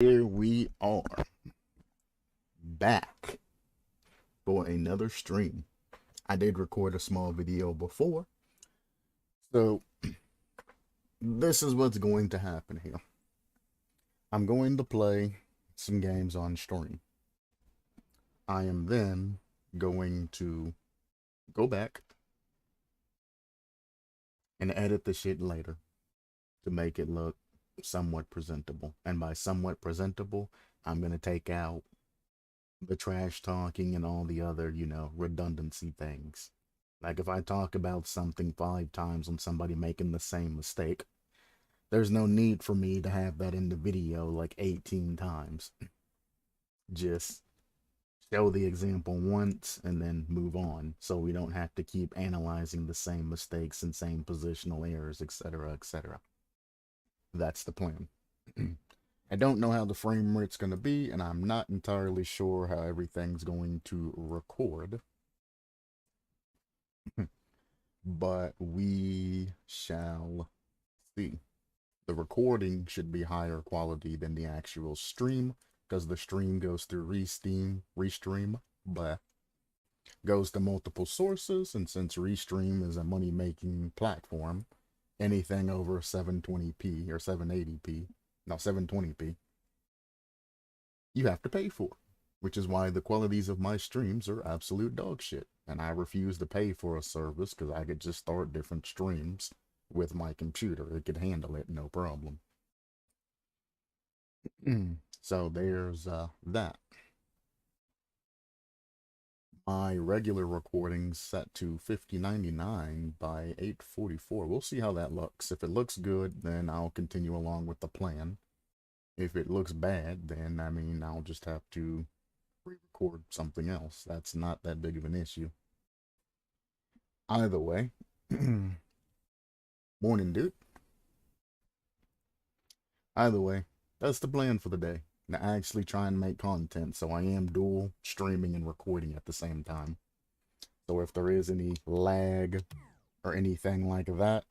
Here we are, back for another stream. I did record a small video before, so this is what's going to happen here. I'm going to play some games on stream. I am then going to go back and edit the shit later to make it look somewhat presentable. And by somewhat presentable, I'm going to take out the trash talking and all the other, redundancy things. Like if I talk about something 5 times on somebody making the same mistake, there's no need for me to have that in the video like 18 times. Just show the example once and then move on, so we don't have to keep analyzing the same mistakes and same positional errors, etc., etc. That's the plan. I don't know how the frame rate's going to be, and I'm not entirely sure how everything's going to record. But we shall see. The recording should be higher quality than the actual stream, because the stream goes through Restream, but goes to multiple sources, and since Restream is a money-making platform, anything over 720p or 780p, no, 720p, you have to pay for, which is why the qualities of my streams are absolute dog shit, and I refuse to pay for a service because I could just start different streams with my computer. It could handle it, no problem. So there's that. My regular recording's set to 5099 by 844. We'll see how that looks. If it looks good, then I'll continue along with the plan. If it looks bad, then, I'll just have to re-record something else. That's not that big of an issue. Either way, morning, dude. Either way, that's the plan for the day. To actually try and make content, so I am dual streaming and recording at the same time. So if there is any lag or anything like that,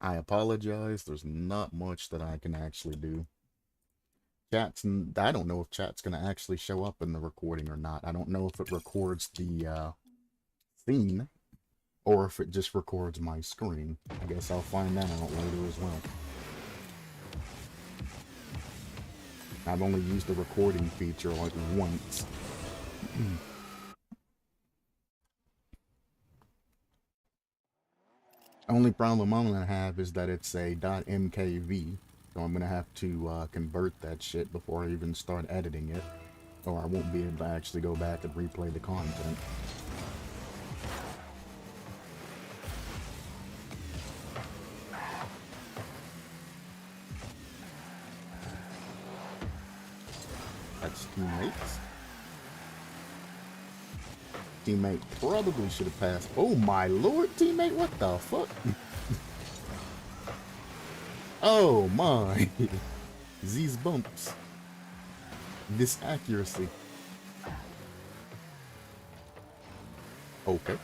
I apologize. There's not much that I can actually do. I don't know if chat's gonna actually show up in the recording or not. I don't know if it records the scene or if it just records my screen. I guess I'll find that out later as well. I've only used the recording feature like once. Only problem I'm gonna have is that it's a .mkv, so I'm gonna have to convert that shit before I even start editing it, or I won't be able to actually go back and replay the content. That's teammates. Teammate probably should have passed. Oh my lord, teammate, what the fuck? Oh my. These bumps. This accuracy. Okay.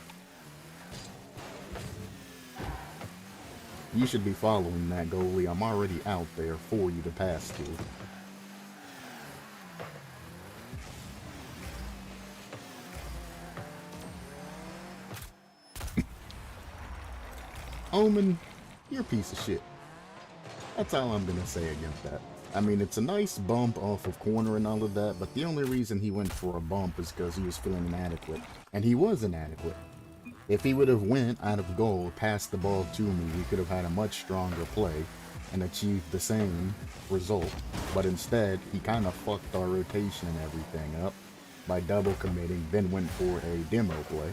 You should be following that, goalie. I'm already out there for you to pass to. Omen, you're a piece of shit. That's all I'm gonna say against that. I mean, it's a nice bump off of corner and all of that, but the only reason he went for a bump is because he was feeling inadequate. And he was inadequate. If he would have went out of goal, passed the ball to me, we could have had a much stronger play and achieved the same result. But instead, he kind of fucked our rotation and everything up by double committing, then went for a demo play.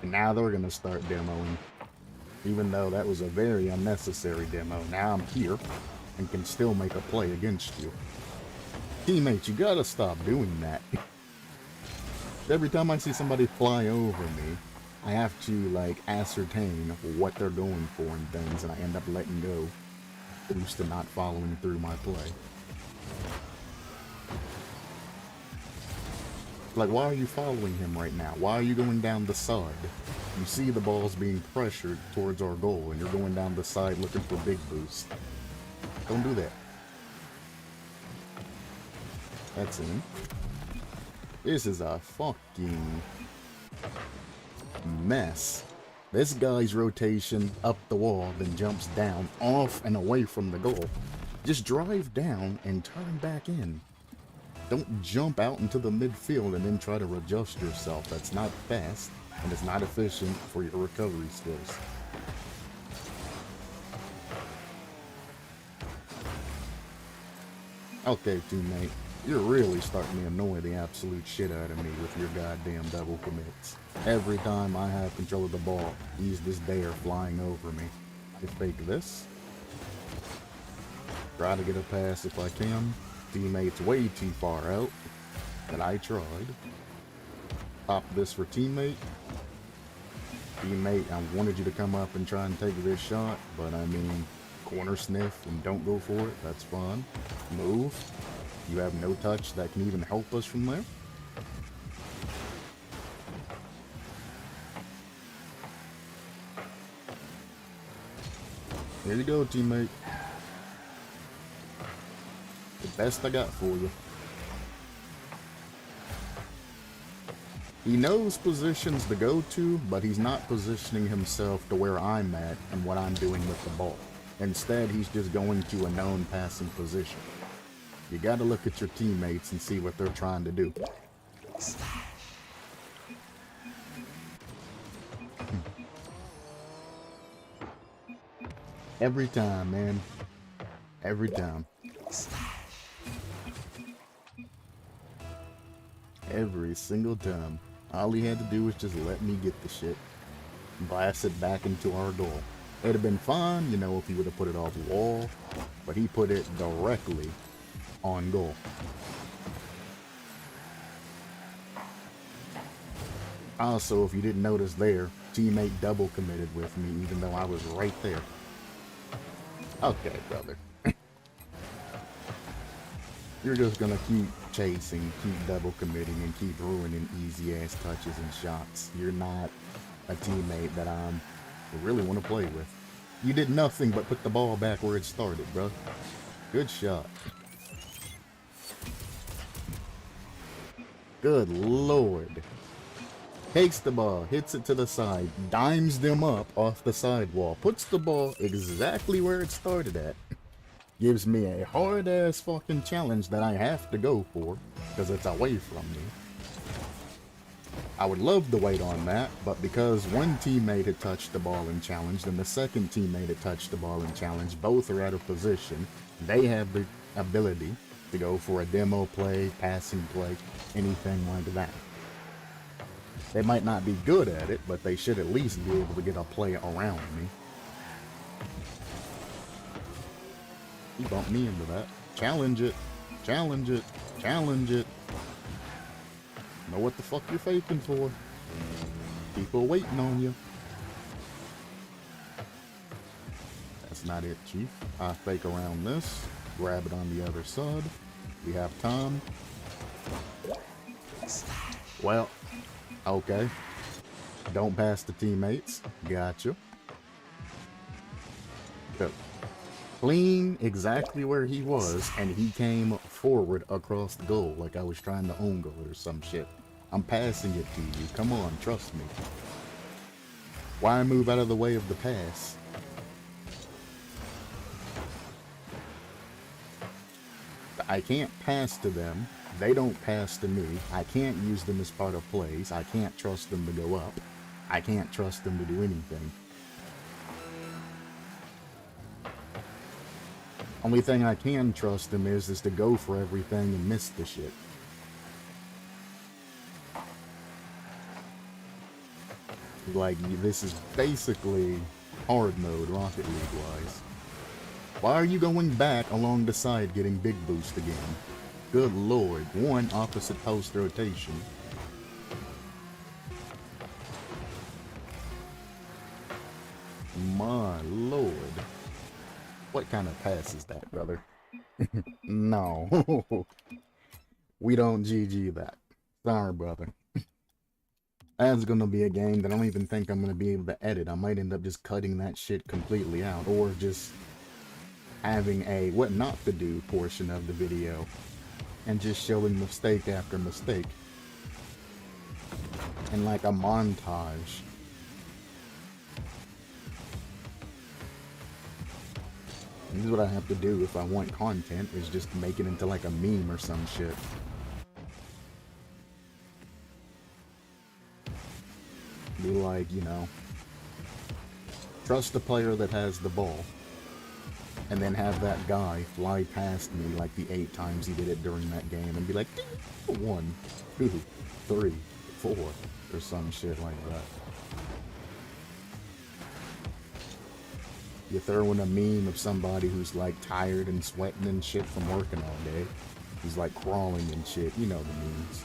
And now they're going to start demoing. Even though that was a very unnecessary demo. Now I'm here and can still make a play against you. Teammates, you gotta stop doing that. Every time I see somebody fly over me, I have to, like, ascertain what they're going for and things, and I end up letting go. Used to not following through my play. Like, why are you following him right now? Why are you going down the side? You see the ball's being pressured towards our goal, and you're going down the side looking for big boost. Don't do that. That's him. This is a fucking mess. This guy's rotation up the wall, then jumps down, off and away from the goal. Just drive down and turn back in. Don't jump out into the midfield and then try to adjust yourself. That's not fast, and it's not efficient for your recovery skills. Okay, teammate. You're really starting to annoy the absolute shit out of me with your goddamn double commits. Every time I have control of the ball, he's just there flying over me. I fake this. Try to get a pass if I can. Teammate's way too far out. But I tried. Pop this for teammate. Teammate, I wanted you to come up and try and take this shot, but I mean, corner sniff and don't go for it. That's fine. Move. You have no touch that can even help us from there. Here you go, teammate. The best I got for you. He knows positions to go to, but he's not positioning himself to where I'm at and what I'm doing with the ball. Instead, he's just going to a known passing position. You gotta look at your teammates and see what they're trying to do. Every time, man. Every time. Every single time. All he had to do was just let me get the shit. Blast it back into our goal. It'd have been fine, you know, if he would have put it off the wall. But he put it directly on goal. Also, if you didn't notice there, teammate double committed with me even though I was right there. Okay, brother. You're just gonna keep chasing, keep double committing, and keep ruining easy ass touches and shots. You're not a teammate that I really want to play with. You did nothing but put the ball back where it started, bro. Good shot. Good lord. Takes the ball, hits it to the side, dimes them up off the sidewall, puts the ball exactly where it started at. Gives me a hard ass fucking challenge that I have to go for because it's away from me. I would love to wait on that, but because one teammate had touched the ball and challenged and the second teammate had touched the ball and challenged, both are out of position. They have the ability to go for a demo play, passing play, anything like that. They might not be good at it, but they should at least be able to get a play around me. He bumped me into that. Challenge it. Challenge it. Challenge it. Know what the fuck you're faking for. People waiting on you. That's not it, Chief. I fake around this. Grab it on the other side. We have time. Well, okay. Don't pass the teammates. Gotcha. Go. Clean exactly where he was, and he came forward across the goal like I was trying to own goal or some shit. I'm passing it to you. Come on, trust me. Why move out of the way of the pass? I can't pass to them. They don't pass to me. I can't use them as part of plays. I can't trust them to go up. I can't trust them to do anything. Only thing I can trust them is to go for everything and miss the shit. Like, this is basically hard mode, Rocket League wise. Why are you going back along the side getting big boost again? Good lord, one opposite post rotation. My lord. What kind of pass is that, brother? No. We don't GG that. Sorry, brother. That's gonna be a game that I don't even think I'm gonna be able to edit. I might end up just cutting that shit completely out, or just having a what not to do portion of the video and just showing mistake after mistake in like a montage. This is what I have to do if I want content, is just make it into like a meme or some shit. Be like, you know, trust the player that has the ball, and then have that guy fly past me like the 8 times he did it during that game and be like, 1, 2, 3, 4, or some shit like that. You throw in a meme of somebody who's like tired and sweating and shit from working all day. He's like crawling and shit. You know the memes.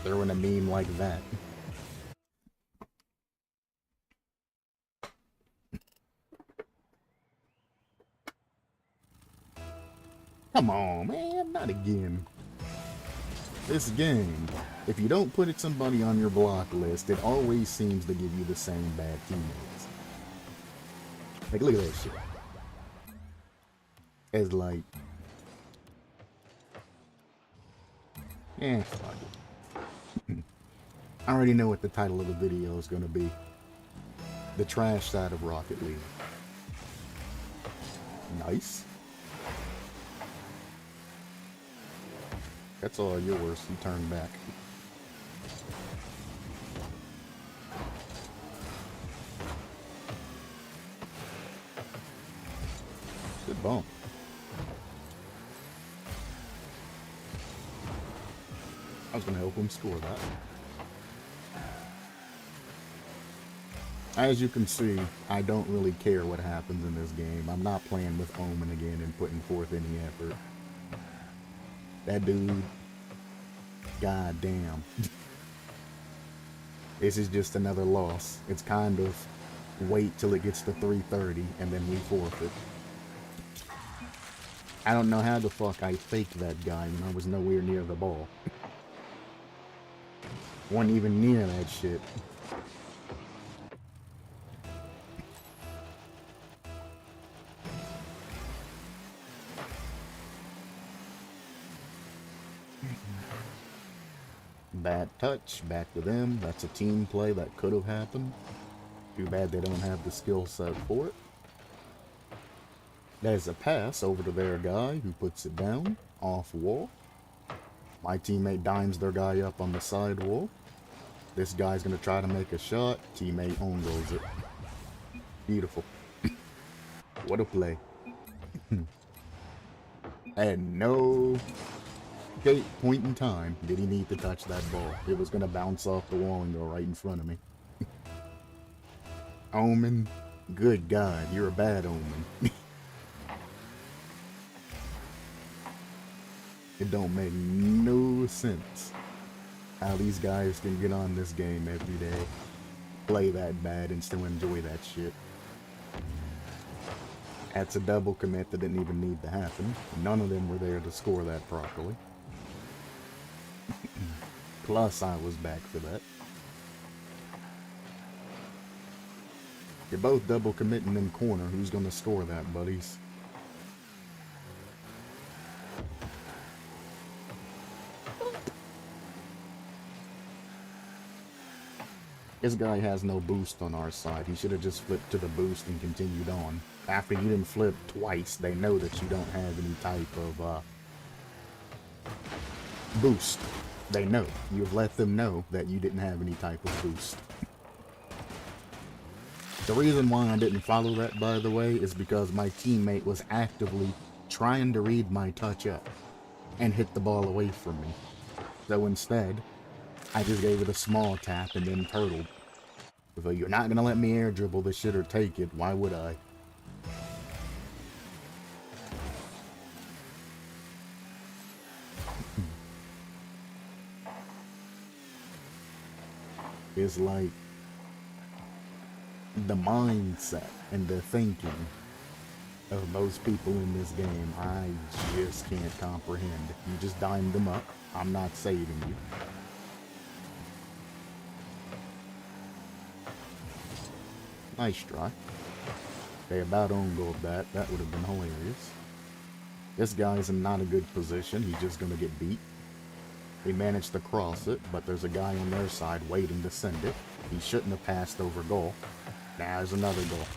Throw in a meme like that. Come on, man. Not again. This game, if you don't put somebody on your block list, it always seems to give you the same bad teammates. Like, look at that shit. It's like, fuck it. I already know what the title of the video is going to be. The trash side of Rocket League. Nice. That's all yours. You turn back. Good bump. I was going to help him score that. As you can see, I don't really care what happens in this game. I'm not playing with Omen again and putting forth any effort. That dude, goddamn. This is just another loss. It's kind of wait till it gets to 3:30 and then we forfeit. I don't know how the fuck I faked that guy when I was nowhere near the ball. Wasn't even near that shit. Bad touch, back to them. That's a team play that could have happened. Too bad they don't have the skill set for it. There's a pass over to their guy who puts it down, off wall. My teammate dimes their guy up on the side wall. This guy's gonna try to make a shot. Teammate own goals it. Beautiful. What a play. And no point in time did he need to touch that ball. It was gonna bounce off the wall and go right in front of me. Omen, good God, you're a bad omen. It don't make no sense how these guys can get on this game every day, play that bad, and still enjoy that shit. That's a double commit that didn't even need to happen. None of them were there to score that properly. Plus, I was back for that. You're both double committing in corner. Who's gonna score that, buddies? This guy has no boost on our side. He should have just flipped to the boost and continued on. After you didn't flip twice, they know that you don't have any type of boost. They know. You've let them know that you didn't have any type of boost. The reason why I didn't follow that, by the way, is because my teammate was actively trying to read my touch up and hit the ball away from me. So instead, I just gave it a small tap and then turtled. So you're not gonna let me air dribble this shit or take it, why would I? It's like the mindset and the thinking of most people in this game, I just can't comprehend. You just dime them up. I'm not saving you. Nice try. They about own goal that. That would have been hilarious. This guy's in not a good position. He's just going to get beat. They managed to cross it, but there's a guy on their side waiting to send it. He shouldn't have passed over goal. Now there's another goal.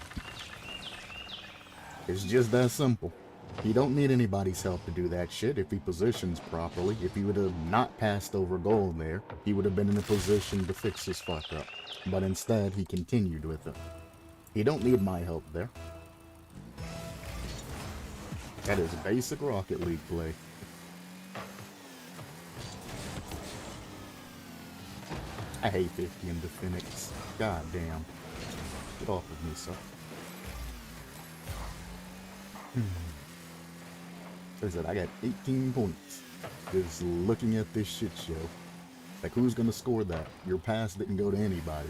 It's just that simple. He don't need anybody's help to do that shit if he positions properly. If he would have not passed over goal there, he would have been in a position to fix his fuck up. But instead, he continued with it. He don't need my help there. That is basic Rocket League play. I hate 50 in the Phoenix. God damn. Get off of me, sir. So I said, I got 18 points. Just looking at this shit show. Like, who's gonna score that? Your pass didn't go to anybody.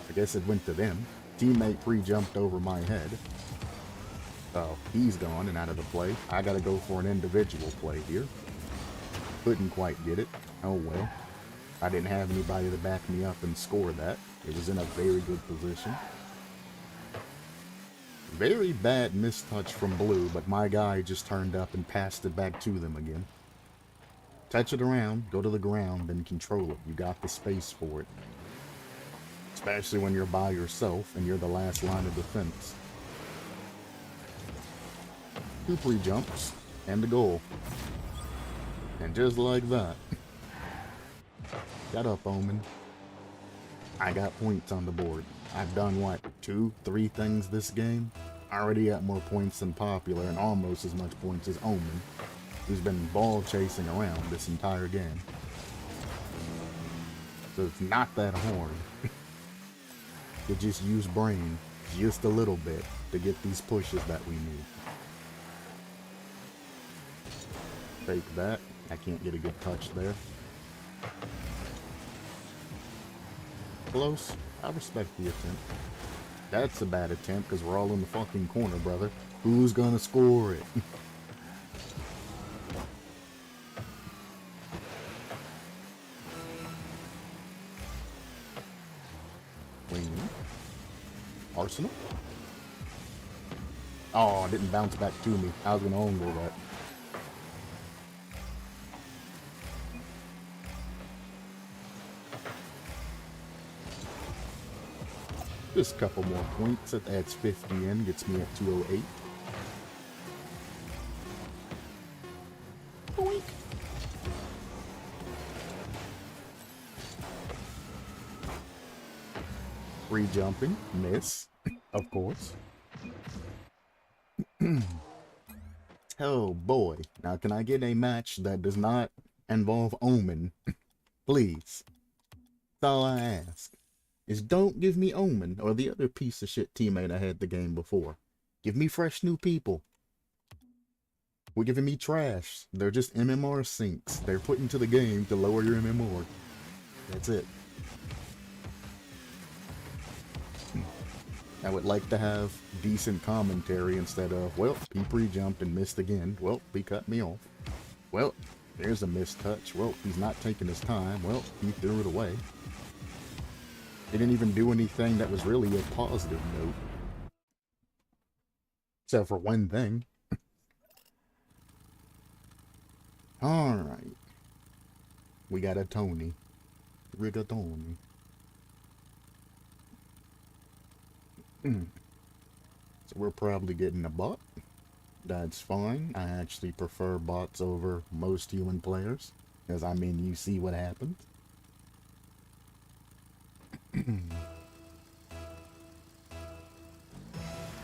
I guess it went to them. Teammate pre-jumped over my head. Oh, he's gone and out of the play. I gotta go for an individual play here. Couldn't quite get it. Oh well. I didn't have anybody to back me up and score that. It was in a very good position. Very bad mistouch from blue, but my guy just turned up and passed it back to them again. Touch it around, go to the ground, and control it. You got the space for it. Especially when you're by yourself and you're the last line of defense. 2 pre-jumps and a goal. And just like that. Shut up, Omen. I got points on the board. I've done, what, 2, 3 things this game? Already got more points than Popular and almost as much points as Omen, who's been ball chasing around this entire game. So it's not that hard. To just use brain just a little bit to get these pushes that we need. Take that. I can't get a good touch there. Close. I respect the attempt. That's a bad attempt because we're all in the fucking corner, brother. Who's gonna score it? Wing. Arsenal? Oh, it didn't bounce back to me. I was gonna own goal that. Just a couple more points. That adds 50 in, gets me at 208. Boink. Free jumping, miss, of course. Oh boy. Now can I get a match that does not involve Omen? Please. That's all I ask. Is don't give me Omen or the other piece of shit teammate I had the game before. Give me fresh new people. We're giving me trash. They're just MMR sinks. They're put into the game to lower your MMR. That's it. I would like to have decent commentary instead of, well, he pre-jumped and missed again. Well, he cut me off. Well, there's a missed touch. Well, he's not taking his time. Well, he threw it away. They didn't even do anything that was really a positive note. Except for one thing. Alright. We got a Tony. Rigatoni. So we're probably getting a bot. That's fine. I actually prefer bots over most human players. Because, I mean, you see what happens.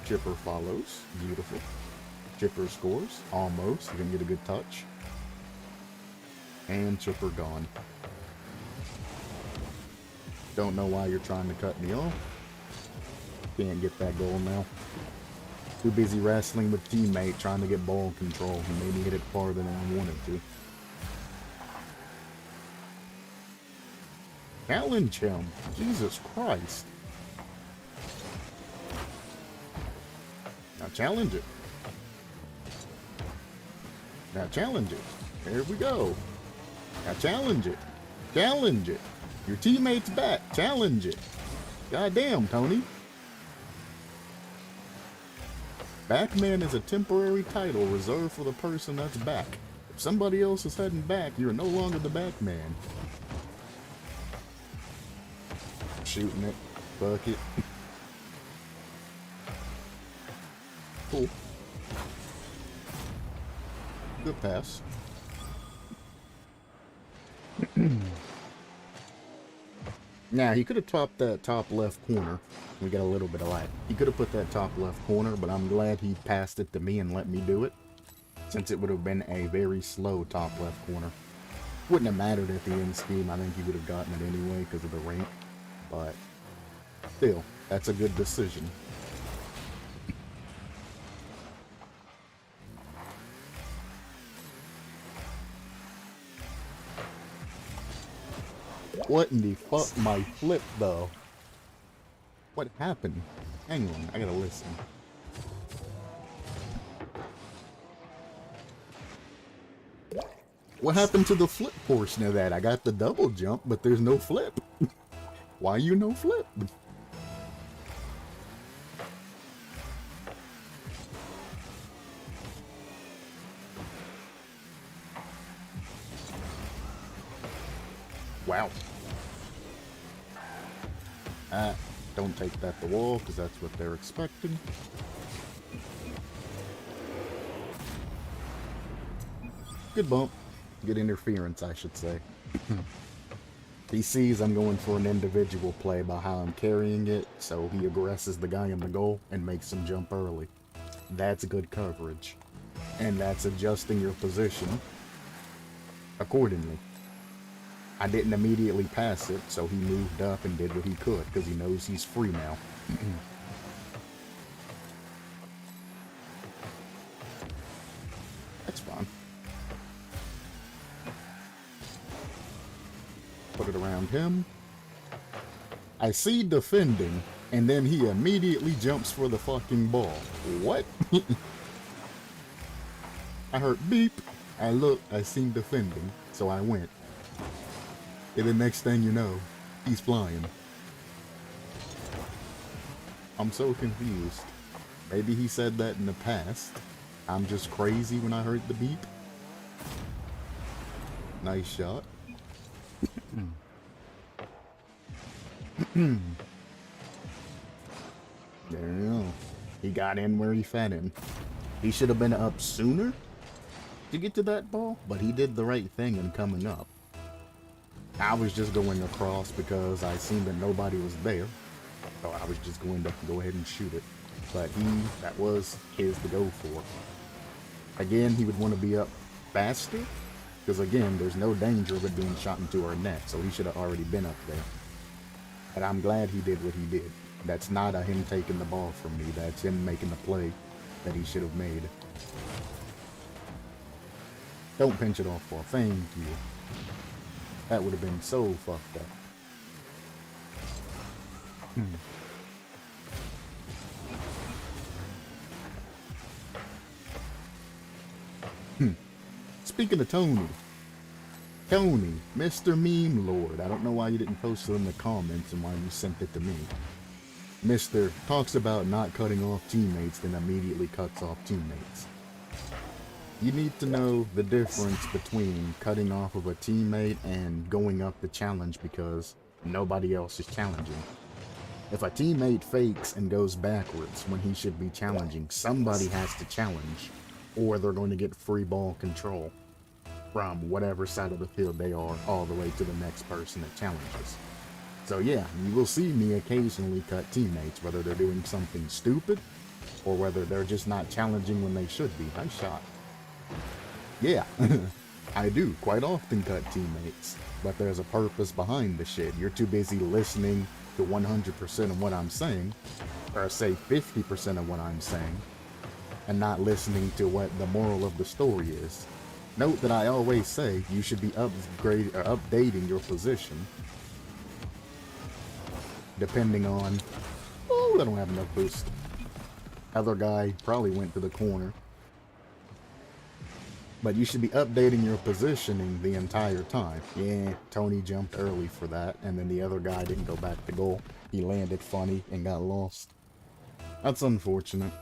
Chipper follows. Beautiful. Chipper scores. Almost. He didn't get a good touch. And Chipper gone. Don't know why you're trying to cut me off. Can't get that goal now. Too busy wrestling with teammate trying to get ball control. He made me hit it farther than I wanted to. Challenge him. Jesus Christ. Now challenge it. Now challenge it. There we go. Now challenge it. Challenge it. Your teammate's back. Challenge it. Goddamn, Tony. Backman is a temporary title reserved for the person that's back. If somebody else is heading back, you're no longer the backman. Shooting it. Fuck it. Cool. Good pass. Now, he could have topped that top left corner. We got a little bit of light. He could have put that top left corner, but I'm glad he passed it to me and let me do it, since it would have been a very slow top left corner. Wouldn't have mattered at the end scheme. I think he would have gotten it anyway because of the rank, but still, that's a good decision. What in the fuck, my flip though? What happened? Hang on, I gotta listen. What happened to the flip portion of that? I got the double jump, but there's no flip. Why you no flip? Wow. Don't take that to wall, because that's what they're expecting. Good bump. Good interference, I should say. He sees I'm going for an individual play by how I'm carrying it, so he aggresses the guy in the goal and makes him jump early. That's good coverage. And that's adjusting your position accordingly. I didn't immediately pass it, so he moved up and did what he could, because he knows he's free now. That's fine. Put it around him. I see defending, and then he immediately jumps for the fucking ball. What? I heard beep. I looked, I seen defending, so I went. And the next thing you know, he's flying. I'm so confused. Maybe he said that in the past. I'm just crazy when I heard the beep. Nice shot. There you go. He got in where he fed in. He should have been up sooner to get to that ball, but he did the right thing in coming up. I was just going across because I seen that nobody was there, so I was just going to go ahead and shoot it. But that was his to go for. Again, he would want to be up faster, because again, there's no danger of it being shot into our net, so he should have already been up there. But I'm glad he did what he did. That's not him taking the ball from me, that's him making the play that he should have made. Don't pinch it off for a thank you. That would have been so fucked up. Speaking of Tony, Mr. Meme Lord, I don't know why you didn't post it in the comments and why you sent it to me. Mr. talks about not cutting off teammates, then immediately cuts off teammates. You need to know the difference between cutting off of a teammate and going up the challenge because nobody else is challenging. If a teammate fakes and goes backwards when he should be challenging, somebody has to challenge, or they're going to get free ball control from whatever side of the field they are all the way to the next person that challenges. So yeah, you will see me occasionally cut teammates, whether they're doing something stupid or whether they're just not challenging when they should be. Nice shot. Yeah, I do quite often cut teammates, but there's a purpose behind the shit. You're too busy listening to 100% of what I'm saying, or say 50% of what I'm saying, and not listening to what the moral of the story is. Note that I always say you should be updating your position depending on... Oh, I don't have enough boost. Other guy probably went to the corner. But you should be updating your positioning the entire time. Yeah, Tony jumped early for that, and then the other guy didn't go back to goal. He landed funny and got lost. That's unfortunate.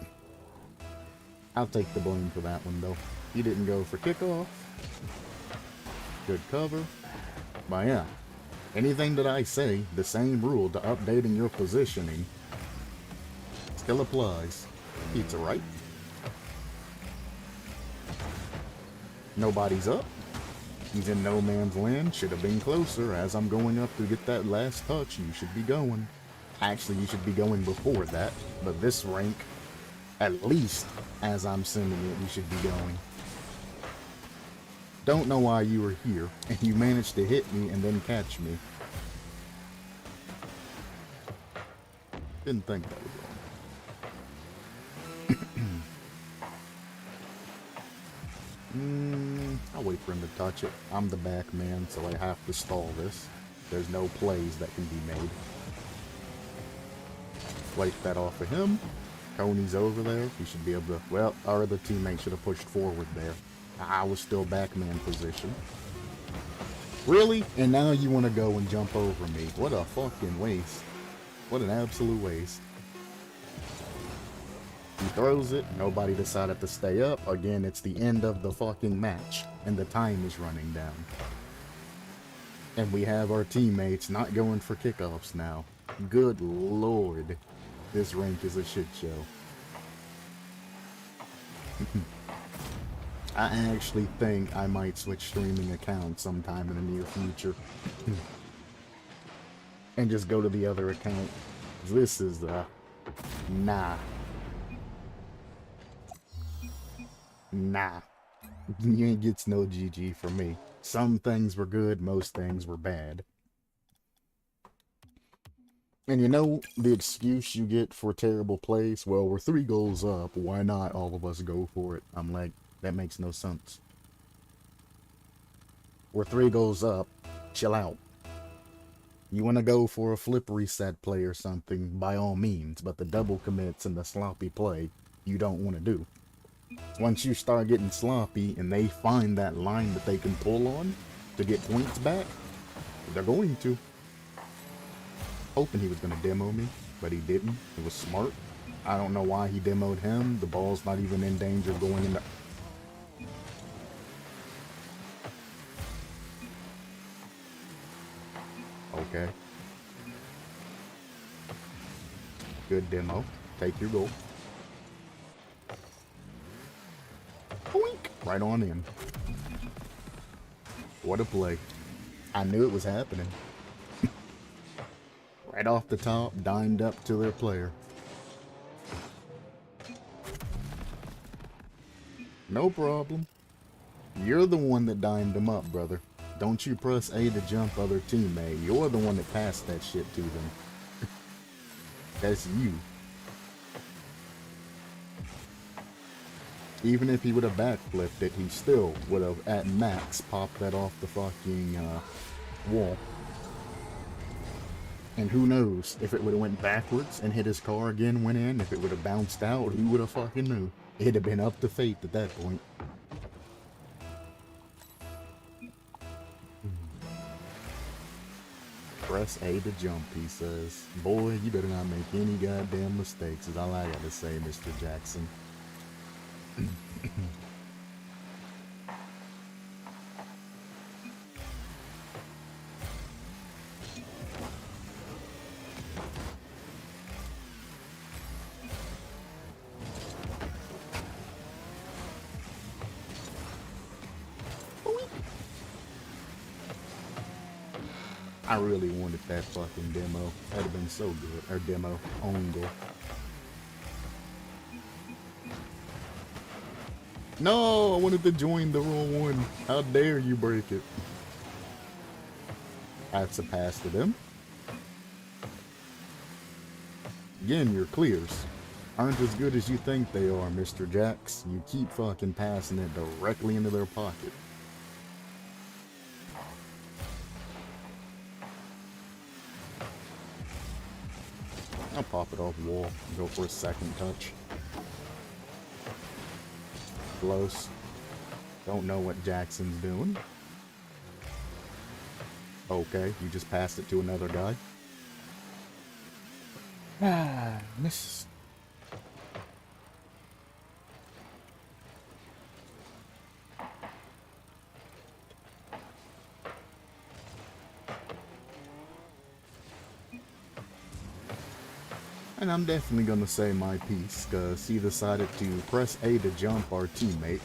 I'll take the blame for that one, though. He didn't go for kickoff. Good cover. But yeah, anything that I say, the same rule to updating your positioning still applies. Pizza, right? Nobody's up. He's in no man's land. Should have been closer. As I'm going up to get that last touch, you should be going. Actually, you should be going before that. But this rank, at least as I'm sending it, you should be going. Don't know why you were here, and you managed to hit me and then catch me. Didn't think that was wrong. I'll wait for him to touch it. I'm the back man, so I have to stall this. There's no plays that can be made. Wipe that off of him. Tony's over there. He should be able to... Well, our other teammate should have pushed forward there. I was still back man position. Really? And now you want to go and jump over me. What a fucking waste. What an absolute waste. He throws it. Nobody decided to stay up. Again, it's the end of the fucking match. And the time is running down. And we have our teammates not going for kickoffs now. Good lord. This rank is a shit show. I actually think I might switch streaming accounts sometime in the near future. And just go to the other account. This is, nah. Nah. You ain't gets no GG from me. Some things were good, most things were bad. And you know the excuse you get for terrible plays? Well, we're 3 goals up, why not all of us go for it? I'm like, that makes no sense. We're 3 goals up, chill out. You want to go for a flip reset play or something, by all means, but the double commits and the sloppy play, you don't want to do. Once you start getting sloppy and they find that line that they can pull on to get points back, they're going to. Hoping he was going to demo me, but he didn't. It was smart. I don't know why he demoed him. The ball's not even in danger of going in the... Okay. Good demo. Take your goal. Boink! Right on in. What a play. I knew it was happening. Right off the top, dimed up to their player. No problem. You're the one that dimed them up, brother. Don't you press A to jump other teammate. You're the one that passed that shit to them. That's you. Even if he would have backflipped it, he still would have, at max, popped that off the fucking wall. And who knows, if it would have went backwards and hit his car again, went in, if it would have bounced out, who would have fucking knew? It'd have been up to fate at that point. Press A to jump, he says. Boy, you better not make any goddamn mistakes, is all I gotta say, Mr. Jackson. I really wanted that fucking demo. That'd have been so good. Or demo. Own goal. No, I wanted to join the wrong one. How dare you break it? That's a pass to them. Again, your clears aren't as good as you think they are, Mr. Jax. You keep fucking passing it directly into their pocket. I'll pop it off the wall and go for a second touch. Close. Don't know what Jackson's doing. Okay, you just passed it to another guy. Ah, miss. And I'm definitely gonna say my piece, cause he decided to press A to jump our teammate.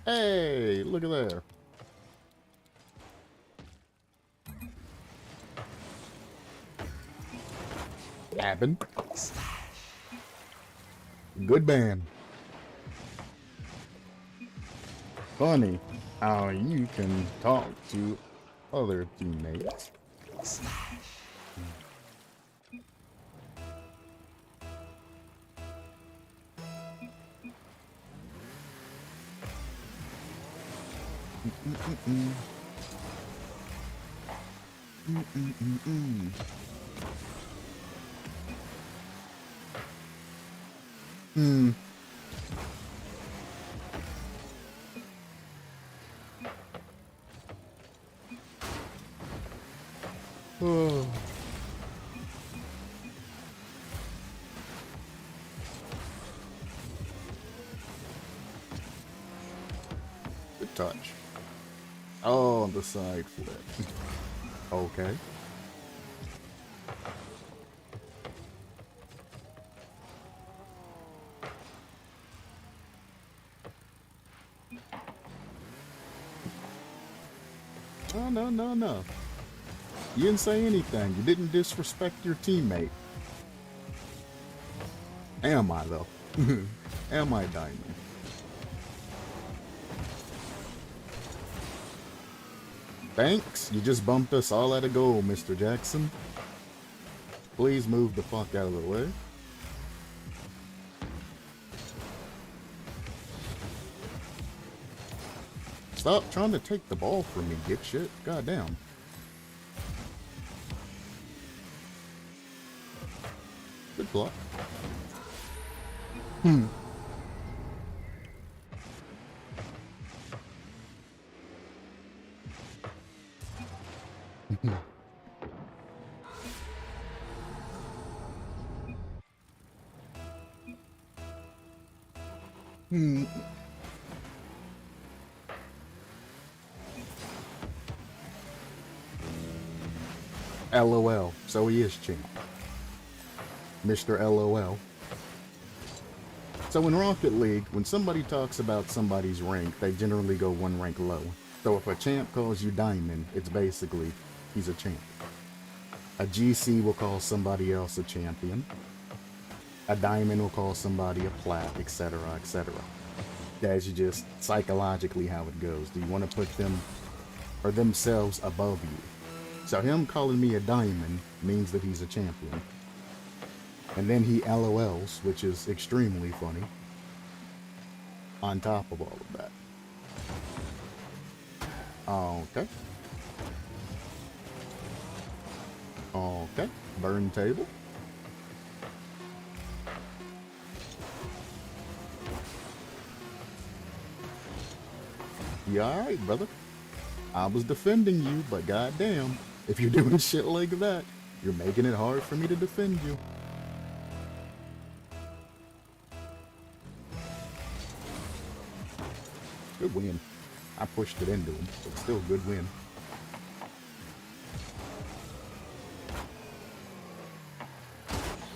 Hey, look at there. Happened. Good man. Funny how you can talk to other teammates. Oh. Good touch. Oh, the side flip. Okay. Oh, no, no, no. You didn't say anything. You didn't disrespect your teammate. Am I, though? Am I, Diamond? Thanks. You just bumped us all at a goal, Mr. Jackson. Please move the fuck out of the way. Stop trying to take the ball from me, dipshit. Goddamn. Good block. LOL. So he is champ. Mr. LOL. So in Rocket League, when somebody talks about somebody's rank, they generally go one rank low. So if a champ calls you Diamond, it's basically he's a champ. A GC will call somebody else a champion. A Diamond will call somebody a plat, etc., etc. That's just psychologically how it goes. Do you want to put them or themselves above you? So him calling me a Diamond means that he's a champion. And then he LOLs, which is extremely funny. On top of all of that. Okay. Okay. Burn table. You alright, brother? I was defending you, but goddamn, if you're doing shit like that, you're making it hard for me to defend you. Good win. I pushed it into him, but still a good win.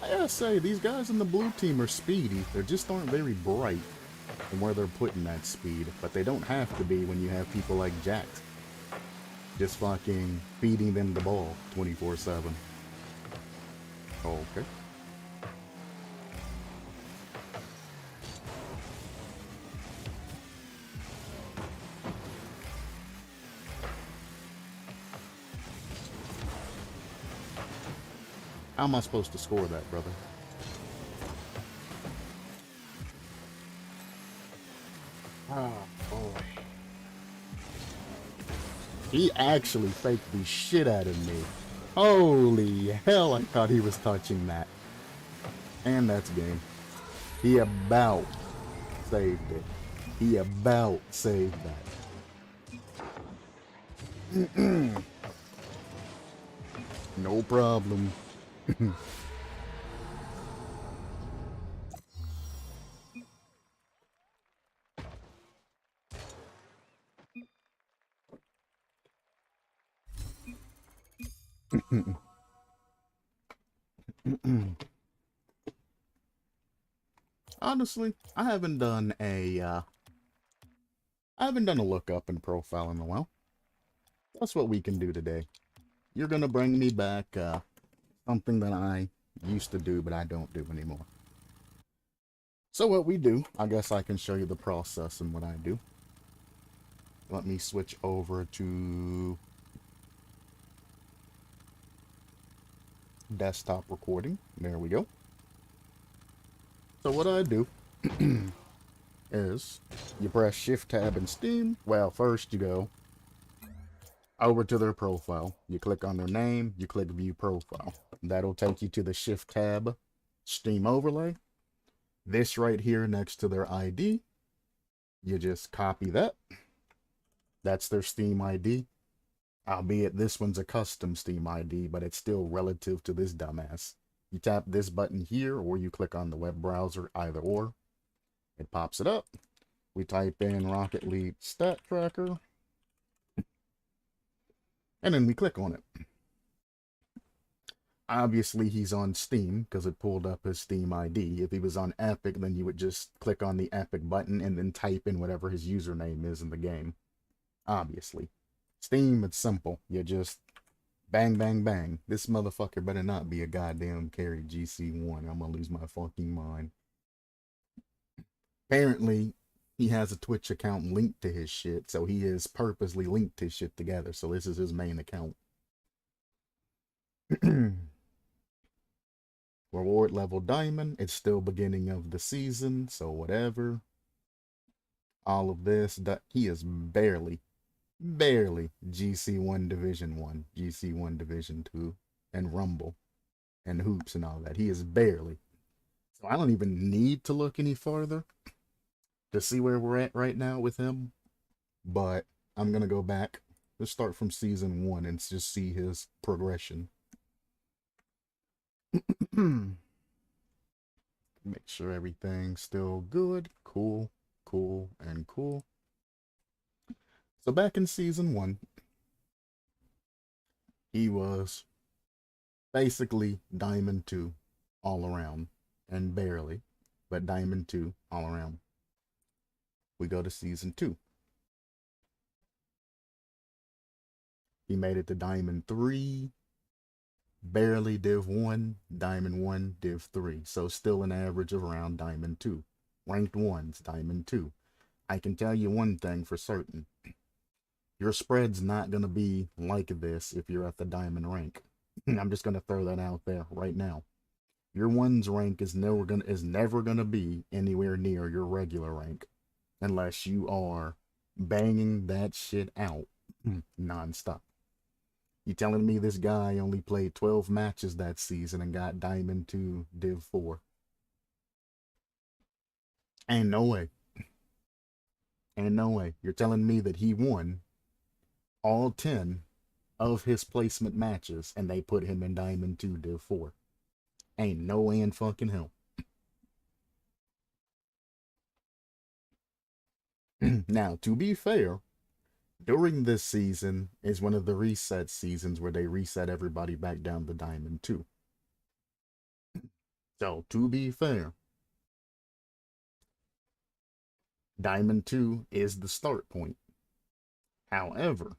I gotta say, these guys in the blue team are speedy. They just aren't very bright in where they're putting that speed. But they don't have to be when you have people like Jax just fucking feeding them the ball 24/7. Okay. How am I supposed to score that, brother? Oh, boy. He actually faked the shit out of me. Holy hell, I thought he was touching that. And that's game. He about saved it. He about saved that. No problem. Honestly, I haven't done a lookup and profile in a while. That's what we can do today. You're gonna bring me back something that I used to do, but I don't do anymore. So what we do, I guess I can show you the process and what I do. Let me switch over to desktop recording. There we go. So what I do is you press Shift Tab in Steam. Well, first you go over to their profile. You click on their name, you click View Profile. That'll take you to the Shift Tab Steam Overlay. This right here next to their ID, you just copy that. That's their Steam ID. Albeit this one's a custom Steam ID, but it's still relative to this dumbass. You tap this button here, or you click on the web browser, either or. It pops it up. We type in Rocket League Stat Tracker. And then we click on it. Obviously, he's on Steam, because it pulled up his Steam ID. If he was on Epic, then you would just click on the Epic button and then type in whatever his username is in the game. Obviously. Steam, it's simple. You just bang, bang, bang. This motherfucker better not be a goddamn carry GC1. I'm gonna lose my fucking mind. Apparently, he has a Twitch account linked to his shit, so he is purposely linked his shit together. So this is his main account. Reward level diamond. It's still beginning of the season, so whatever. All of this, he is barely GC1 Division 1, GC1 Division 2, and Rumble, and Hoops and all that. He is barely. So I don't even need to look any farther to see where we're at right now with him. But I'm going to go back. Let's start from Season 1 and just see his progression. Make sure everything's still good. Cool, cool, and cool. So back in Season 1, he was basically Diamond 2 all around. And barely, but Diamond 2 all around. We go to Season 2. He made it to Diamond 3, barely Div 1, Diamond 1, Div 3. So still an average of around Diamond 2. Ranked 1's Diamond 2. I can tell you one thing for certain. Your spread's not going to be like this if you're at the Diamond rank. I'm just going to throw that out there right now. Your 1's rank is never gonna be anywhere near your regular rank unless you are banging that shit out non-stop. You telling me this guy only played 12 matches that season and got Diamond 2 Div 4? Ain't no way. Ain't no way. You're telling me that he won all 10 of his placement matches and they put him in Diamond 2 Div 4? Ain't no way in fucking hell. Now, to be fair, during this season is one of the reset seasons where they reset everybody back down to Diamond 2. So, to be fair, Diamond 2 is the start point. However,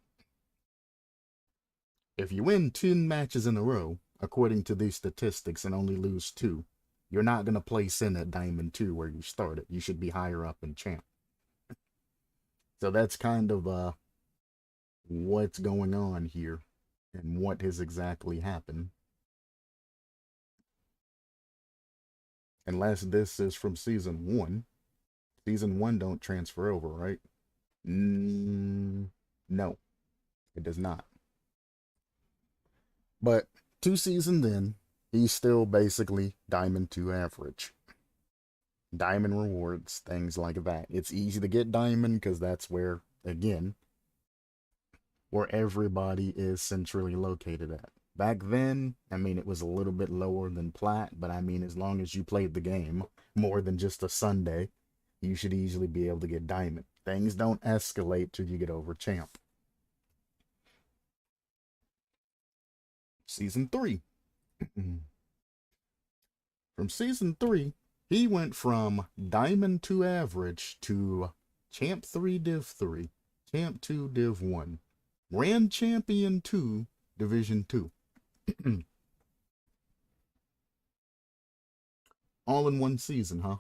if you win 10 matches in a row, according to these statistics, and only lose 2, you're not going to place in at Diamond 2 where you started. You should be higher up in champ. So that's kind of what's going on here and what has exactly happened. Unless this is from Season 1. Season 1 don't transfer over, right? No, it does not. But 2 seasons in, he's still basically Diamond 2 average. Diamond rewards, things like that. It's easy to get Diamond because that's where, again, where everybody is centrally located at. Back then, I mean, it was a little bit lower than Plat, but I mean, as long as you played the game more than just a Sunday, you should easily be able to get Diamond. Things don't escalate till you get over Champ. Season 3. From Season 3, he went from Diamond 2 average to Champ 3 Div 3, Champ 2 Div 1, Grand Champion 2 Division 2. All in one season, huh?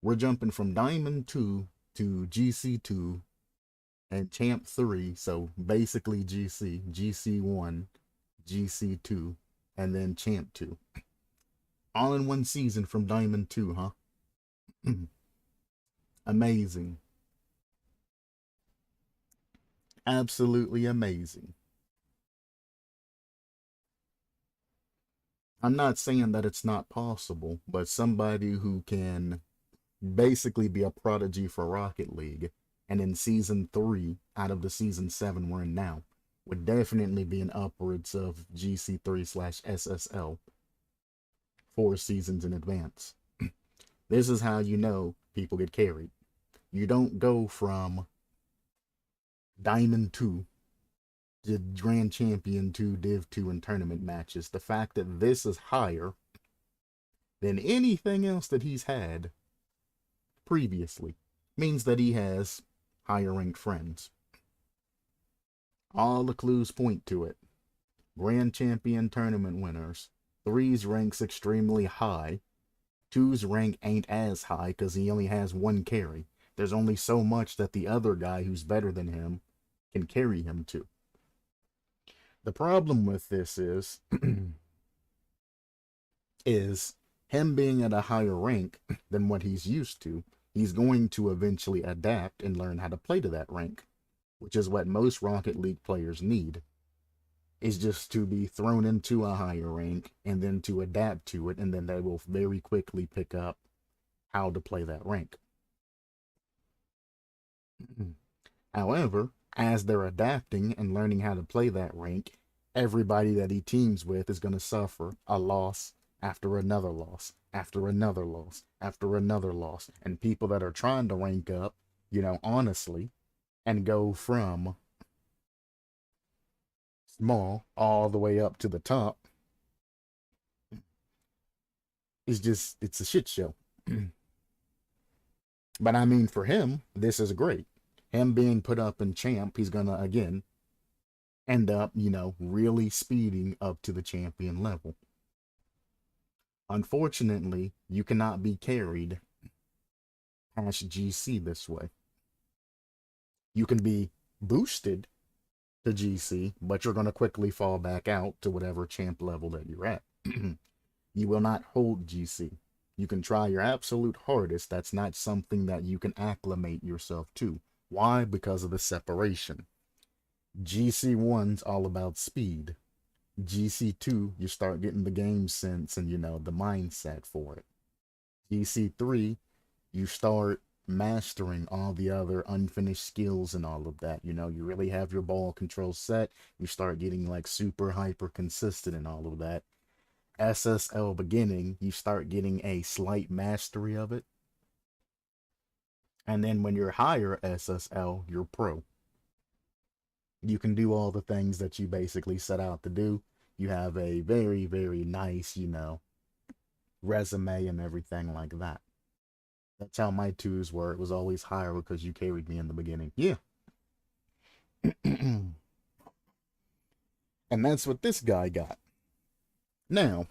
We're jumping from Diamond 2 to GC 2 and Champ 3, so basically GC 1, GC 2, and then Champ 2. All in one season from Diamond 2, huh? Amazing. Absolutely amazing. I'm not saying that it's not possible, but somebody who can basically be a prodigy for Rocket League, and in Season 3, out of the Season 7 we're in now, would definitely be in upwards of GC3/SSL 4 seasons in advance. This is how you know people get carried. You don't go from Diamond 2 to Grand Champion 2, Div 2 in tournament matches. The fact that this is higher than anything else that he's had previously means that he has higher ranked friends. All the clues point to it. Grand Champion tournament winners. 3's ranks extremely high. 2's rank ain't as high because he only has one carry. There's only so much that the other guy who's better than him can carry him to. The problem with this is him being at a higher rank than what he's used to. He's going to eventually adapt and learn how to play to that rank, which is what most Rocket League players need, is just to be thrown into a higher rank and then to adapt to it, and then they will very quickly pick up how to play that rank. However, as they're adapting and learning how to play that rank, everybody that he teams with is going to suffer a loss after another loss, after another loss, after another loss. And people that are trying to rank up, honestly, and go from small all the way up to the top, it's a shit show. But I mean, for him, this is great. Him being put up in champ, he's gonna, again, end up, really speeding up to the champion level. Unfortunately, you cannot be carried past GC this way. You can be boosted to GC, but you're going to quickly fall back out to whatever champ level that you're at. You will not hold GC. You can try your absolute hardest. That's not something that you can acclimate yourself to. Why? Because of the separation. GC1's all about speed. GC2, you start getting the game sense and, the mindset for it. GC3, you start mastering all the other unfinished skills and all of that. You really have your ball control set. You start getting like super hyper consistent and all of that. SSL beginning, you start getting a slight mastery of it. And then when you're higher SSL, you're pro. You can do all the things that you basically set out to do. You have a very, very nice, resume and everything like that. That's how my 2s were. It was always higher because you carried me in the beginning. Yeah. And that's what this guy got. Now,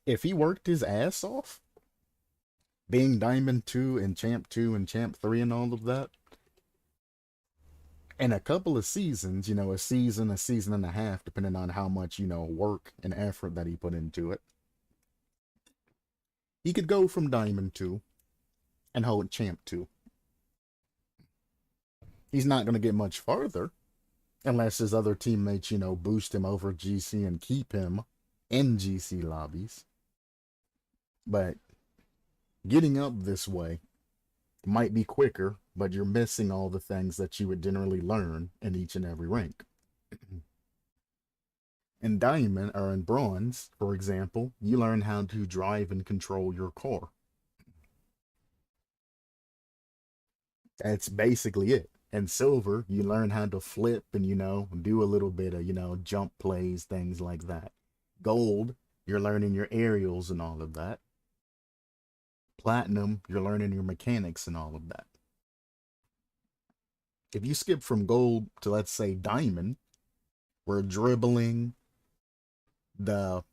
if he worked his ass off, being Diamond 2 and Champ 2 and Champ 3 and all of that, in a couple of seasons, a season and a half, depending on how much, work and effort that he put into it, he could go from Diamond 2 and hold Champ 2. He's not going to get much farther unless his other teammates, boost him over GC and keep him in GC lobbies. But getting up this way might be quicker, but you're missing all the things that you would generally learn in each and every rank. In Diamond, or in Bronze, for example, you learn how to drive and control your car. That's basically it. And silver, you learn how to flip and, do a little bit of, jump plays, things like that. Gold, you're learning your aerials and all of that. Platinum, you're learning your mechanics and all of that. If you skip from gold to, let's say, diamond, where dribbling, the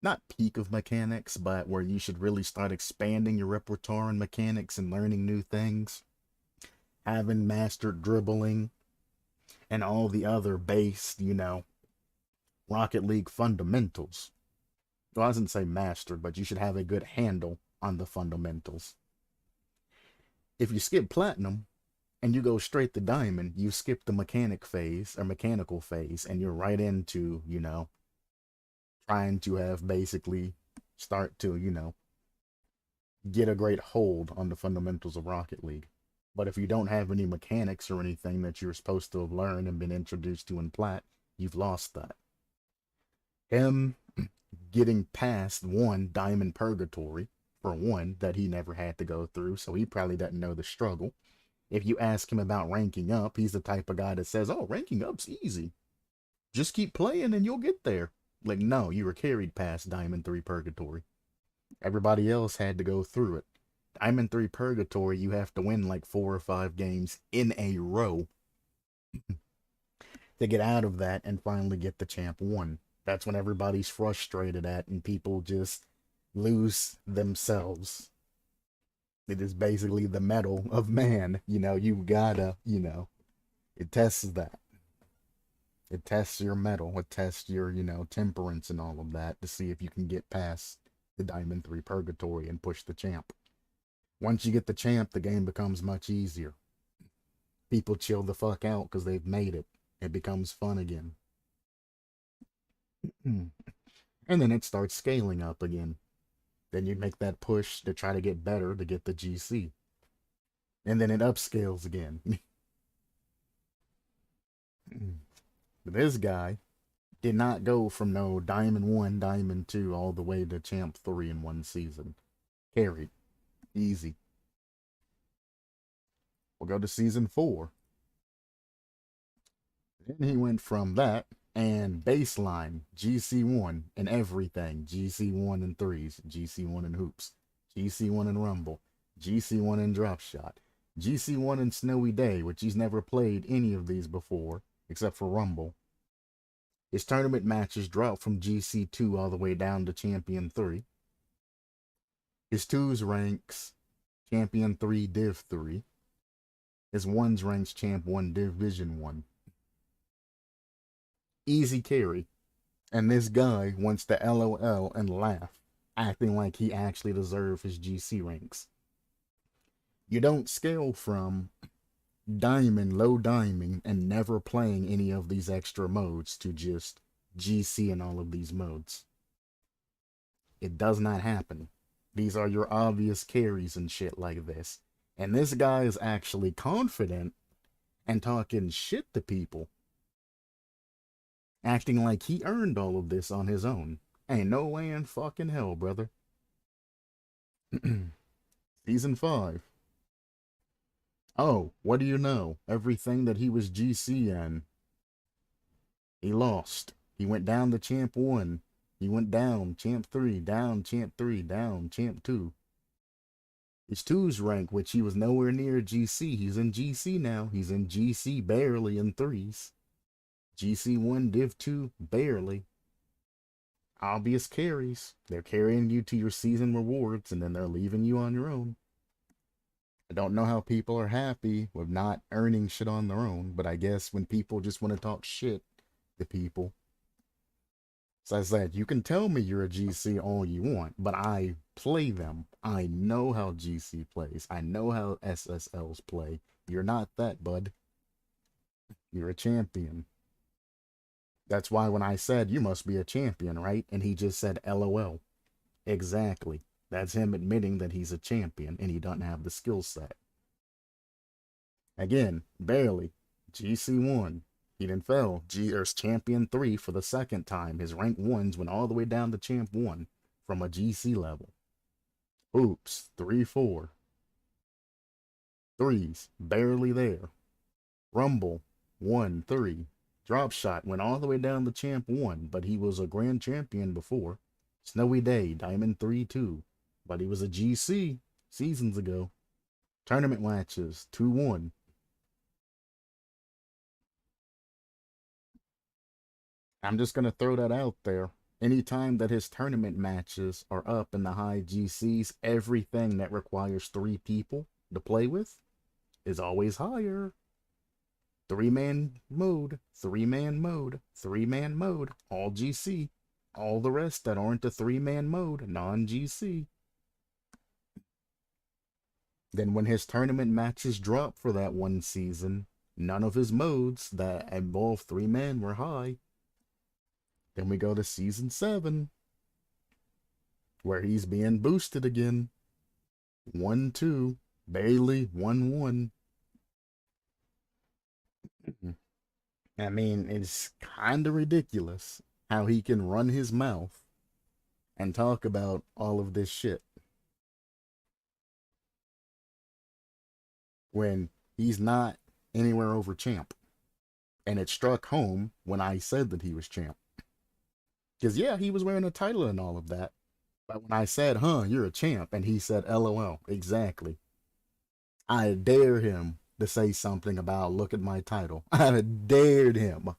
not peak of mechanics, but where you should really start expanding your repertoire in mechanics and learning new things, having mastered dribbling and all the other base, Rocket League fundamentals. Well, I didn't say mastered, but you should have a good handle on the fundamentals. If you skip platinum and you go straight to diamond, you skip the mechanical phase, and you're right into, trying to have basically start to, get a great hold on the fundamentals of Rocket League. But if you don't have any mechanics or anything that you're supposed to have learned and been introduced to in Plat, you've lost that. Him getting past one Diamond Purgatory, for one, that he never had to go through, so he probably doesn't know the struggle. If you ask him about ranking up, he's the type of guy that says, oh, ranking up's easy. Just keep playing and you'll get there. Like, no, you were carried past Diamond 3 Purgatory. Everybody else had to go through it. Diamond 3 Purgatory, you have to win like 4 or 5 games in a row to get out of that and finally get the champ 1. That's when everybody's frustrated at and people just lose themselves. It is basically the metal of man. You gotta, it tests that. It tests your metal. It tests your, temperance and all of that to see if you can get past the Diamond 3 Purgatory and push the champ. Once you get the champ, the game becomes much easier. People chill the fuck out because they've made it. It becomes fun again. And then it starts scaling up again. Then you make that push to try to get better to get the GC. And then it upscales again. This guy did not go from no Diamond 1, Diamond 2, all the way to Champ 3 in one season. Carried. Easy. We'll go to Season 4. Then he went from that and baseline, GC1 and everything. GC1 and threes, GC1 and hoops, GC1 and rumble, GC1 and drop shot, GC1 and snowy day, which he's never played any of these before, except for rumble. His tournament matches dropped from GC2 all the way down to Champion 3. His 2s ranks Champion 3 Div 3. His 1s ranks Champ 1 Division 1. Easy carry. And this guy wants to LOL and laugh, acting like he actually deserves his GC ranks. You don't scale from diamond, low diamond, and never playing any of these extra modes to just GC in all of these modes. It does not happen. These are your obvious carries and shit like this. And this guy is actually confident and talking shit to people, acting like he earned all of this on his own. Ain't no way in fucking hell, brother. Season 5. Oh, what do you know? Everything that he was GC in, he lost. He went down to Champ 1. He went down Champ 3, down Champ 3, down Champ 2. His 2's rank, which he was nowhere near GC. He's in GC now. He's in GC barely in 3s. GC1 Div 2 barely. Obvious carries. They're carrying you to your season rewards and then they're leaving you on your own. I don't know how people are happy with not earning shit on their own, but I guess when people just want to talk shit to people. So I said, you can tell me you're a GC all you want, but I play them. I know how GC plays. I know how SSLs play. You're not that, bud. You're a champion. That's why when I said, you must be a champion, right? And he just said, LOL. Exactly. That's him admitting that he's a champion and he doesn't have the skill set. Again, barely. GC1. He didn't fail. There's Champion 3 for the second time. His rank 1s went all the way down to Champ 1 from a GC level. Oops. 3-4. 3s. Barely there. Rumble, 1, 3. Drop Shot went all the way down to champ 1, but he was a grand champion before. Snowy Day, Diamond 3, 2. But he was a GC seasons ago. Tournament matches, 2-1. I'm just going to throw that out there. Anytime that his tournament matches are up in the high GCs, everything that requires 3 people to play with is always higher. 3-man mode, 3-man mode, 3-man mode, all GC. All the rest that aren't a 3-man mode, non-GC. Then when his tournament matches drop for that one season, none of his modes that involve 3-man were high. Then we go to season 7, where he's being boosted again. 1-2, Bailey 1-1. I mean, it's kind of ridiculous how he can run his mouth and talk about all of this shit when he's not anywhere over champ. And it struck home when I said that he was champ. Because, yeah, he was wearing a title and all of that. But when I said, you're a champ, and he said, LOL, exactly. I dare him to say something about, look at my title. I dared him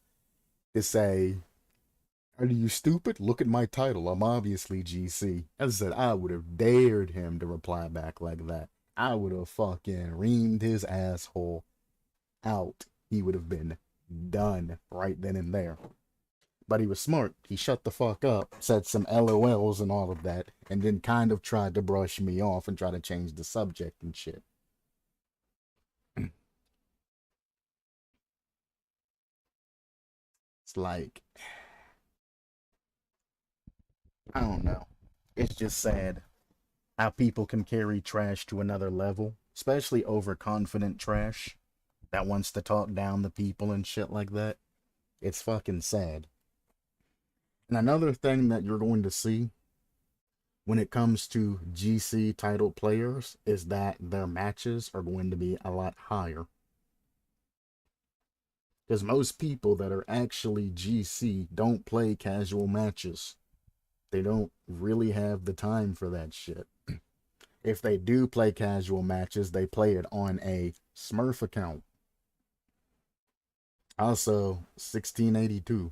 to say, are you stupid? Look at my title. I'm obviously GC. As I said, I would have dared him to reply back like that. I would have fucking reamed his asshole out. He would have been done right then and there. But he was smart. He shut the fuck up, said some LOLs and all of that, and then kind of tried to brush me off and try to change the subject and shit. It's like, I don't know. It's just sad how people can carry trash to another level, especially overconfident trash that wants to talk down the people and shit like that. It's fucking sad. And another thing that you're going to see when it comes to GC title players is that their matches are going to be a lot higher. Because most people that are actually GC don't play casual matches. They don't really have the time for that shit. If they do play casual matches, they play it on a Smurf account. Also, 1682.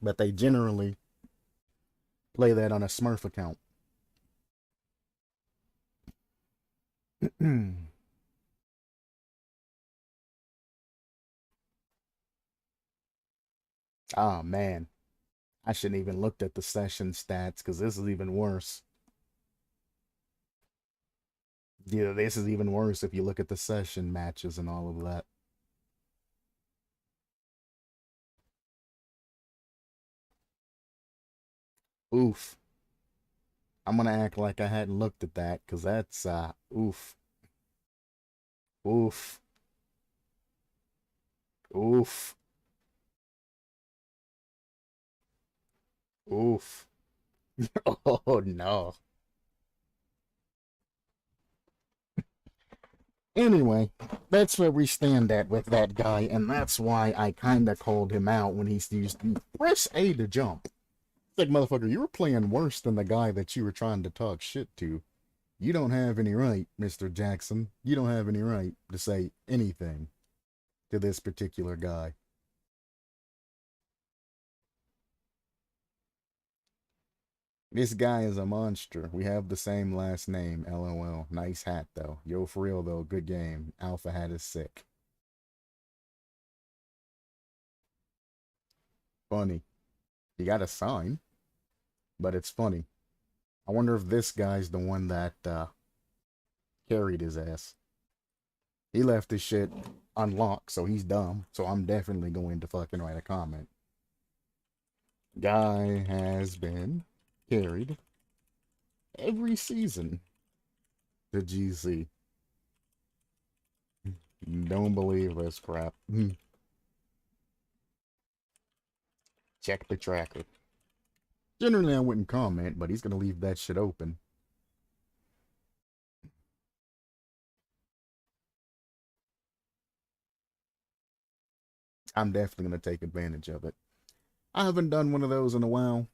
But they generally play that on a Smurf account. Oh, man. I shouldn't even looked at the session stats because this is even worse. Yeah, this is even worse if you look at the session matches and all of that. Oof. I'm gonna act like I hadn't looked at that because that's oof. Oof. Oof. Oof. Oh no. Anyway, that's where we stand at with that guy, and that's why I kinda called him out when he used press A to jump. It's like, motherfucker, you were playing worse than the guy that you were trying to talk shit to. You don't have any right, Mr. Jackson. You don't have any right to say anything to this particular guy. This guy is a monster. We have the same last name, LOL. Nice hat, though. Yo, for real, though, good game. Alpha hat is sick. Funny. You got a sign, but it's funny. I wonder if this guy's the one that carried his ass. He left his shit unlocked, so he's dumb. So I'm definitely going to fucking write a comment. Guy has been carried every season to GC. Don't believe this crap. Check the tracker. Generally, I wouldn't comment, but he's gonna leave that shit open. I'm definitely going to take advantage of it. I haven't done one of those in a while,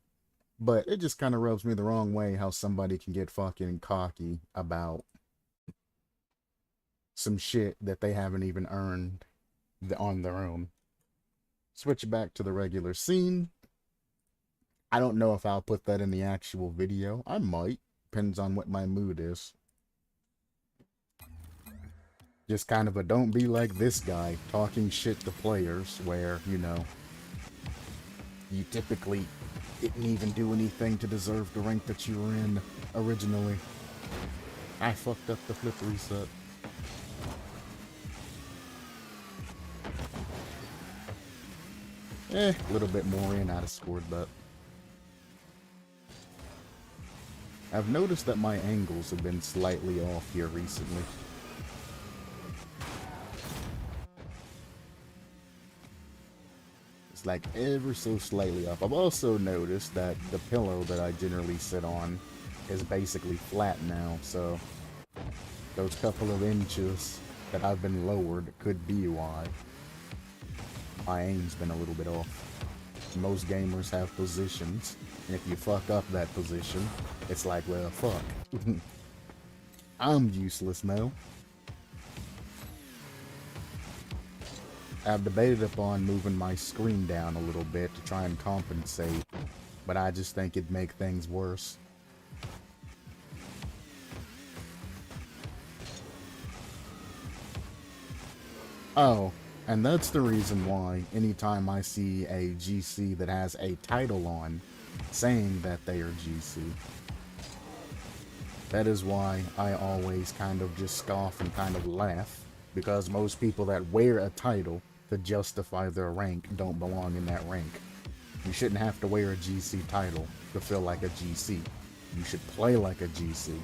but it just kind of rubs me the wrong way how somebody can get fucking cocky about some shit that they haven't even earned on their own. Switch back to the regular scene. I don't know if I'll put that in the actual video. I might. Depends on what my mood is. Just kind of a don't be like this guy talking shit to players where, you know, you typically didn't even do anything to deserve the rank that you were in originally. I fucked up the flip reset. A little bit more in, I'd have scored that. I've noticed that my angles have been slightly off here recently. It's like ever so slightly off. I've also noticed that the pillow that I generally sit on is basically flat now, so those couple of inches that I've been lowered could be why. My aim's been a little bit off. Most gamers have positions, and if you fuck up that position, it's like, well, fuck. I'm useless now. I've debated upon moving my screen down a little bit to try and compensate, but I just think it'd make things worse. Oh, and that's the reason why anytime I see a GC that has a title on saying that they are GC, that is why I always kind of just scoff and kind of laugh, because most people that wear a title to justify their rank don't belong in that rank. You shouldn't have to wear a GC title to feel like a GC. You should play like a GC.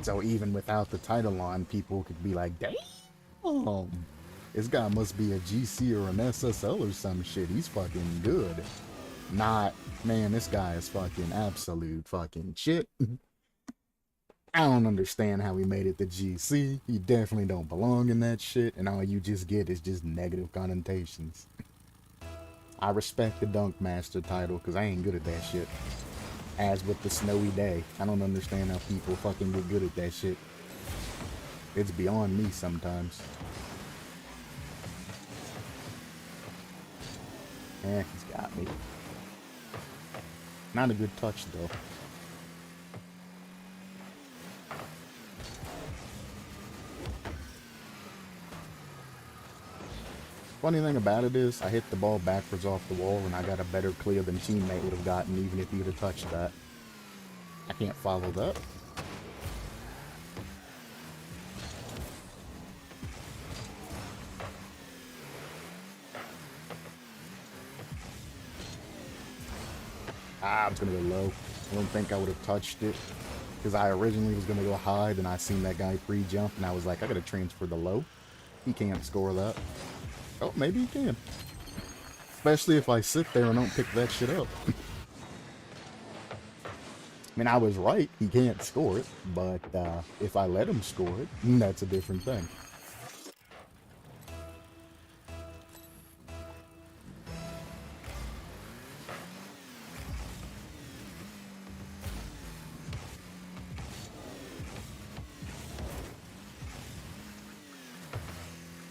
So even without the title on, people could be like, damn, this guy must be a GC or an SSL or some shit. He's fucking good. Not, man, this guy is fucking absolute fucking shit. I don't understand how he made it to GC. He definitely don't belong in that shit, and all you just get is just negative connotations. I respect the Dunk Master title, because I ain't good at that shit. As with the Snowy Day, I don't understand how people fucking get good at that shit. It's beyond me sometimes. He's got me. Not a good touch, though. Funny thing about it is, I hit the ball backwards off the wall and I got a better clear than teammate would have gotten even if he would have touched that. I can't follow that. I was going to go low. I don't think I would have touched it, because I originally was going to go high, then I seen that guy pre-jump and I was like, I got to transfer the low. He can't score that. Oh, maybe he can. Especially if I sit there and don't pick that shit up. I mean, I was right. He can't score it. But if I let him score it, that's a different thing.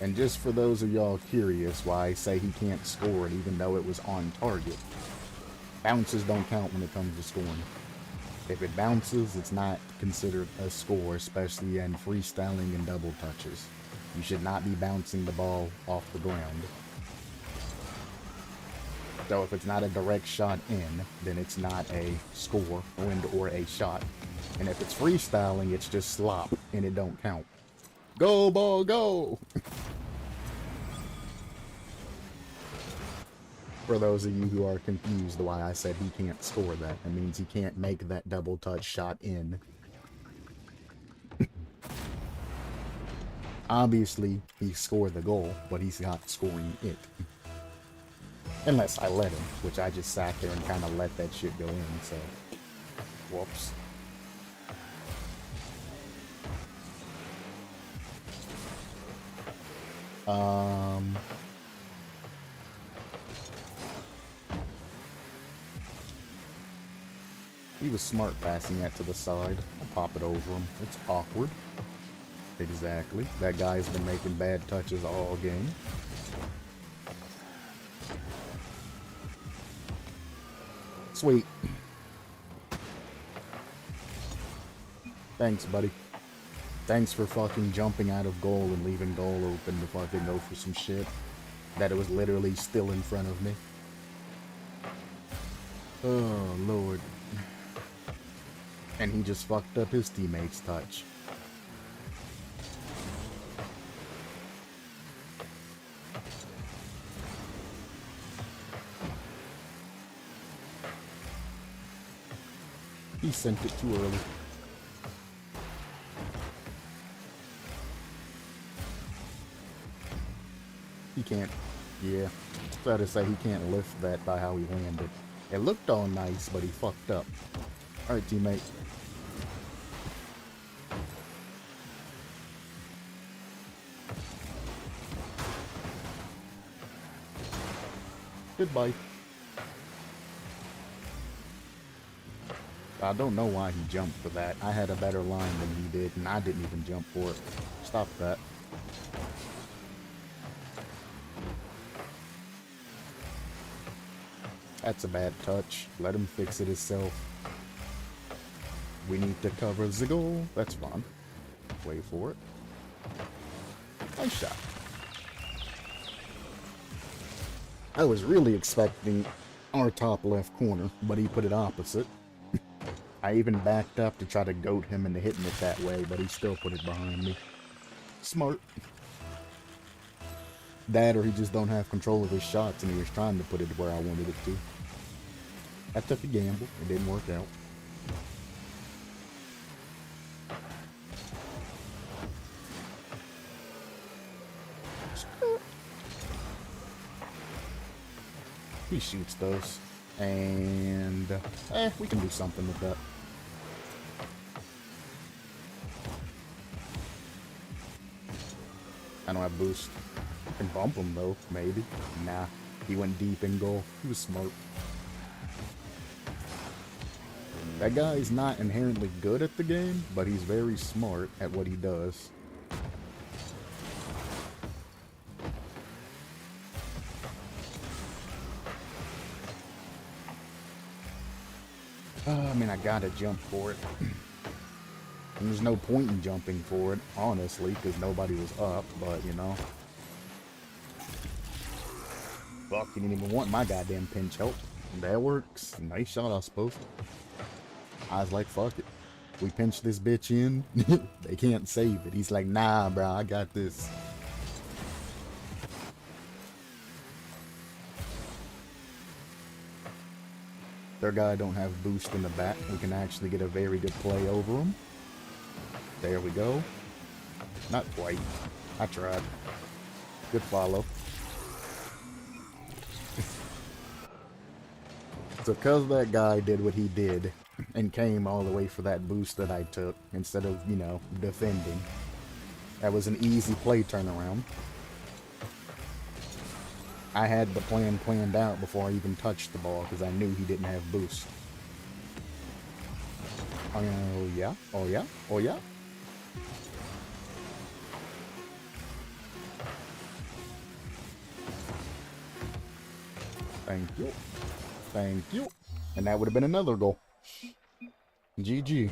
And just for those of y'all curious why I say he can't score it even though it was on target, bounces don't count when it comes to scoring. If it bounces, it's not considered a score, especially in freestyling and double touches. You should not be bouncing the ball off the ground. So if it's not a direct shot in, then it's not a score or a shot. And if it's freestyling, it's just slop and it don't count. Go, ball, go! For those of you who are confused why I said he can't score that, it means he can't make that double touch shot in. Obviously, he scored the goal, but he's not scoring it. Unless I let him, which I just sat there and kind of let that shit go in, so... Whoops. He was smart passing that to the side. I'll pop it over him. It's awkward. Exactly. That guy's been making bad touches all game. Sweet. Thanks, buddy. Thanks for fucking jumping out of goal and leaving goal open to fucking go for some shit that it was literally still in front of me. Oh, Lord. And he just fucked up his teammate's touch. He sent it too early. He can't, yeah. Try to say he can't lift that by how he landed. It looked all nice, but he fucked up. Alright, teammate. Goodbye. I don't know why he jumped for that. I had a better line than he did, and I didn't even jump for it. Stop that. That's a bad touch. Let him fix it himself. We need to cover the goal. That's fine. Wait for it. Nice shot. I was really expecting our top left corner, but he put it opposite. I even backed up to try to goat him into hitting it that way, but he still put it behind me. Smart. That or he just don't have control of his shots and he was trying to put it where I wanted it to. I took a gamble. It didn't work out. He shoots those. And we can do something with that. I don't have boost. I can bump him though, maybe. Nah, he went deep in goal. He was smart. That guy is not inherently good at the game, but he's very smart at what he does. I mean, I gotta jump for it. And there's no point in jumping for it, honestly, because nobody was up, but, you know. Fuck, you didn't even want my goddamn pinch help. That works. Nice shot, I suppose. I was like, fuck it. We pinch this bitch in. They can't save it. He's like, nah, bro, I got this. Their guy don't have boost in the back. We can actually get a very good play over him. There we go. Not quite. I tried. Good follow. So because that guy did what he did and came all the way for that boost that I took instead of, you know, defending, that was an easy play turnaround. I had the plan planned out before I even touched the ball because I knew he didn't have boost. Oh yeah, oh yeah, oh yeah. Thank you. Thank you. And that would have been another goal. GG.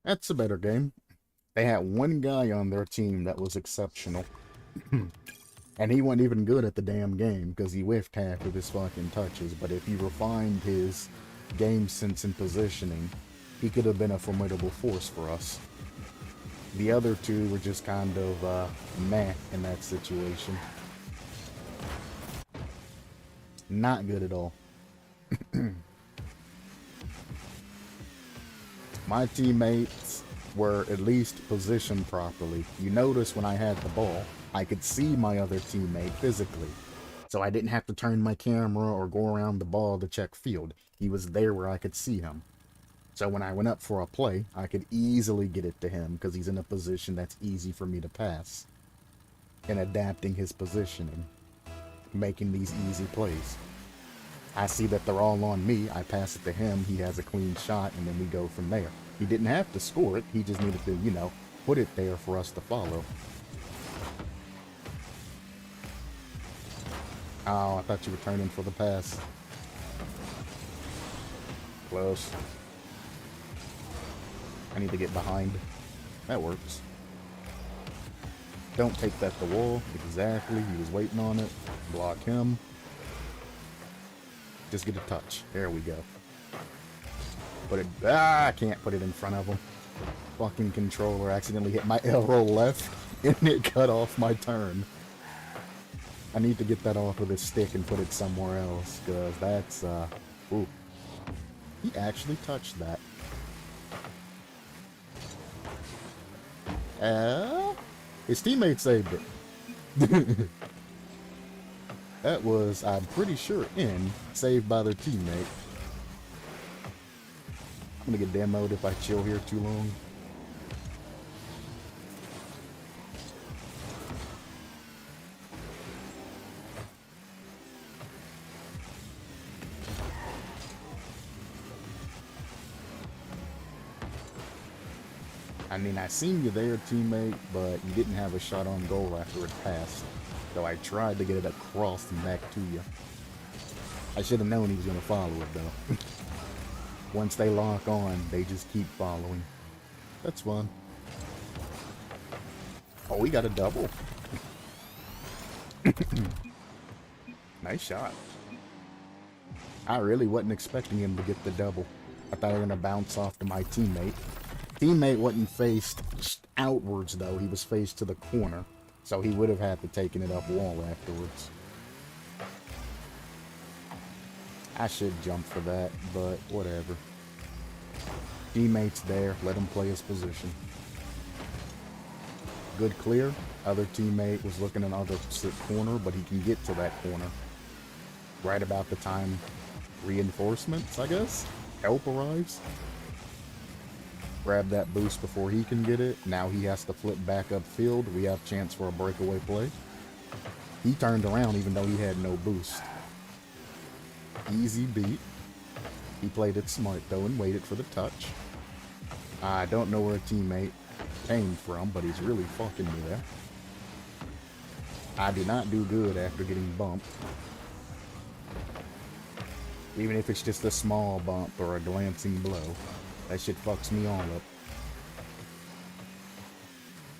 That's a better game. They had one guy on their team that was exceptional. And he wasn't even good at the damn game because he whiffed half of his fucking touches. But if he refined his game sense and positioning, he could have been a formidable force for us. The other two were just kind of meh in that situation. Not good at all. My teammates were at least positioned properly. You notice when I had the ball, I could see my other teammate physically. So I didn't have to turn my camera or go around the ball to check field. He was there where I could see him. So when I went up for a play, I could easily get it to him because he's in a position that's easy for me to pass. And adapting his positioning, making these easy plays. I see that they're all on me. I pass it to him. He has a clean shot, and then we go from there. He didn't have to score it. He just needed to, you know, put it there for us to follow. Oh, I thought you were turning for the pass. Close. I need to get behind. That works. Don't take that to wall. Exactly. He was waiting on it. Block him. Just get a touch. There we go. Put it... Ah, I can't put it in front of him. Fucking controller accidentally hit my arrow left, and it cut off my turn. I need to get that off with his stick and put it somewhere else, because that's, Ooh. He actually touched that. His teammate saved it. That was, I'm pretty sure, saved by their teammate. I'm gonna get demoed if I chill here too long. I mean, I seen you there, teammate, but you didn't have a shot on goal after it passed. So I tried to get it across and back to you. I should have known he was going to follow it, though. Once they lock on, they just keep following. That's fun. Oh, we got a double. Nice shot. I really wasn't expecting him to get the double. I thought they were going to bounce off to my teammate. Teammate wasn't faced outwards, though. He was faced to the corner. So he would have had to taken it up wall afterwards. I should jump for that, but whatever. Teammate's there. Let him play his position. Good clear. Other teammate was looking in the other corner, but he can get to that corner. Right about the time reinforcements, I guess? Help arrives. Grab that boost before he can get it. Now he has to flip back upfield. We have chance for a breakaway play. He turned around even though he had no boost. Easy beat. He played it smart though and waited for the touch. I don't know where a teammate came from, but he's really fucking me there. I did not do good after getting bumped. Even if it's just a small bump or a glancing blow. That shit fucks me all up.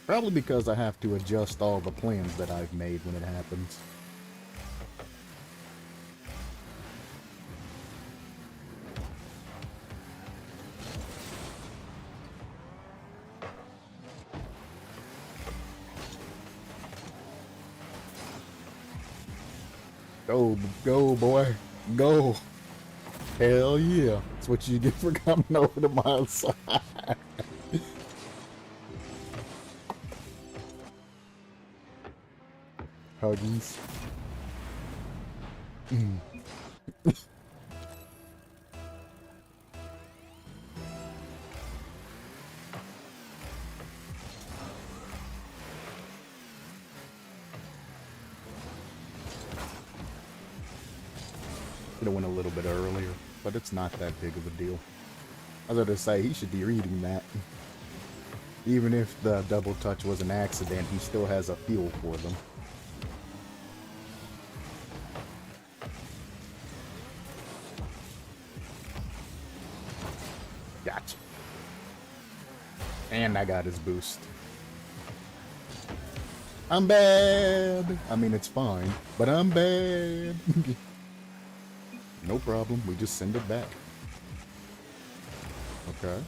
Probably because I have to adjust all the plans that I've made when it happens. Go, boy. Go. Hell yeah. That's what you get for coming over to my side. Huggies. Could have went a little bit earlier, but it's not that big of a deal. I was going to say, he should be reading that. Even if the double touch was an accident, he still has a feel for them. Gotcha. And I got his boost. I'm bad! I mean, it's fine, but I'm bad. No problem, we just send it back. Okay.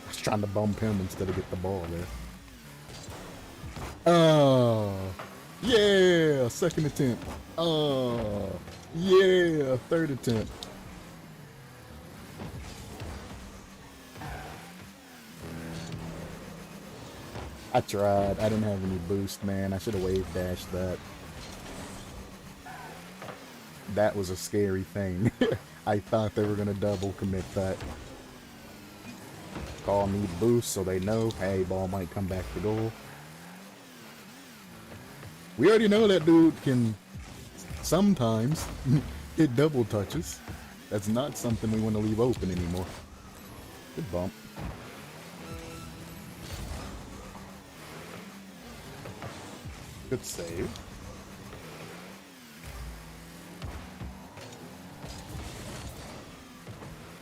I was trying to bump him instead of get the ball there. Oh, yeah, second attempt. Oh, yeah, third attempt. I tried. I didn't have any boost, man. I should have wave dashed that. That was a scary thing. I thought they were going to double commit that. Call me boost so they know, hey, ball might come back to goal. We already know that dude can sometimes hit double touches. That's not something we want to leave open anymore. Good bump. Good save.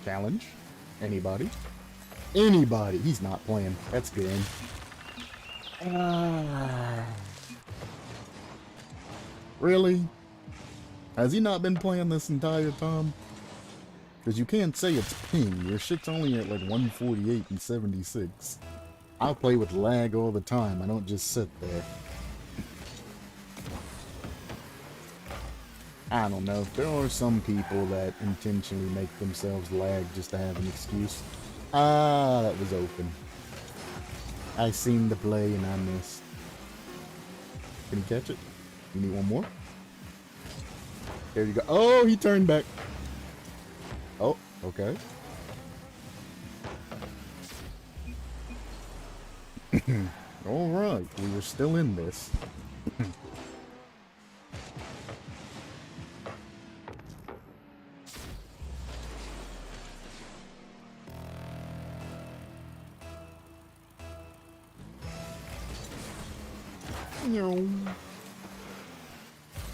Challenge. Anybody? Anybody. He's not playing. That's good. Really? Has he not been playing this entire time? Because you can't say it's ping. Your shit's only at like 148 and 76. I play with lag all the time. I don't just sit there. I don't know. There are some people that intentionally make themselves lag just to have an excuse. Ah, that was open. I seen the play and I missed. Can you catch it? You need one more? There you go. Oh, he turned back. Oh, okay. Alright, we were still in this.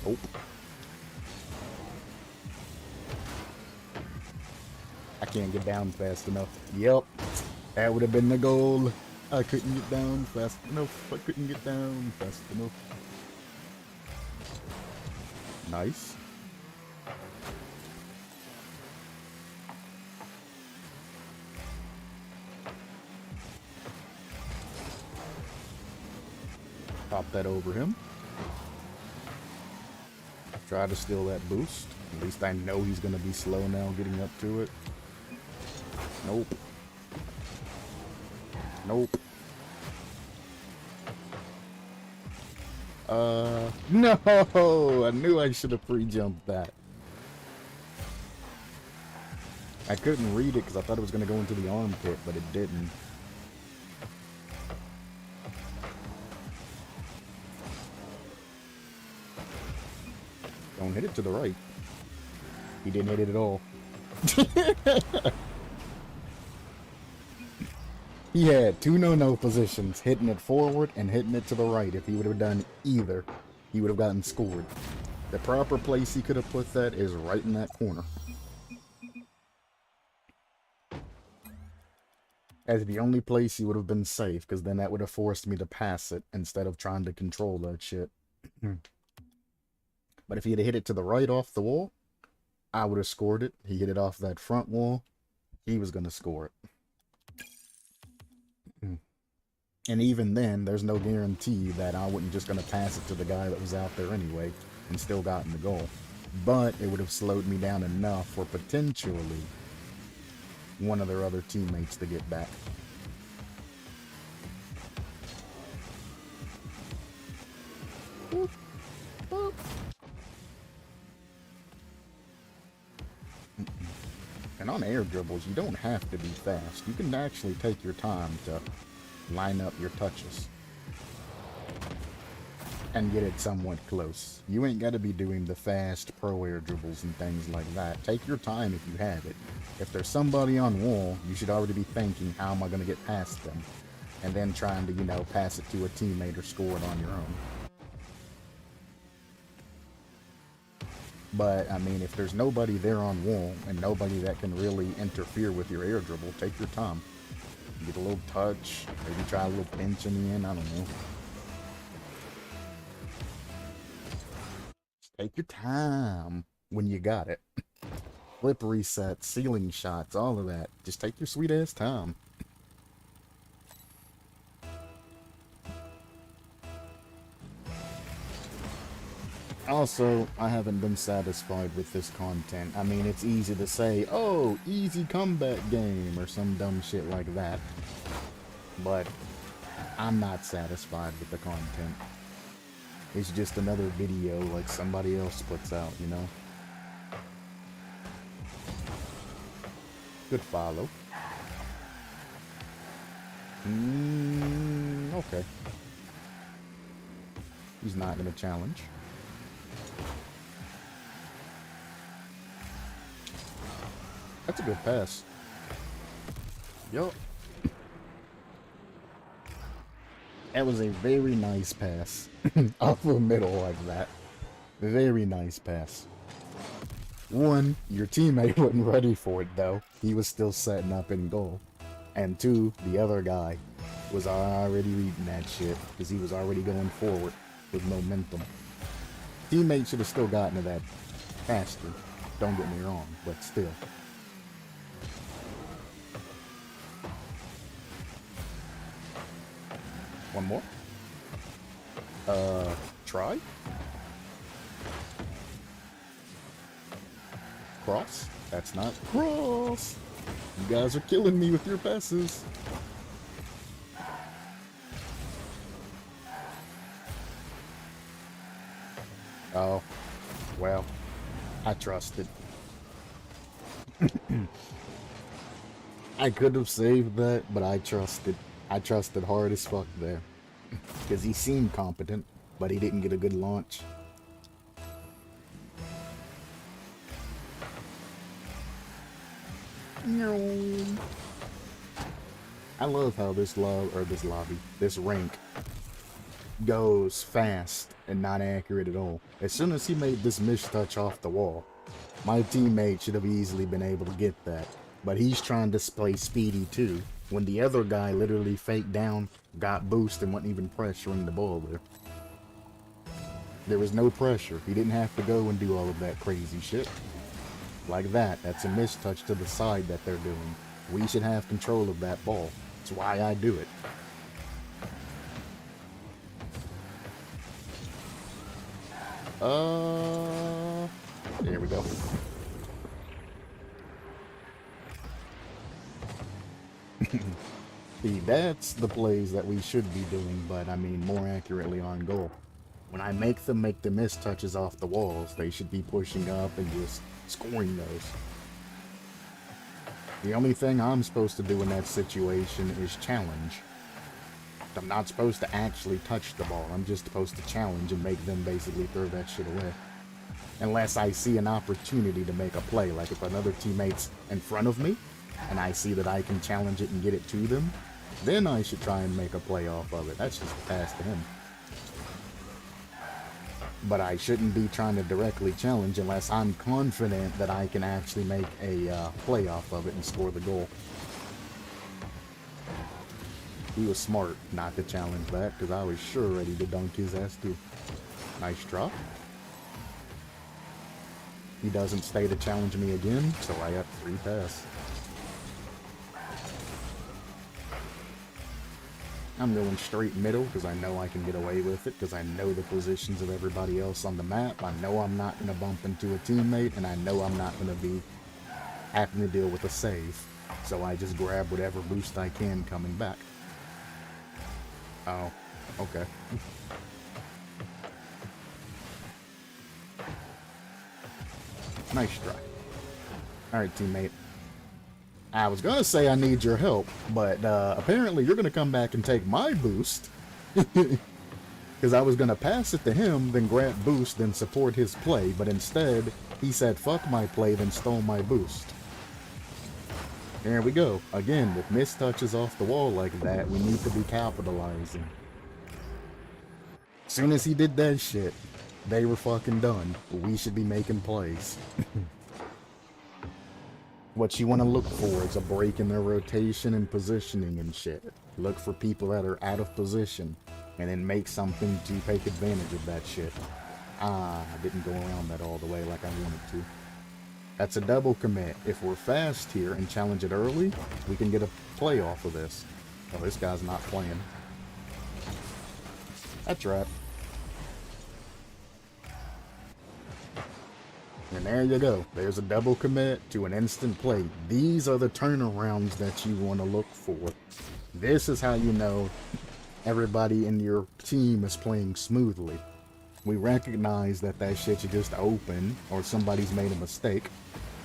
Nope. I can't get down fast enough. Yep. That would have been the goal. I couldn't get down fast enough. I couldn't get down fast enough. Nice. Pop that over him. Try to steal that boost. At least I know he's going to be slow now getting up to it. Nope. Nope. No! I knew I should have pre-jumped that. I couldn't read it because I thought it was going to go into the armpit, but it didn't. Don't hit it to the right. He didn't hit it at all. He had two no-no positions, hitting it forward and hitting it to the right. If he would have done either, he would have gotten scored. The proper place he could have put that is right in that corner. That's the only place he would have been safe, because then that would have forced me to pass it instead of trying to control that shit. But if he had hit it to the right off the wall, I would have scored it. He hit it off that front wall, he was going to score it. And even then, there's no guarantee that I wasn't just going to pass it to the guy that was out there anyway and still gotten the goal. But it would have slowed me down enough for potentially one of their other teammates to get back. Boop, boop. And on air dribbles, you don't have to be fast. You can actually take your time to line up your touches and get it somewhat close. You ain't got to be doing the fast pro air dribbles and things like that. Take your time if you have it. If there's somebody on wall, you should already be thinking, how am I going to get past them? And then trying to, you know, pass it to a teammate or score it on your own. But, I mean, if there's nobody there on wall and nobody that can really interfere with your air dribble, take your time. Get a little touch, maybe try a little pinch in the end, I don't know. Just take your time when you got it. Flip resets, ceiling shots, all of that. Just take your sweet ass time. Also, I haven't been satisfied with this content. I mean, it's easy to say, oh, easy comeback game, or some dumb shit like that. But I'm not satisfied with the content. It's just another video like somebody else puts out, you know? Good follow. Okay. He's not going to challenge. That's a good pass. Yup. That was a very nice pass. Off the middle like that. Very nice pass. One, your teammate wasn't ready for it though. He was still setting up in goal. And two, the other guy was already reading that shit because he was already going forward with momentum. Teammate should have still gotten to that faster. Don't get me wrong, but still. One more. Try. Cross. That's not cross. You guys are killing me with your passes. Oh, well, I trusted. I could have saved that, but I trusted. I trusted hard as fuck there. Because he seemed competent, but he didn't get a good launch. No. I love how this this rank goes fast and not accurate at all. As soon as he made this mistouch off the wall, my teammate should have easily been able to get that. But he's trying to play speedy too, when the other guy literally faked down, got boost, and wasn't even pressuring the ball there. There was no pressure. He didn't have to go and do all of that crazy shit. Like that. That's a mistouch to the side that they're doing. We should have control of that ball. That's why I do it. There we go. See, that's the plays that we should be doing, but I mean more accurately on goal. When I make them make the mistouches off the walls, they should be pushing up and just scoring those. The only thing I'm supposed to do in that situation is challenge. I'm not supposed to actually touch the ball. I'm just supposed to challenge and make them basically throw that shit away. Unless I see an opportunity to make a play, like if another teammate's in front of me, and I see that I can challenge it and get it to them, then I should try and make a play off of it. That's just a pass to him. But I shouldn't be trying to directly challenge unless I'm confident that I can actually make a play off of it and score the goal. He was smart not to challenge that, because I was sure ready to dunk his ass too. Nice drop. He doesn't stay to challenge me again, so I have free pass. I'm going straight middle because I know I can get away with it, because I know the positions of everybody else on the map. I know I'm not going to bump into a teammate, and I know I'm not going to be having to deal with a save. So I just grab whatever boost I can coming back. Oh, okay. Nice try. Alright, teammate. I was gonna say I need your help, but apparently you're gonna come back and take my boost. Because I was gonna pass it to him, then grab boost, then support his play, but instead, he said fuck my play, then stole my boost. There we go. Again, with mistouches off the wall like that, we need to be capitalizing. As soon as he did that shit, they were fucking done. We should be making plays. What you want to look for is a break in their rotation and positioning and shit. Look for people that are out of position, and then make something to take advantage of that shit. Ah, I didn't go around that all the way like I wanted to. That's a double commit. If we're fast here and challenge it early, we can get a play off of this. Oh, this guy's not playing. That's right. And there you go. There's a double commit to an instant play. These are the turnarounds that you want to look for. This is how you know everybody in your team is playing smoothly. We recognize that that shit should just open, or somebody's made a mistake.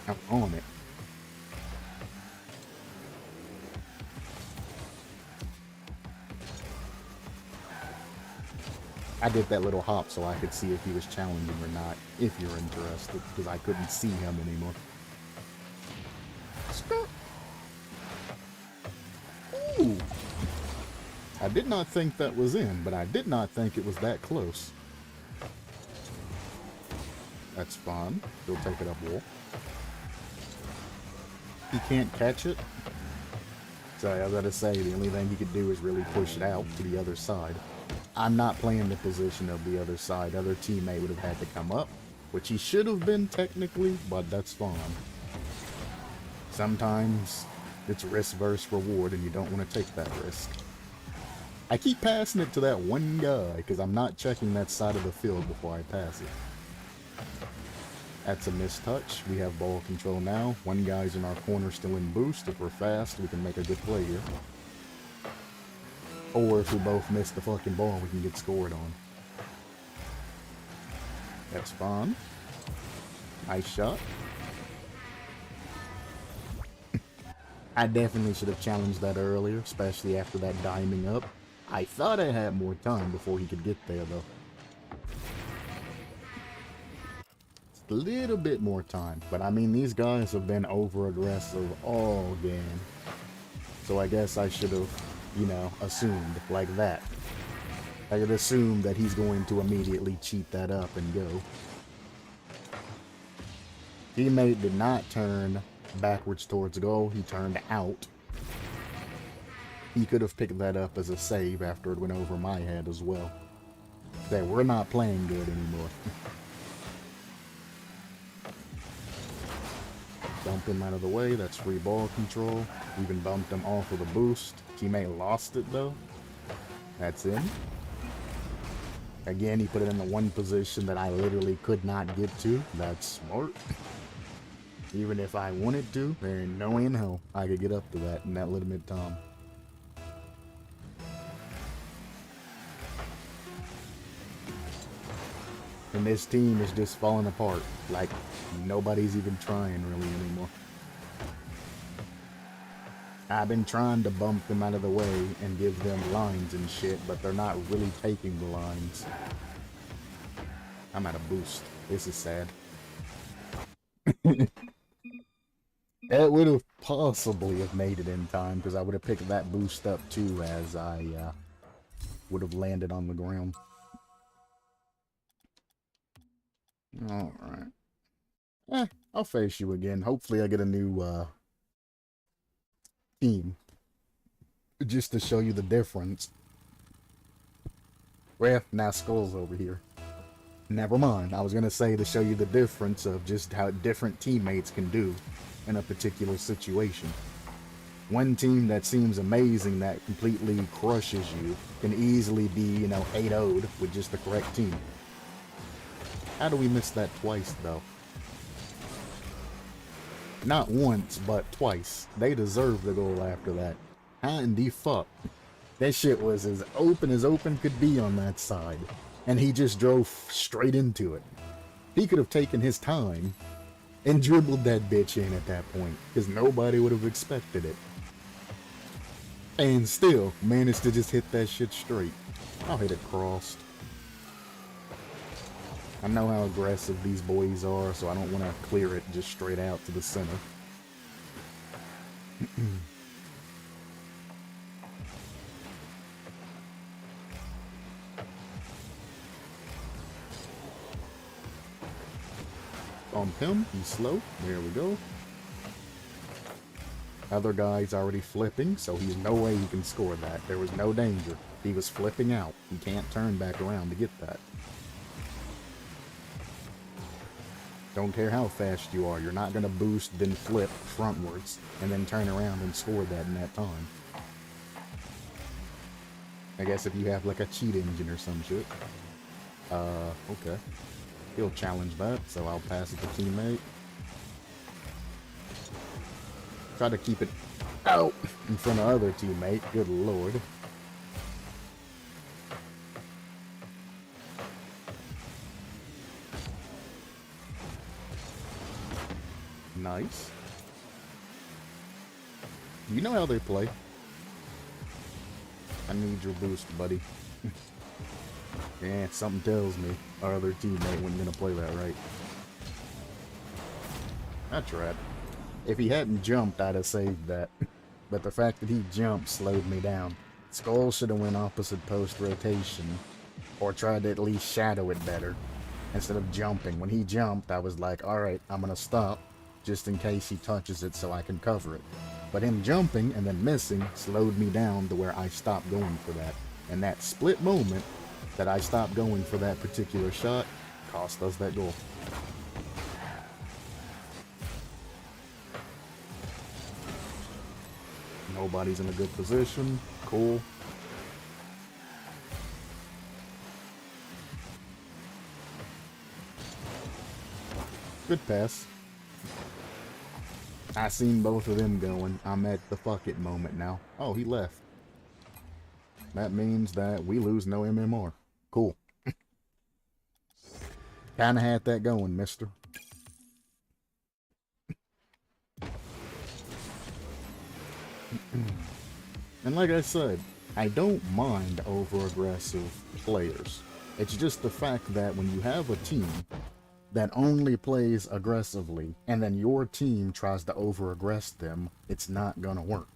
I'm on it. I did that little hop so I could see if he was challenging or not, if you're interested, because I couldn't see him anymore. Ooh! I did not think that was in, but I did not think it was that close. That's fine. He'll take it up wall. He can't catch it. So I was going to say, the only thing he could do is really push it out to the other side. I'm not playing the position of the other side. Other teammate would have had to come up, which he should have been technically, but that's fine. Sometimes it's risk versus reward, and you don't want to take that risk. I keep passing it to that one guy, because I'm not checking that side of the field before I pass it. That's a missed touch. We have ball control now. One guy's in our corner still in boost. If we're fast, we can make a good play here. Or if we both miss the fucking ball, we can get scored on. That's fine. Nice shot. I definitely should have challenged that earlier, especially after that diming up. I thought I had more time before he could get there, though. A little bit more time, but I mean, these guys have been over-aggressive all game. So I guess I should have, you know, assumed like that. I could assume that he's going to immediately cheat that up and go. Teammate did not turn backwards towards goal, he turned out. He could have picked that up as a save after it went over my head as well. That we're not playing good anymore. Dump him out of the way, that's free ball control. Even bumped him off with a boost. Teammate lost it though. That's in. Again, he put it in the one position that I literally could not get to. That's smart. Even if I wanted to, there ain't no way in hell I could get up to that in that limited time. And this team is just falling apart. Like, nobody's even trying really anymore. I've been trying to bump them out of the way and give them lines and shit, but they're not really taking the lines. I'm at a boost. This is sad. That would have possibly have made it in time, because I would have picked that boost up too as I would have landed on the ground. Alright. I'll face you again. Hopefully I get a new team. Just to show you the difference. Well, now Skull's over here. Never mind. I was going to say to show you the difference of just how different teammates can do in a particular situation. One team that seems amazing, that completely crushes you, can easily be, you know, 8-0'd with just the correct team. How do we miss that twice, though? Not once, but twice. They deserve the goal after that. How in the fuck? That shit was as open could be on that side. And he just drove straight into it. He could have taken his time and dribbled that bitch in at that point, because nobody would have expected it. And still managed to just hit that shit straight. I'll hit it crossed. I know how aggressive these boys are, so I don't want to clear it just straight out to the center. Bump him, he's slow. There we go. Other guy's already flipping, so he's no way he can score that. There was no danger. He was flipping out. He can't turn back around to get that. Don't care how fast you are, you're not going to boost, then flip frontwards, and then turn around and score that in that time. I guess if you have like a cheat engine or some shit. Okay. He'll challenge that, so I'll pass it to teammate. Try to keep it out in front of other teammate, good lord. Nice. You know how they play. I need your boost, buddy. Yeah, something tells me our other teammate wasn't gonna play that right. That's right. If he hadn't jumped, I'd have saved that. But the fact that he jumped slowed me down. Skull should have went opposite post rotation, or tried to at least shadow it better, instead of jumping. When he jumped, I was like, alright, I'm gonna stop, just in case he touches it so I can cover it. But him jumping and then missing slowed me down to where I stopped going for that. And that split moment that I stopped going for that particular shot cost us that goal. Nobody's in a good position. Cool. Good pass. I seen both of them going. I'm at the fuck it moment now. Oh, he left. That means that we lose no MMR. Cool. Kinda had that going, mister. And like I said, I don't mind over-aggressive players. It's just the fact that when you have a team that only plays aggressively, and then your team tries to over-aggress them, it's not gonna work.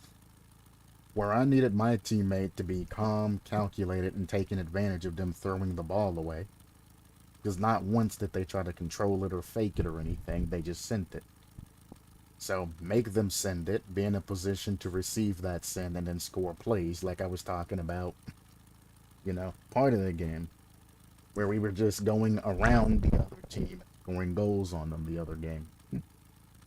Where I needed my teammate to be calm, calculated, and taking advantage of them throwing the ball away. Because not once did they try to control it or fake it or anything, they just sent it. So make them send it, be in a position to receive that send, and then score plays like I was talking about, you know, part of the game. Where we were just going around the other team, scoring goals on them the other game.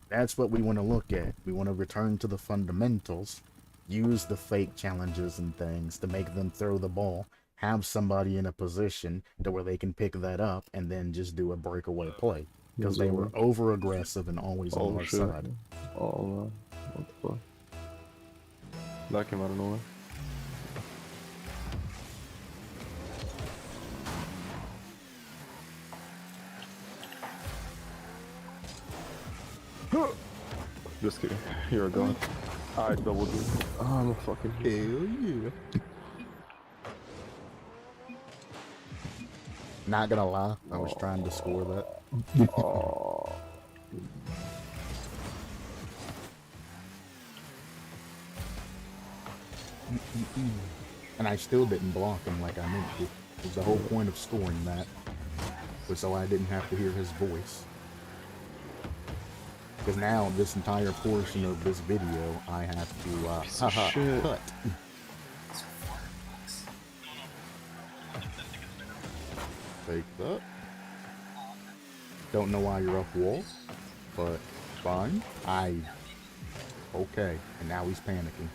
That's what we want to look at. We want to return to the fundamentals, use the fake challenges and things to make them throw the ball, have somebody in a position to where they can pick that up, and then just do a breakaway play. Because they were over-aggressive and always on our side. Oh, what the fuck? That came out of nowhere. Just kidding. You're a god. I doubled you. Oh, I'm a fucking hell yeah. Not gonna lie, I was trying to score that. Oh. And I still didn't block him like I meant to. It was the whole point of scoring that, was so I didn't have to hear his voice. Because now, this entire portion of this video, I have to, cut. Take that. Don't know why you're up wall, but fine. Okay, and now he's panicking.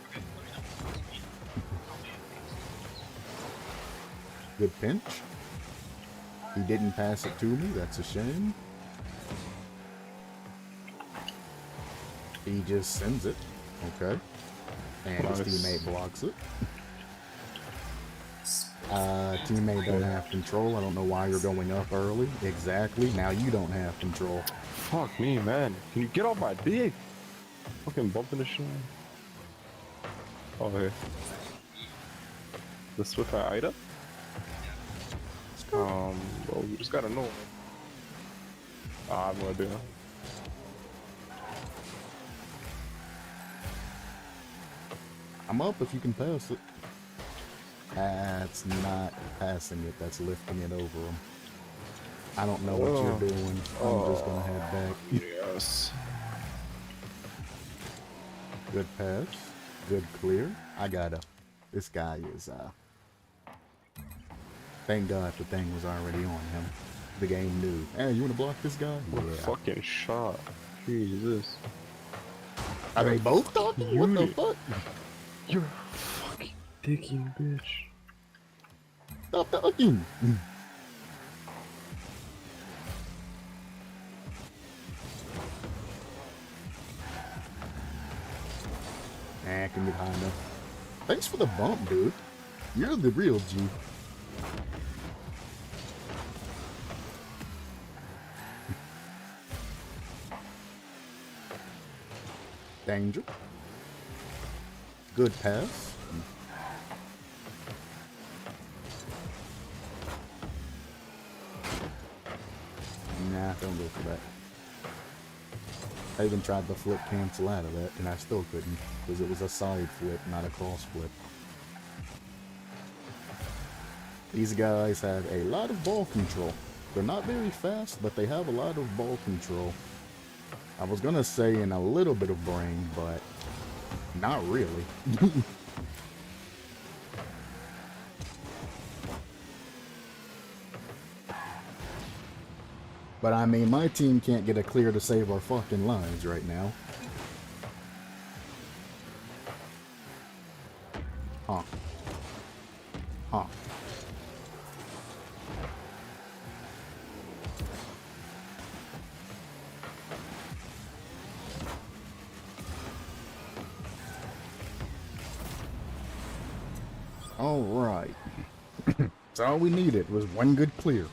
Good pinch. He didn't pass it to me, that's a shame. He just sends it. Okay. And his teammate blocks it. Teammate don't have control. I don't know why you're going up early. Exactly. Now you don't have control. Fuck me, man. Can you get off my dick? Fucking bumping the shit. Oh, hey. The Swift Ida? Well, you just gotta know. I have no idea. I'm up if you can pass it. That's not passing it, that's lifting it over him. I don't know what you're doing. I'm just gonna head back. Yes. Good pass. Good clear. I gotta. This guy is, thank God the thing was already on him. The game knew. Hey, you wanna block this guy? What a fucking shot. Jesus. Are they both talking? What the fuck? You're a fucking dicky bitch. Stop talking. I can get high enough. Thanks for the bump, dude. You're the real G. Danger. Good pass. Don't go for that. I even tried to flip cancel out of that, and I still couldn't, because it was a side flip, not a cross flip. These guys have a lot of ball control. They're not very fast, but they have a lot of ball control. I was gonna say in a little bit of brain, but not really. But I mean, my team can't get a clear to save our fucking lives right now. Huh. Huh. Alright. That's all we needed was one good clear.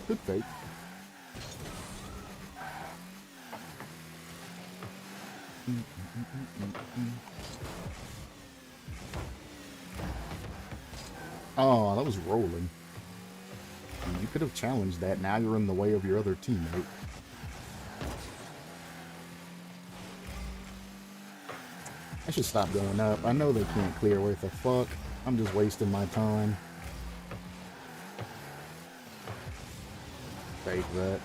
Good fake. Oh, that was rolling. You could have challenged that. Now you're in the way of your other teammate. I should stop going up. I know they can't clear. What the fuck? I'm just wasting my time. Fake that.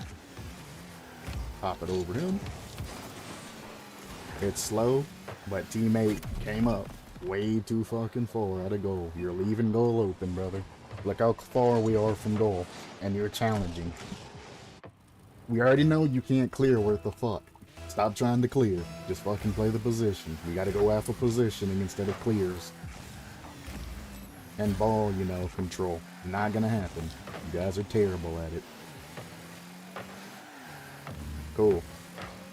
Pop it over him. It's slow, but teammate came up way too fucking far out of goal. You're leaving goal open, brother. Look how far we are from goal, and you're challenging. We already know you can't clear. What the fuck? Stop trying to clear. Just fucking play the position. We gotta go after positioning instead of clears. And ball, you know, control. Not gonna happen. You guys are terrible at it. Cool.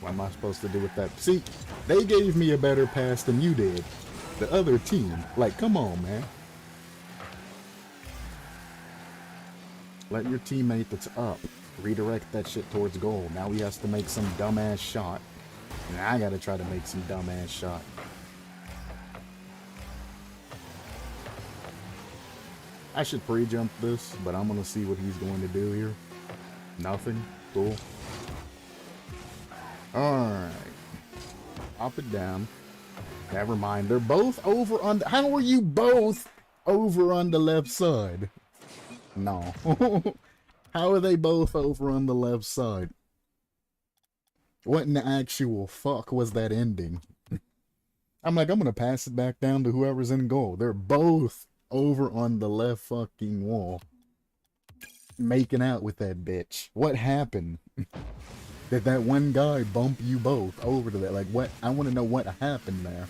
What am I supposed to do with that? See, they gave me a better pass than you did. The other team. Like, come on, man. Let your teammate that's up redirect that shit towards goal. Now he has to make some dumbass shot. And I gotta try to make some dumbass shot. I should pre-jump this, but I'm gonna see what he's going to do here. Nothing. Cool. Alright. Pop it down. Never mind. They're both over on the... How are you both over on the left side? No. How are they both over on the left side? What in the actual fuck was that ending? I'm like, I'm gonna pass it back down to whoever's in goal. They're both over on the left fucking wall. Making out with that bitch. What happened? Did that one guy bump you both over to that? Like, what? I want to know what happened there.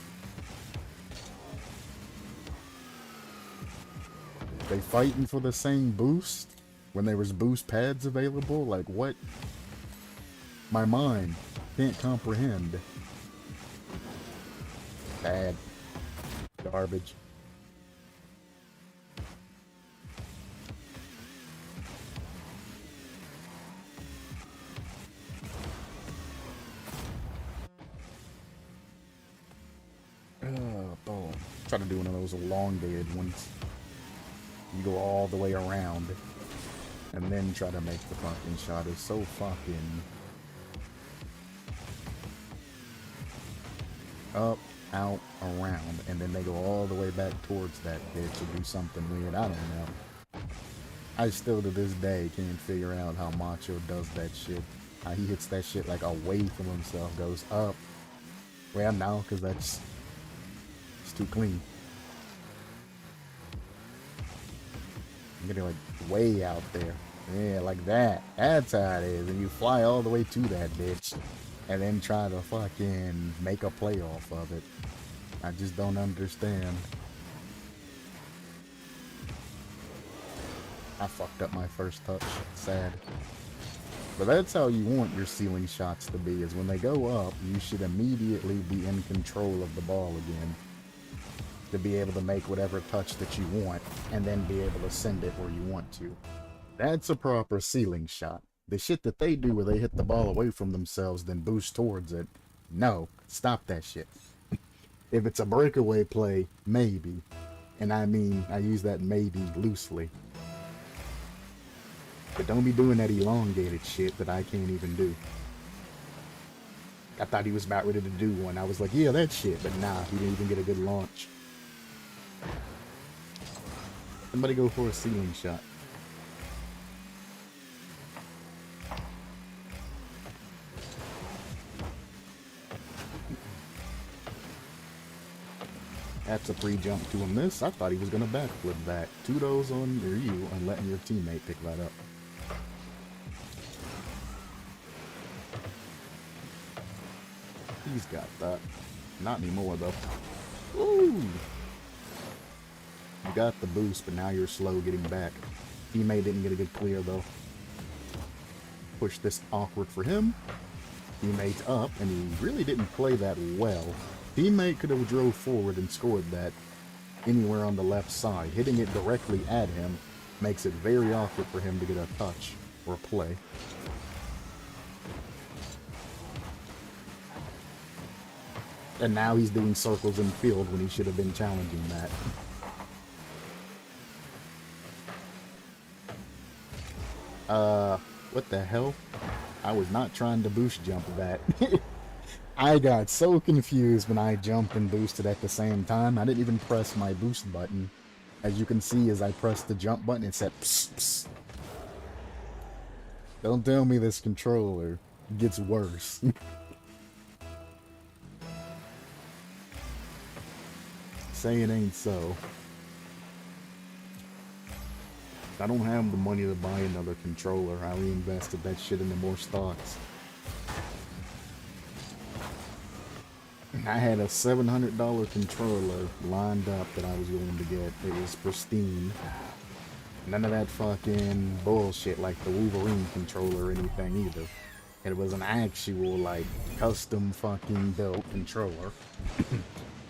They fighting for the same boost? When there was boost pads available? Like, what? My mind can't comprehend. Bad. Garbage. Boom. Try to do one of those elongated ones. You go all the way around and then try to make the fucking shot. Is so fucking up, out, around, and then they go all the way back towards that bitch to do something weird. I don't know. I still to this day can't figure out how Macho does that shit. How he hits that shit like away from himself, goes up. Well, now, because that's too clean. I'm getting like way out there. Yeah, like that. That's how it is. And you fly all the way to that bitch and then try to fucking make a play off of it. I just don't understand. I fucked up my first touch. Sad. But that's how you want your ceiling shots to be, is when they go up, you should immediately be in control of the ball again. To be able to make whatever touch that you want, and then be able to send it where you want to. That's a proper ceiling shot. The shit that they do where they hit the ball away from themselves, then boost towards it. No, stop that shit. If it's a breakaway play, maybe. And I mean, I use that maybe loosely. But don't be doing that elongated shit that I can't even do. I thought he was about ready to do one. I was like, yeah, that shit. But nah, he didn't even get a good launch. Somebody go for a ceiling shot. That's a free jump to a miss. I thought he was going to backflip that. Kudos on you on letting your teammate pick that up. He's got that. Not anymore, though. Ooh! You got the boost, but now you're slow getting back. Teammate didn't get a good clear, though. Push this awkward for him. Teammate's up, and he really didn't play that well. Teammate could have drove forward and scored that anywhere on the left side. Hitting it directly at him makes it very awkward for him to get a touch or a play. And now he's doing circles in field when he should have been challenging that. What the hell? I was not trying to boost jump that. I got so confused when I jumped and boosted at the same time. I didn't even press my boost button. As you can see, as I pressed the jump button, it said psst, psst. Don't tell me this controller gets worse. Say it ain't so. I don't have the money to buy another controller. I reinvested that shit into more stocks. I had a $700 controller lined up that I was going to get. It was pristine. None of that fucking bullshit like the Wolverine controller or anything either. It was an actual, like, custom fucking built controller.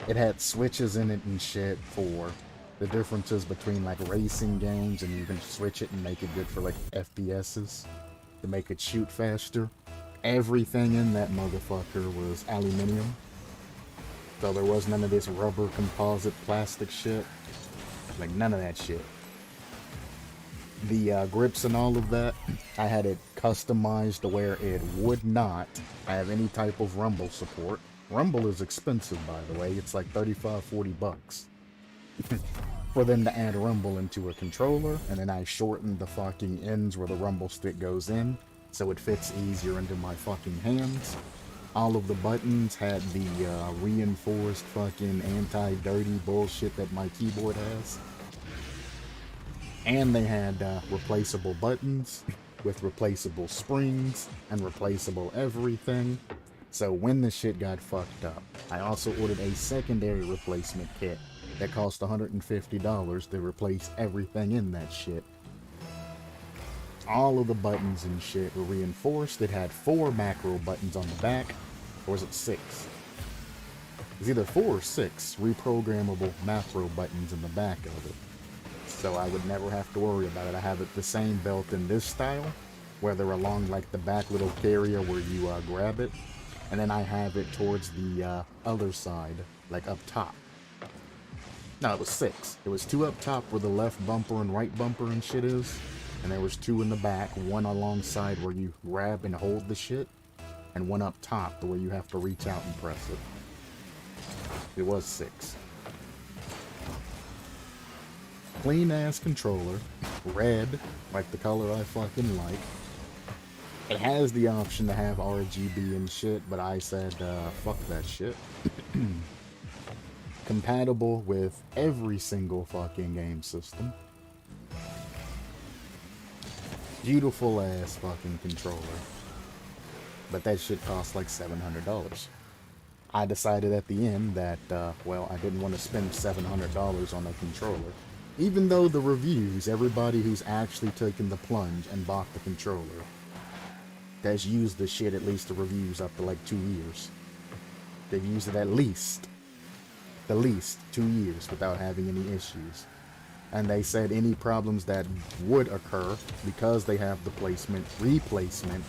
It had switches in it and shit for the differences between, like, racing games, and you can switch it and make it good for, like, FPSs to make it shoot faster. Everything in that motherfucker was aluminum. So there was none of this rubber composite plastic shit. Like, none of that shit. The grips and all of that, I had it customized to where it would not have any type of rumble support. Rumble is expensive, by the way. It's like $35-40 for them to add rumble into a controller, and then I shortened the fucking ends where the rumble stick goes in, so it fits easier into my fucking hands. All of the buttons had the reinforced fucking anti-dirty bullshit that my keyboard has. And they had replaceable buttons with replaceable springs and replaceable everything. So when the shit got fucked up, I also ordered a secondary replacement kit that cost $150 to replace everything in that shit. All of the buttons and shit were reinforced. It had 4 macro buttons on the back, or was it 6? It's either 4 or 6 reprogrammable macro buttons in the back of it. So I would never have to worry about it. I have it the same belt in this style, where they're along like the back little carrier where you grab it. And then I have it towards the other side, like up top. No, it was 6. It was 2 up top where the left bumper and right bumper and shit is. And there was 2 in the back, 1 alongside where you grab and hold the shit, and 1 up top to where you have to reach out and press it. It was 6. Clean ass controller, red, like the color I fucking like. It has the option to have RGB and shit, but I said, fuck that shit. Compatible with every single fucking game system. Beautiful ass fucking controller. But that shit costs like $700. I decided at the end that, well, I didn't want to spend $700 on a controller. Even though the reviews, everybody who's actually taken the plunge and bought the controller has used the shit, at least the reviews, up to like 2 years. They've used it at least the least 2 years without having any issues. And they said any problems that would occur because they have the replacement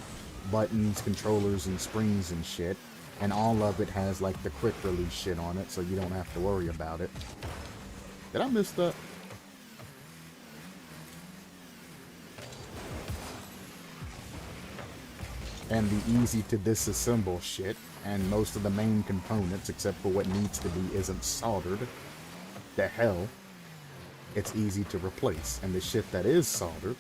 buttons, controllers, and springs and shit. And all of it has like the quick release shit on it, so you don't have to worry about it. Did I miss that? And the easy to disassemble shit, and most of the main components, except for what needs to be, isn't soldered. The hell? It's easy to replace. And the shit that is soldered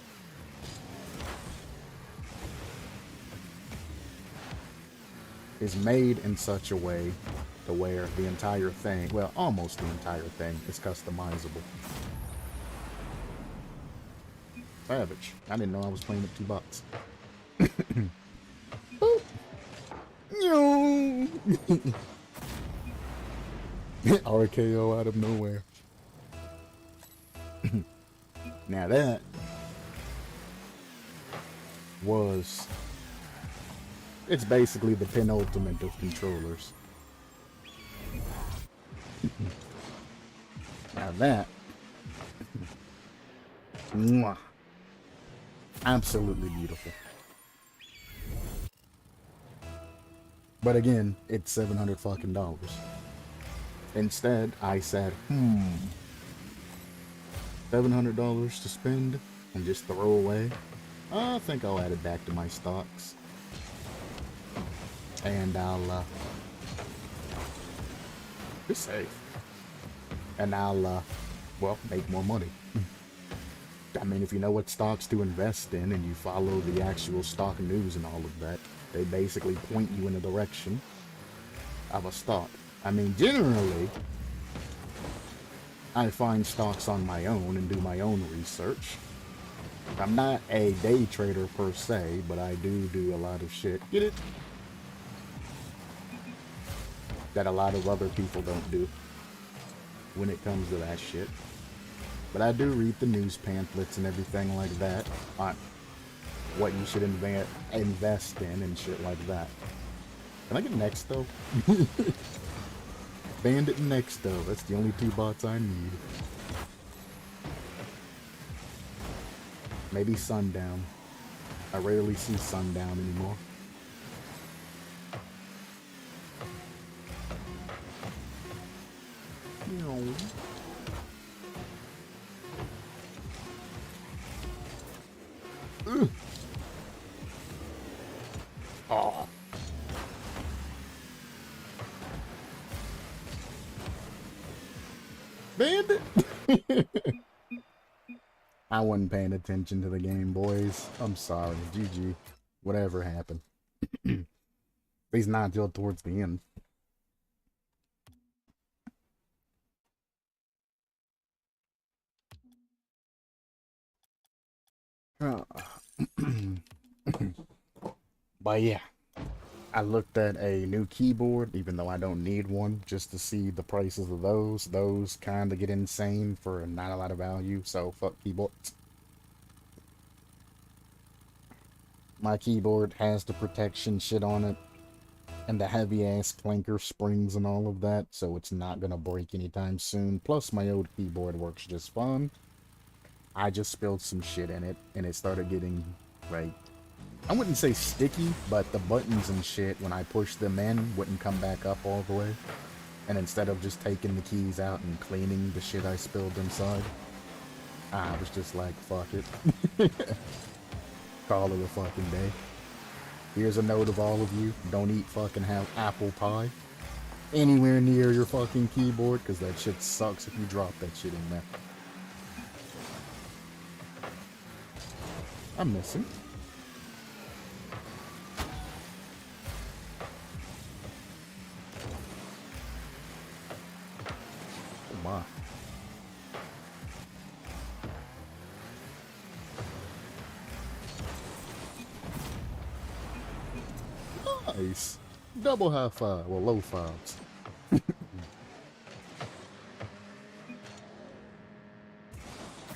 is made in such a way to where the entire thing, well, almost the entire thing, is customizable. Savage. I didn't know I was playing with 2 bots. RKO out of nowhere. Now that was... It's basically the penultimate of controllers. Now that... Mwah. Absolutely beautiful. But again, it's $700 fucking dollars. Instead, I said, $700 to spend and just throw away. I think I'll add it back to my stocks. And I'll, be safe. And I'll, well, make more money. I mean, if you know what stocks to invest in and you follow the actual stock news and all of that, they basically point you in the direction of a stock. I mean, generally, I find stocks on my own and do my own research. I'm not a day trader per se, but I do a lot of shit. Get it? That a lot of other people don't do when it comes to that shit. But I do read the news pamphlets and everything like that on what you should invest in and shit like that. Can I get next though? Bandit and next though. That's the only 2 bots I need. Maybe Sundown. I rarely see Sundown anymore. No. Oh. Bandit! I wasn't paying attention to the game, boys. I'm sorry. GG. Whatever happened. At least not until towards the end. But yeah, I looked at a new keyboard, even though I don't need one, just to see the prices of those. Those kind of get insane for not a lot of value, so fuck keyboards. My keyboard has the protection shit on it, and the heavy-ass clanker springs and all of that, so it's not gonna break anytime soon. Plus, my old keyboard works just fine. I just spilled some shit in it, and it started getting, like, I wouldn't say sticky, but the buttons and shit, when I pushed them in, wouldn't come back up all the way. And instead of just taking the keys out and cleaning the shit I spilled inside, I was just like, fuck it. Call it a fucking day. Here's a note of all of you. Don't eat fucking apple pie anywhere near your fucking keyboard, because that shit sucks if you drop that shit in there. I'm missing. Oh my. Nice. Double high five. Well, low fives.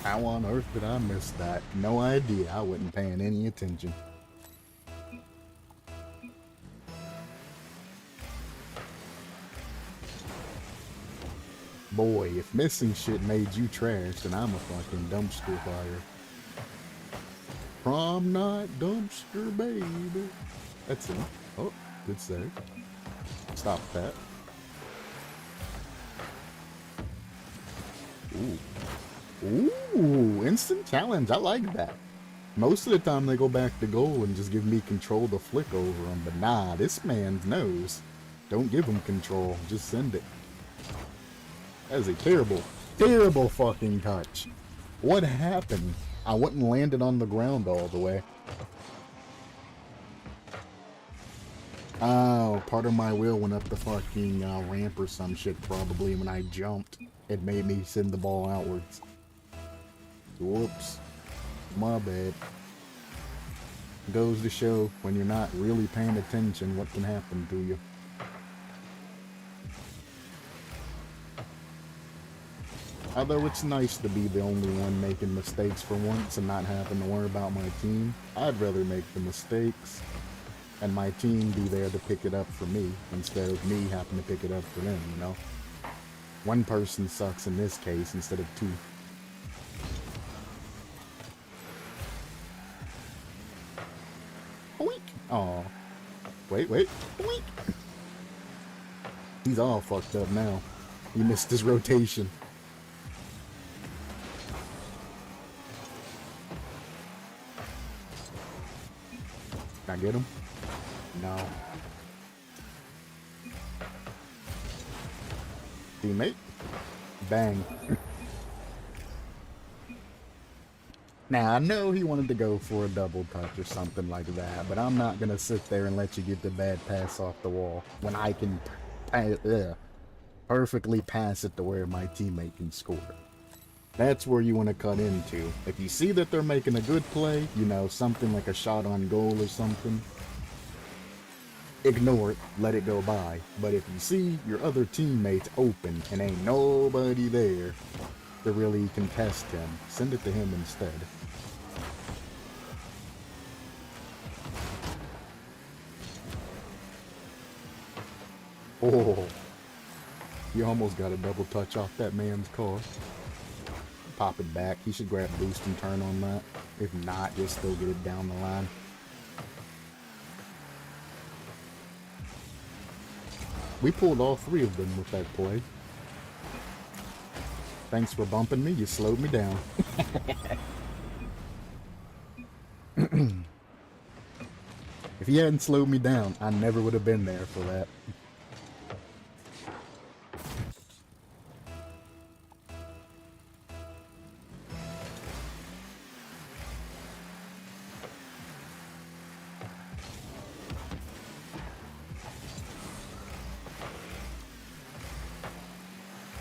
How on earth did I miss that? No idea. I wasn't paying any attention. Boy, if missing shit made you trash, then I'm a fucking dumpster fire. Prom night dumpster baby. That's it. Oh, good save. Stop that. Ooh. Ooh, instant challenge. I like that. Most of the time they go back to goal and just give me control to flick over them, but nah, this man knows. Don't give him control, just send it. That is a terrible, terrible fucking touch. What happened? I went and landed on the ground all the way. Oh, part of my wheel went up the fucking ramp or some shit probably. When I jumped, it made me send the ball outwards. Whoops. My bad. Goes to show when you're not really paying attention what can happen to you. Although it's nice to be the only one making mistakes for once and not having to worry about my team, I'd rather make the mistakes and my team be there to pick it up for me instead of me having to pick it up for them, you know? One person sucks in this case instead of two. Oink! Aw. Wait. Oink! He's all fucked up now. He missed his rotation. Can I get him? No. Teammate? Bang. Now, I know he wanted to go for a double touch or something like that, but I'm not going to sit there and let you get the bad pass off the wall when I can perfectly pass it to where my teammate can score. That's where you want to cut into. If you see that they're making a good play, you know, something like a shot on goal or something, ignore it, let it go by. But if you see your other teammates open and ain't nobody there to really contest him, send it to him instead. Oh, you almost got a double touch off that man's car. Pop it back. He should grab boost and turn on that. If not, just still get it down the line. We pulled all three of them with that play. Thanks for bumping me. You slowed me down. If you hadn't slowed me down, I never would have been there for that.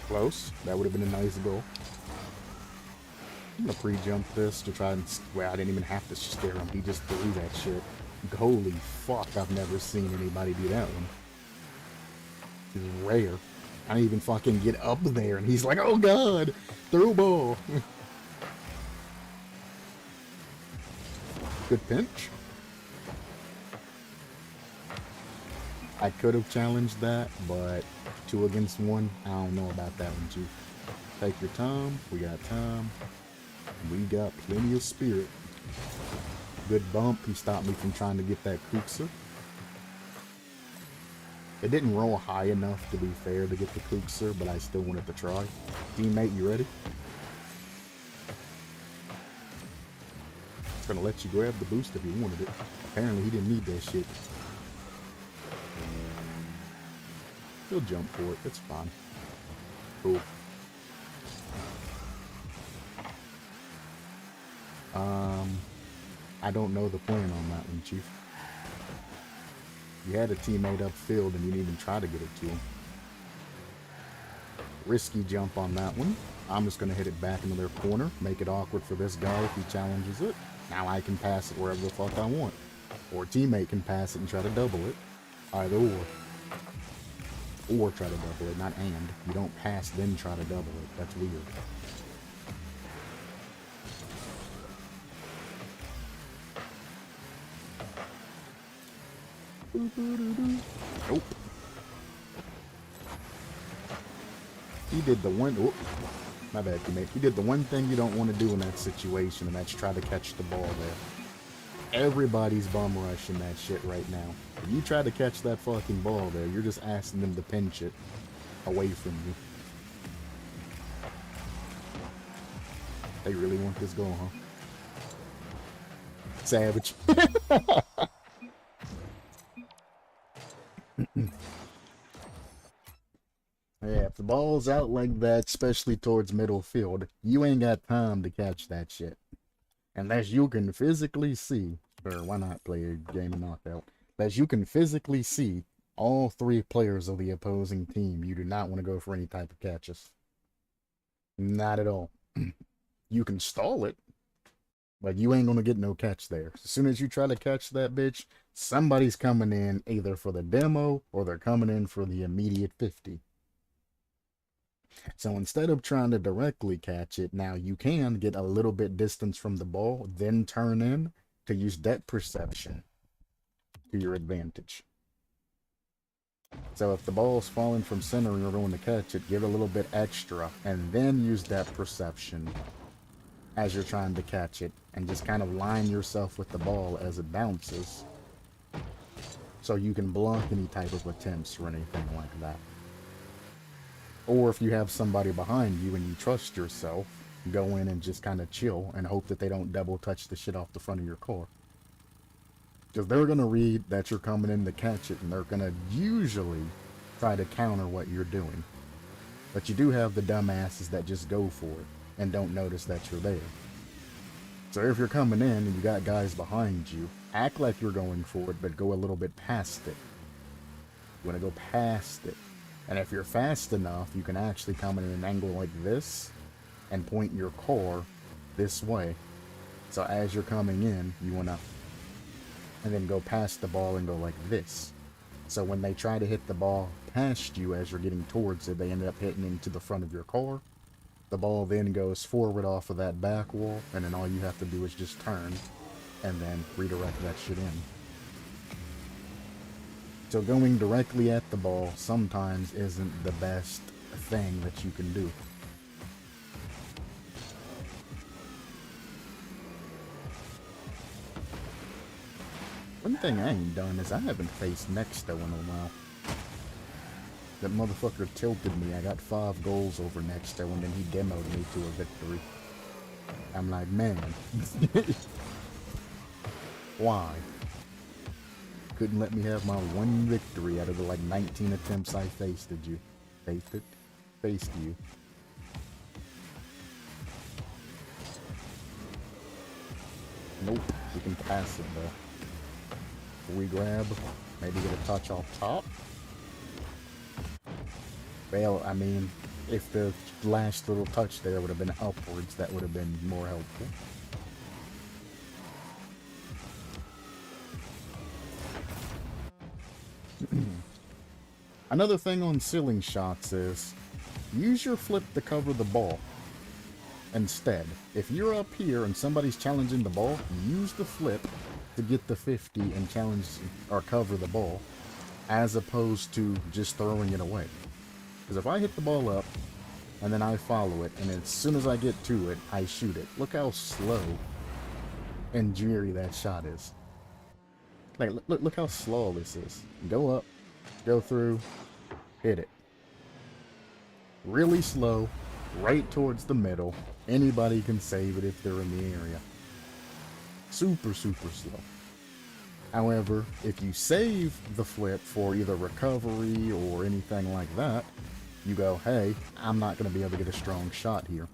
Close. That would have been a nice goal. I'm gonna pre-jump this to try and... Well, I didn't even have to scare him. He just threw that shit. Holy fuck, I've never seen anybody do that one. It's rare. I didn't even fucking get up there, and he's like, oh god! Through ball! Good pinch. I could have challenged that, but 2 against 1, I don't know about that one, Chief. Take your time. We got time. We got plenty of spirit. Good bump. He stopped me from trying to get that Kuxa. It didn't roll high enough to be fair to get the Kuxa, but I still wanted to try. Teammate, you ready? It's gonna let you grab the boost if you wanted it. Apparently he didn't need that shit. He'll jump for it. It's fine. Cool. I don't know the plan on that one, Chief. You had a teammate upfield and you didn't even try to get it to him. Risky jump on that one. I'm just going to hit it back into their corner, make it awkward for this guy if he challenges it. Now I can pass it wherever the fuck I want. Or teammate can pass it and try to double it. Either or. Or try to double it, not and. You don't pass then try to double it. That's weird. Nope. He did the one. Whoop, my bad, teammate. He did the one thing you don't want to do in that situation, and that's try to catch the ball there. Everybody's bum rushing that shit right now. If you try to catch that fucking ball there, you're just asking them to pinch it away from you. They really want this goal, huh? Savage. Yeah, if the ball's out like that, especially towards middle field, you ain't got time to catch that shit. Unless you can physically see, or why not play a game of knockout? Unless you can physically see all three players of the opposing team, you do not want to go for any type of catches. Not at all. You can stall it, but you ain't gonna get no catch there. As soon as you try to catch that bitch, somebody's coming in either for the demo or they're coming in for the immediate 50. So instead of trying to directly catch it, now you can get a little bit distance from the ball, then turn in to use depth perception to your advantage. So if the ball's falling from center and you're going to catch it, give it a little bit extra, and then use depth perception as you're trying to catch it, and just kind of line yourself with the ball as it bounces, so you can block any type of attempts or anything like that. Or if you have somebody behind you and you trust yourself, go in and just kind of chill and hope that they don't double touch the shit off the front of your car. Because they're going to read that you're coming in to catch it, and they're going to usually try to counter what you're doing. But you do have the dumbasses that just go for it and don't notice that you're there. So if you're coming in and you got guys behind you, act like you're going for it, but go a little bit past it. You want to go past it. And if you're fast enough, you can actually come in an angle like this and point your car this way. So as you're coming in, you want to, and then go past the ball and go like this. So when they try to hit the ball past you as you're getting towards it, they end up hitting into the front of your car. The ball then goes forward off of that back wall, and then all you have to do is just turn and then redirect that shit in. So going directly at the ball sometimes isn't the best thing that you can do. One thing I ain't done is I haven't faced Nexto in a while. That motherfucker tilted me. I got 5 goals over Nexto, and then he demoed me to a victory. I'm like, man. Why? Couldn't let me have my one victory out of the like 19 attempts I faced you. Faced you. Nope, we can pass it though. We grab, maybe get a touch off top. Well, I mean, if the last little touch there would have been upwards, that would have been more helpful. Another thing on ceiling shots is use your flip to cover the ball. Instead, if you're up here and somebody's challenging the ball, use the flip to get the 50 and challenge or cover the ball, as opposed to just throwing it away. Because if I hit the ball up and then I follow it, and as soon as I get to it, I shoot it. Look how slow and dreary that shot is. Like, look how slow this is. Go up, go through, hit it. Really slow, right towards the middle. Anybody can save it if they're in the area. Super, super slow. However, if you save the flip for either recovery or anything like that, you go, hey, I'm not going to be able to get a strong shot here.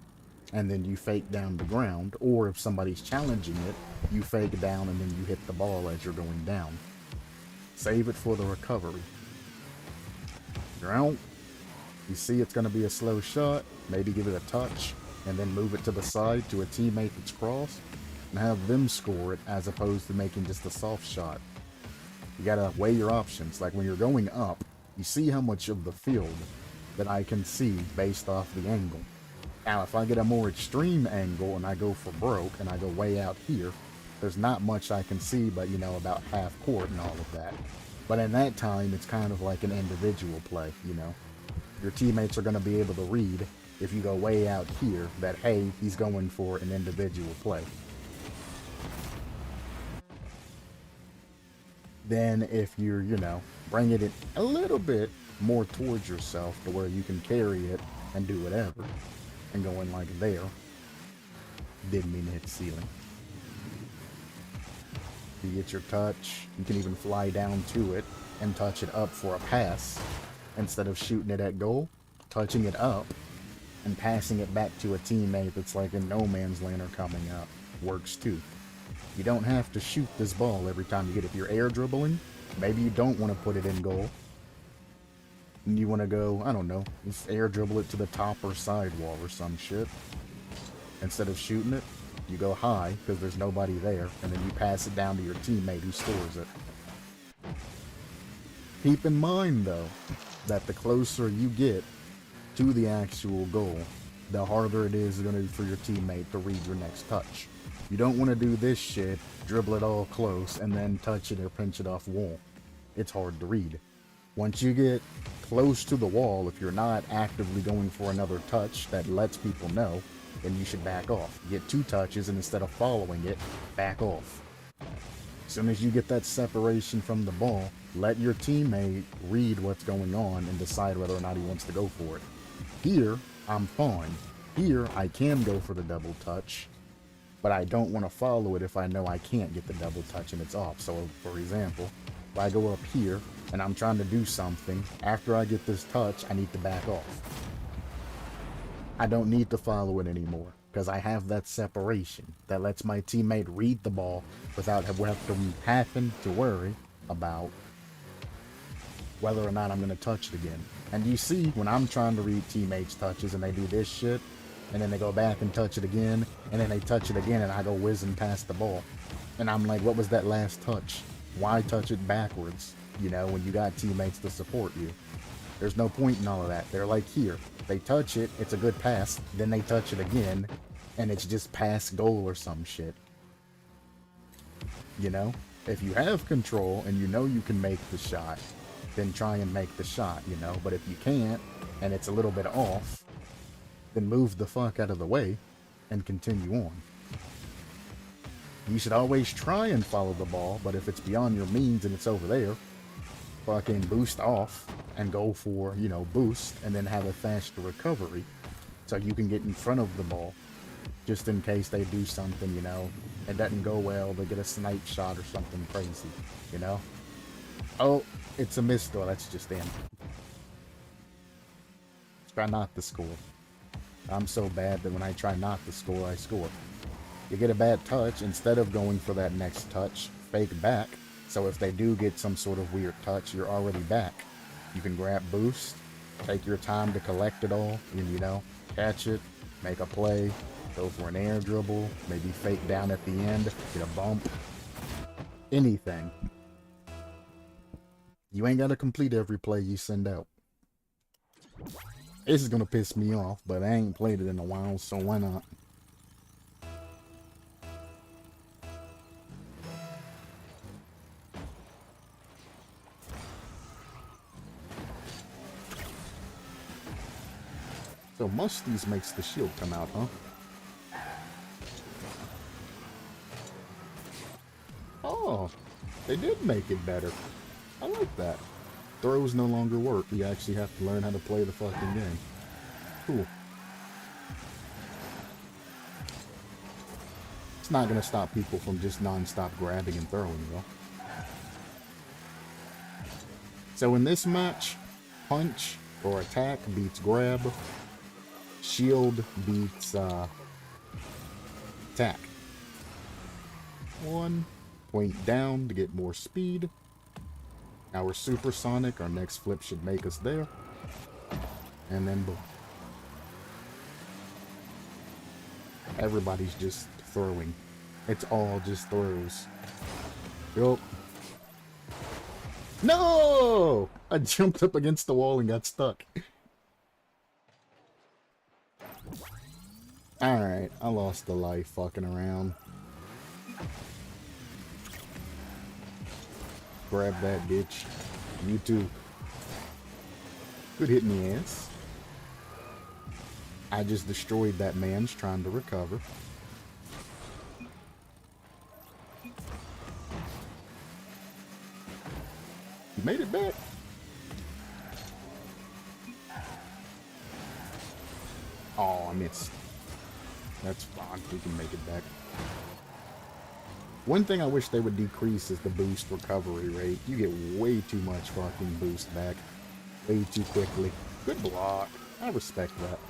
And then you fake down the ground, or if somebody's challenging it, you fake down and then you hit the ball as you're going down. Save it for the recovery. You're out. You see it's going to be a slow shot, maybe give it a touch, and then move it to the side to a teammate that's crossed, and have them score it as opposed to making just a soft shot. You got to weigh your options. Like when you're going up, you see how much of the field that I can see based off the angle. Now, if I get a more extreme angle and I go for broke and I go way out here, there's not much I can see but, you know, about half court and all of that. But in that time, it's kind of like an individual play, you know. your teammates are going to be able to read if you go way out here that, hey, he's going for an individual play. Then if you're, bringing it a little bit more towards yourself to where you can carry it and do whatever, and going like there, didn't mean to hit the ceiling. You get your touch, you can even fly down to it and touch it up for a pass instead of shooting it at goal, touching it up and passing it back to a teammate that's like in no man's land or coming up. Works too. You don't have to shoot this ball every time you get it. If you're air dribbling, maybe you don't want to put it in goal. And you want to go, I don't know, just air dribble it to the top or sidewall or some shit. Instead of shooting it, you go high because there's nobody there, and then you pass it down to your teammate who scores it. Keep in mind, though, that the closer you get to the actual goal, the harder it is going to be for your teammate to read your next touch. You don't want to do this shit, dribble it all close, and then touch it or pinch it off wall. It's hard to read. Once you get close to the wall, if you're not actively going for another touch that lets people know, then you should back off. Get 2 touches, and instead of following it, back off. As soon as you get that separation from the ball, let your teammate read what's going on and decide whether or not he wants to go for it. Here, I'm fine. Here, I can go for the double touch, but I don't want to follow it if I know I can't get the double touch and it's off. So, for example, if I go up here and I'm trying to do something, after I get this touch, I need to back off. I don't need to follow it anymore because I have that separation that lets my teammate read the ball without having to worry about whether or not I'm going to touch it again. And you see, when I'm trying to read teammates' touches and they do this shit, and then they go back and touch it again, and then they touch it again, and I go whizzing past the ball. And I'm like, what was that last touch? Why touch it backwards, when you got teammates to support you? There's no point in all of that. They're like, here, they touch it, it's a good pass, then they touch it again, and it's just pass goal or some shit. If you have control and you can make the shot, then try and make the shot, But if you can't, and it's a little bit off, then move the fuck out of the way and continue on. You should always try and follow the ball, but if it's beyond your means and it's over there, fucking boost off and go for, boost, and then have a faster recovery so you can get in front of the ball just in case they do something, it doesn't go well, they get a snipe shot or something crazy, Oh, it's a miss though, that's just in. Try not to score. I'm so bad that when I try not to score, I score. You get a bad touch, instead of going for that next touch, fake back. So if they do get some sort of weird touch, you're already back. You can grab boost, take your time to collect it all, and catch it, make a play, go for an air dribble, maybe fake down at the end, get a bump. Anything. You ain't gotta complete every play you send out. This is gonna piss me off, but I ain't played it in a while, so why not? So Musty's makes the shield come out, huh? Oh, they did make it better. I like that. Throws no longer work. You actually have to learn how to play the fucking game. Cool. It's not gonna stop people from just non-stop grabbing and throwing, though. So in this match, punch or attack beats grab. Shield beats attack. 1 point down to get more speed. Our supersonic, our next flip should make us there. And then boom. Everybody's just throwing. It's all just throws. Yup. No! I jumped up against the wall and got stuck. Alright, I lost the life fucking around. Grab that bitch. You too. Good hit in the ass. I just destroyed that man's trying to recover. He made it back. Oh, I missed. That's fine. We can make it back. One thing I wish they would decrease is the boost recovery rate. You get way too much fucking boost back. Way too quickly. Good block. I respect that.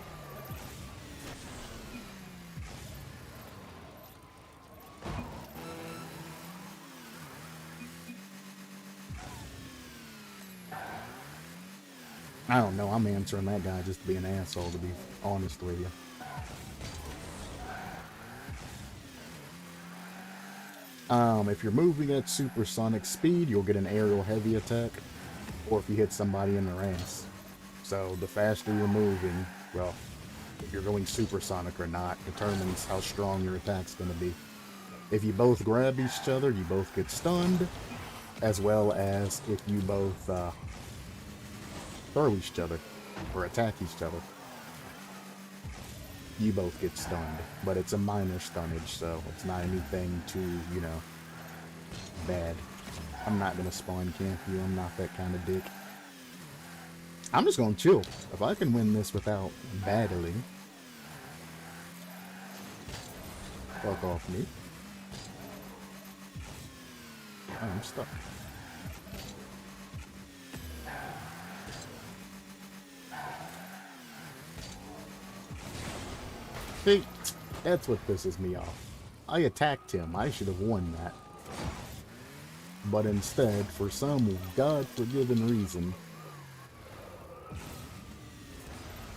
I don't know. I'm answering that guy just to be an asshole, to be honest with you. If you're moving at supersonic speed, you'll get an aerial heavy attack, or if you hit somebody in their ass. So the faster you're moving, well, if you're going supersonic or not, determines how strong your attack's going to be. If you both grab each other, you both get stunned, as well as if you both throw each other or attack each other, you both get stunned. But it's a minor stunnage, so it's not anything too, you know, bad. I'm not gonna spawn camp you. I'm not that kind of dick. I'm just gonna chill. If I can win this without battling, fuck off me. I'm stuck. See, that's what pisses me off. I attacked him. I should have won that. But instead, for some God-forgiven reason,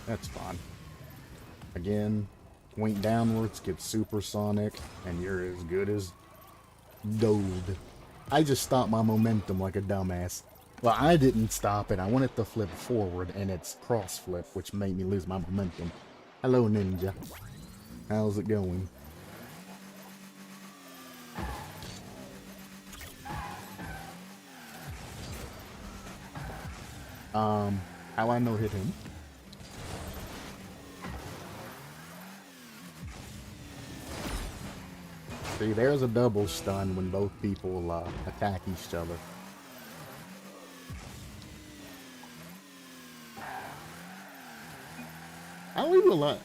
that's fine. Again, point downwards, get supersonic, and you're as good as gold. I just stopped my momentum like a dumbass. Well, I didn't stop it. I wanted to flip forward, and it's cross flip, which made me lose my momentum. Hello, Ninja. How's it going? How I know hit him? See, there's a double stun when both people attack each other.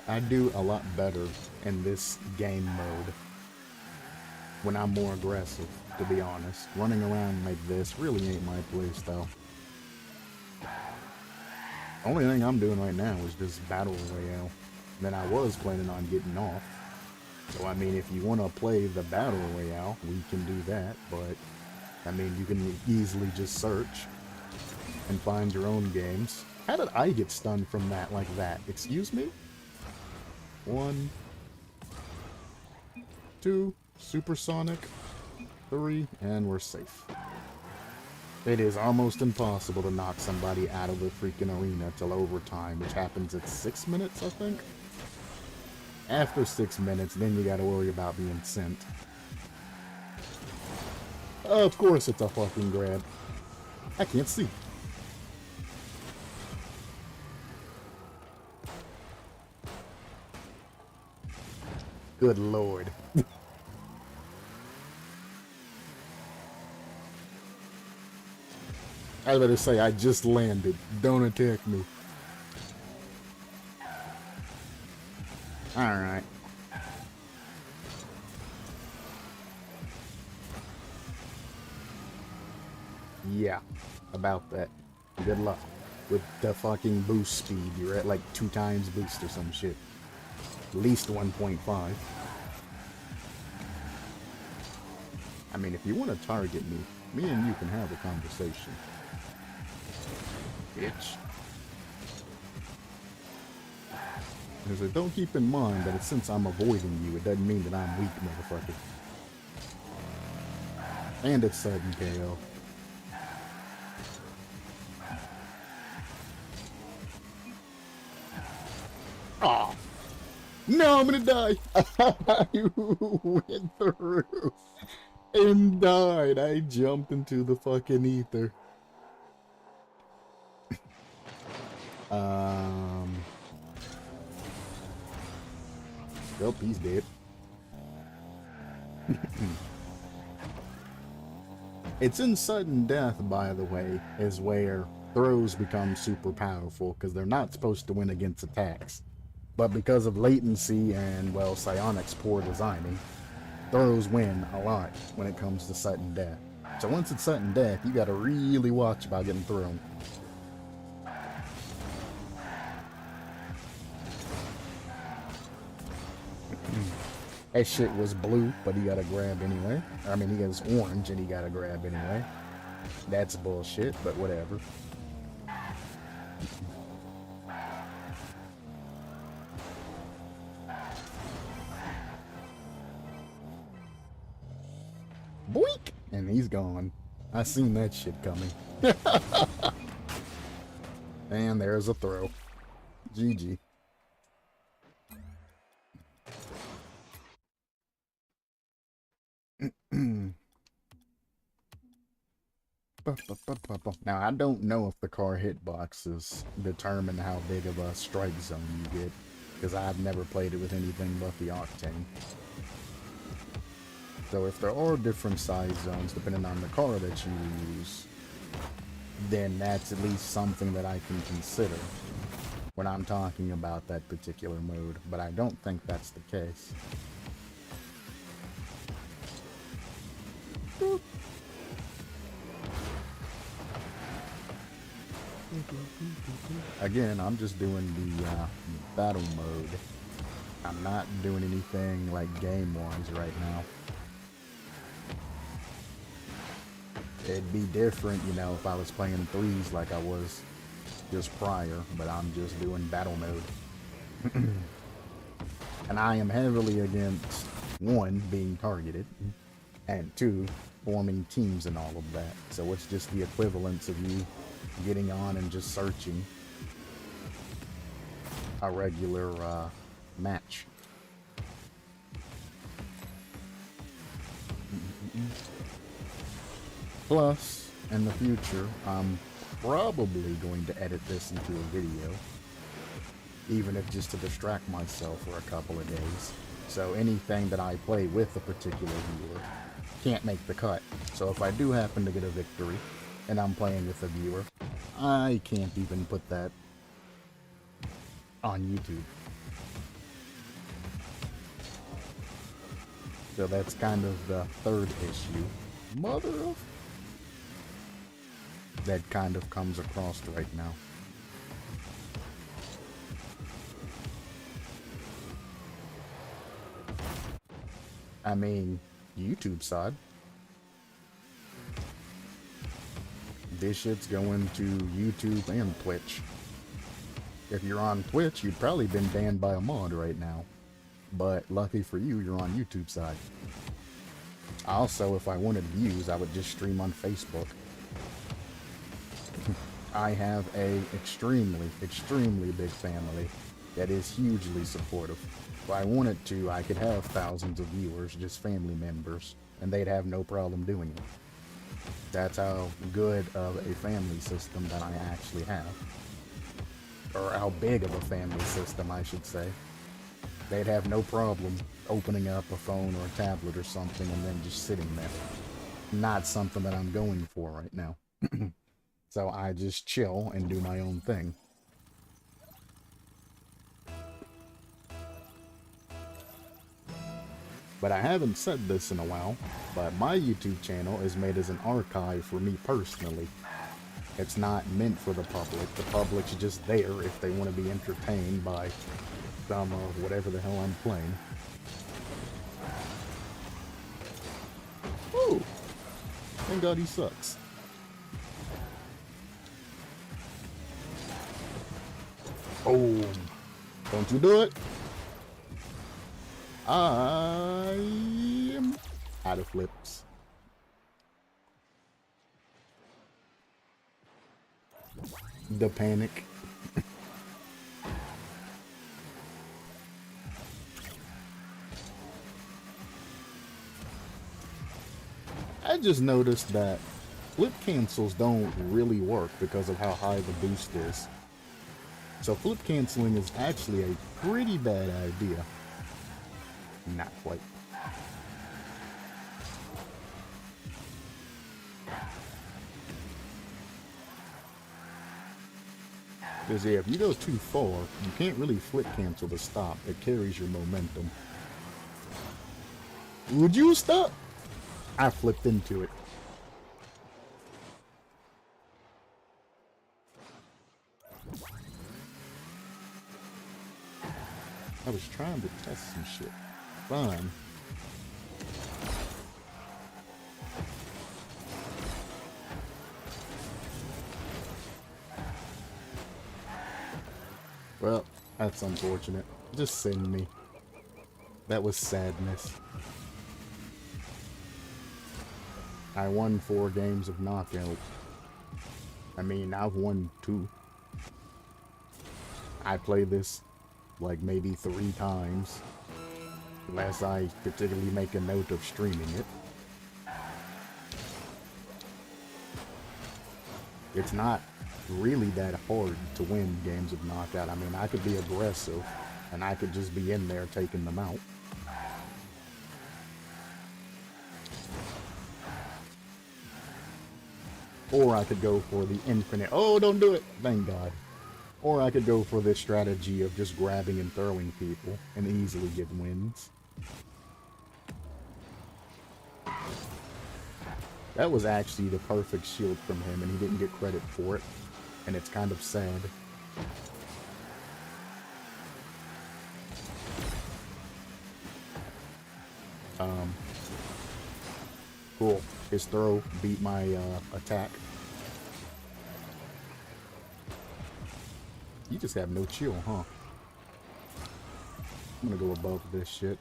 I do a lot better in this game mode when I'm more aggressive, to be honest. Running around like this really ain't my playstyle. Only thing I'm doing right now is just battle royale. Then I was planning on getting off. So I mean, if you want to play the battle royale, we can do that. But I mean, you can easily just search and find your own games. How did I get stunned from that like that? Excuse me? 1, 2, supersonic, 3, and we're safe. It is almost impossible to knock somebody out of the freaking arena till overtime, which happens at 6 minutes, I think. After 6 minutes, then you gotta worry about being sent. Of course it's a fucking grab. I can't see. Good lord. I better say, I just landed. Don't attack me. Alright. Yeah, about that. Good luck. With the fucking boost speed, you're at like 2 times boost or some shit. At least 1.5. I mean, if you want to target me, me and you can have a conversation. Bitch. Because don't keep in mind that since I'm avoiding you, it doesn't mean that I'm weak, motherfucker. And it's sudden KO. Oh no, I'm gonna die. I went through and died. I jumped into the fucking ether. Oh, he's dead. It's in sudden death, by the way, is where throws become super powerful, because they're not supposed to win against attacks. But because of latency and, well, psionics' poor designing, throws win a lot when it comes to sudden death. So once it's sudden death, you gotta really watch about getting thrown. That shit was blue, but he got a grab anyway. I mean, he was orange and he got a grab anyway. That's bullshit, but whatever. Boink! And he's gone. I seen that shit coming. And there's a throw. GG. Now, I don't know if the car hitboxes determine how big of a strike zone you get, because I've never played it with anything but the Octane. So if there are different size zones depending on the car that you use, then that's at least something that I can consider when I'm talking about that particular mode, but I don't think that's the case. Boop. Again, I'm just doing the battle mode. I'm not doing anything like game-wise right now. It'd be different, you know, if I was playing threes like I was just prior, but I'm just doing battle mode. And I am heavily against, one, being targeted, and two, forming teams and all of that. So it's just the equivalence of you getting on and just searching a regular match. Plus, in the future, I'm probably going to edit this into a video, even if just to distract myself for a couple of days. So anything that I play with a particular viewer can't make the cut. So if I do happen to get a victory, and I'm playing with a viewer, I can't even put that on YouTube. So that's kind of the third issue. Mother of... that kind of comes across right now. I mean, YouTube side. This shit's going to YouTube and Twitch. If you're on Twitch, you'd probably been banned by a mod right now. But lucky for you, you're on YouTube side. Also, if I wanted views, I would just stream on Facebook. I have a extremely, extremely big family that is hugely supportive. If I wanted to, I could have thousands of viewers, just family members, and they'd have no problem doing it. That's how good of a family system that I actually have. Or how big of a family system, I should say. They'd have no problem opening up a phone or a tablet or something and then just sitting there. Not something that I'm going for right now. So I just chill and do my own thing. But I haven't said this in a while, but my YouTube channel is made as an archive for me personally. It's not meant for the public. The public's just there if they want to be entertained by some of whatever the hell I'm playing. Woo! Thank God he sucks. Oh, don't you do it. I am out of flips. The panic. I just noticed that flip cancels don't really work because of how high the boost is. So flip canceling is actually a pretty bad idea. Not quite. Because yeah, if you go too far, you can't really flip cancel to stop. It carries your momentum. Would you stop? I flipped into it. I was trying to test some shit. Fine. Well, that's unfortunate. Just send me. That was sadness. I won 4 games of knockout. I mean, I've won 2. I play this like maybe 3 times. Unless I particularly make a note of streaming it. It's not really that hard to win games of knockout. I mean, I could be aggressive and I could just be in there taking them out. Or I could go for the infinite. Oh, don't do it! Thank God. Or I could go for this strategy of just grabbing and throwing people and easily get wins. That was actually the perfect shield from him, and he didn't get credit for it. And it's kind of sad. Cool. His throw beat my attack. You just have no chill, huh? I'm gonna go above this shit.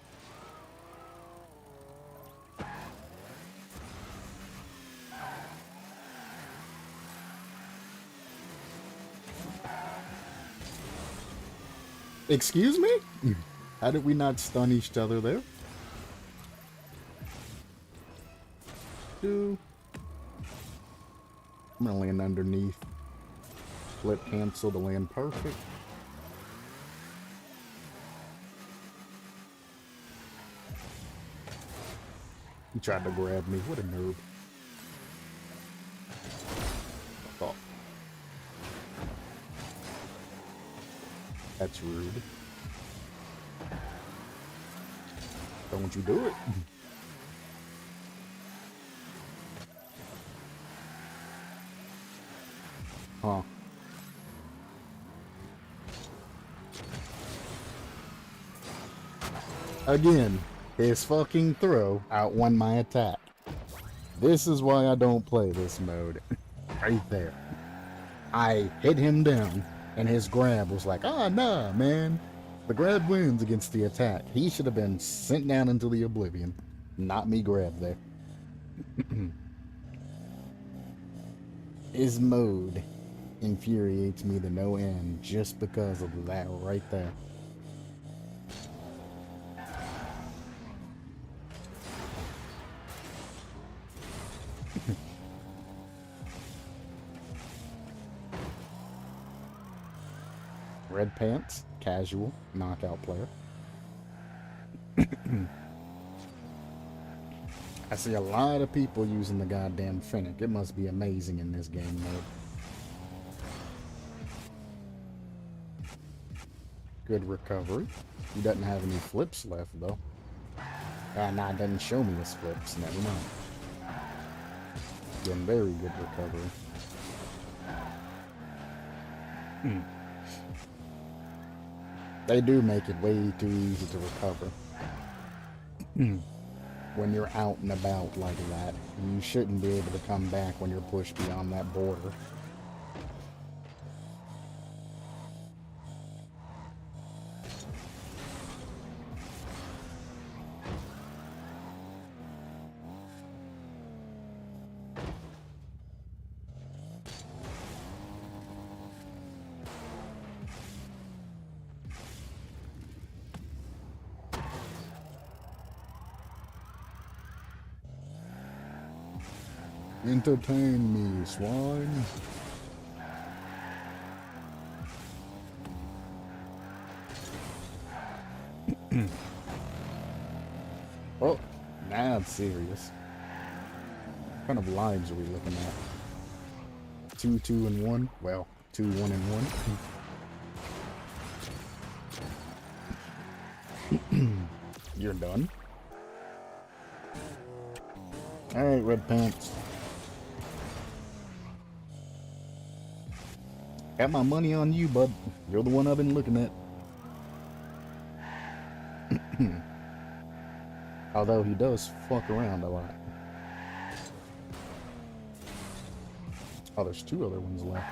Excuse me? How did we not stun each other there? I'm gonna land underneath. Flip cancel to land perfect. He tried to grab me. What a noob. Oh. That's rude. Don't you do it. Huh. Again, his fucking throw outwon my attack. This is why I don't play this mode. Right there. I hit him down, and his grab was like, ah, nah, man. The grab wins against the attack. He should have been sent down into the oblivion. Not me grab there. His mode infuriates me to no end just because of that right there. Red pants, casual, knockout player. I see a lot of people using the goddamn Finnick. It must be amazing in this game mode. Good recovery. He doesn't have any flips left, though. Nah, it doesn't show me his flips. Never mind. Again, very good recovery. They do make it way too easy to recover. When you're out and about like that, you shouldn't be able to come back when you're pushed beyond that border. Entertain me, swine. Oh, now it's serious. What kind of lives are we looking at? 2, 2, and 1? Well, 2, 1, and 1. You're done? Alright, Red Pants. Got my money on you, bud. You're the one I've been looking at. Although he does fuck around a lot. Oh, there's 2 other ones left.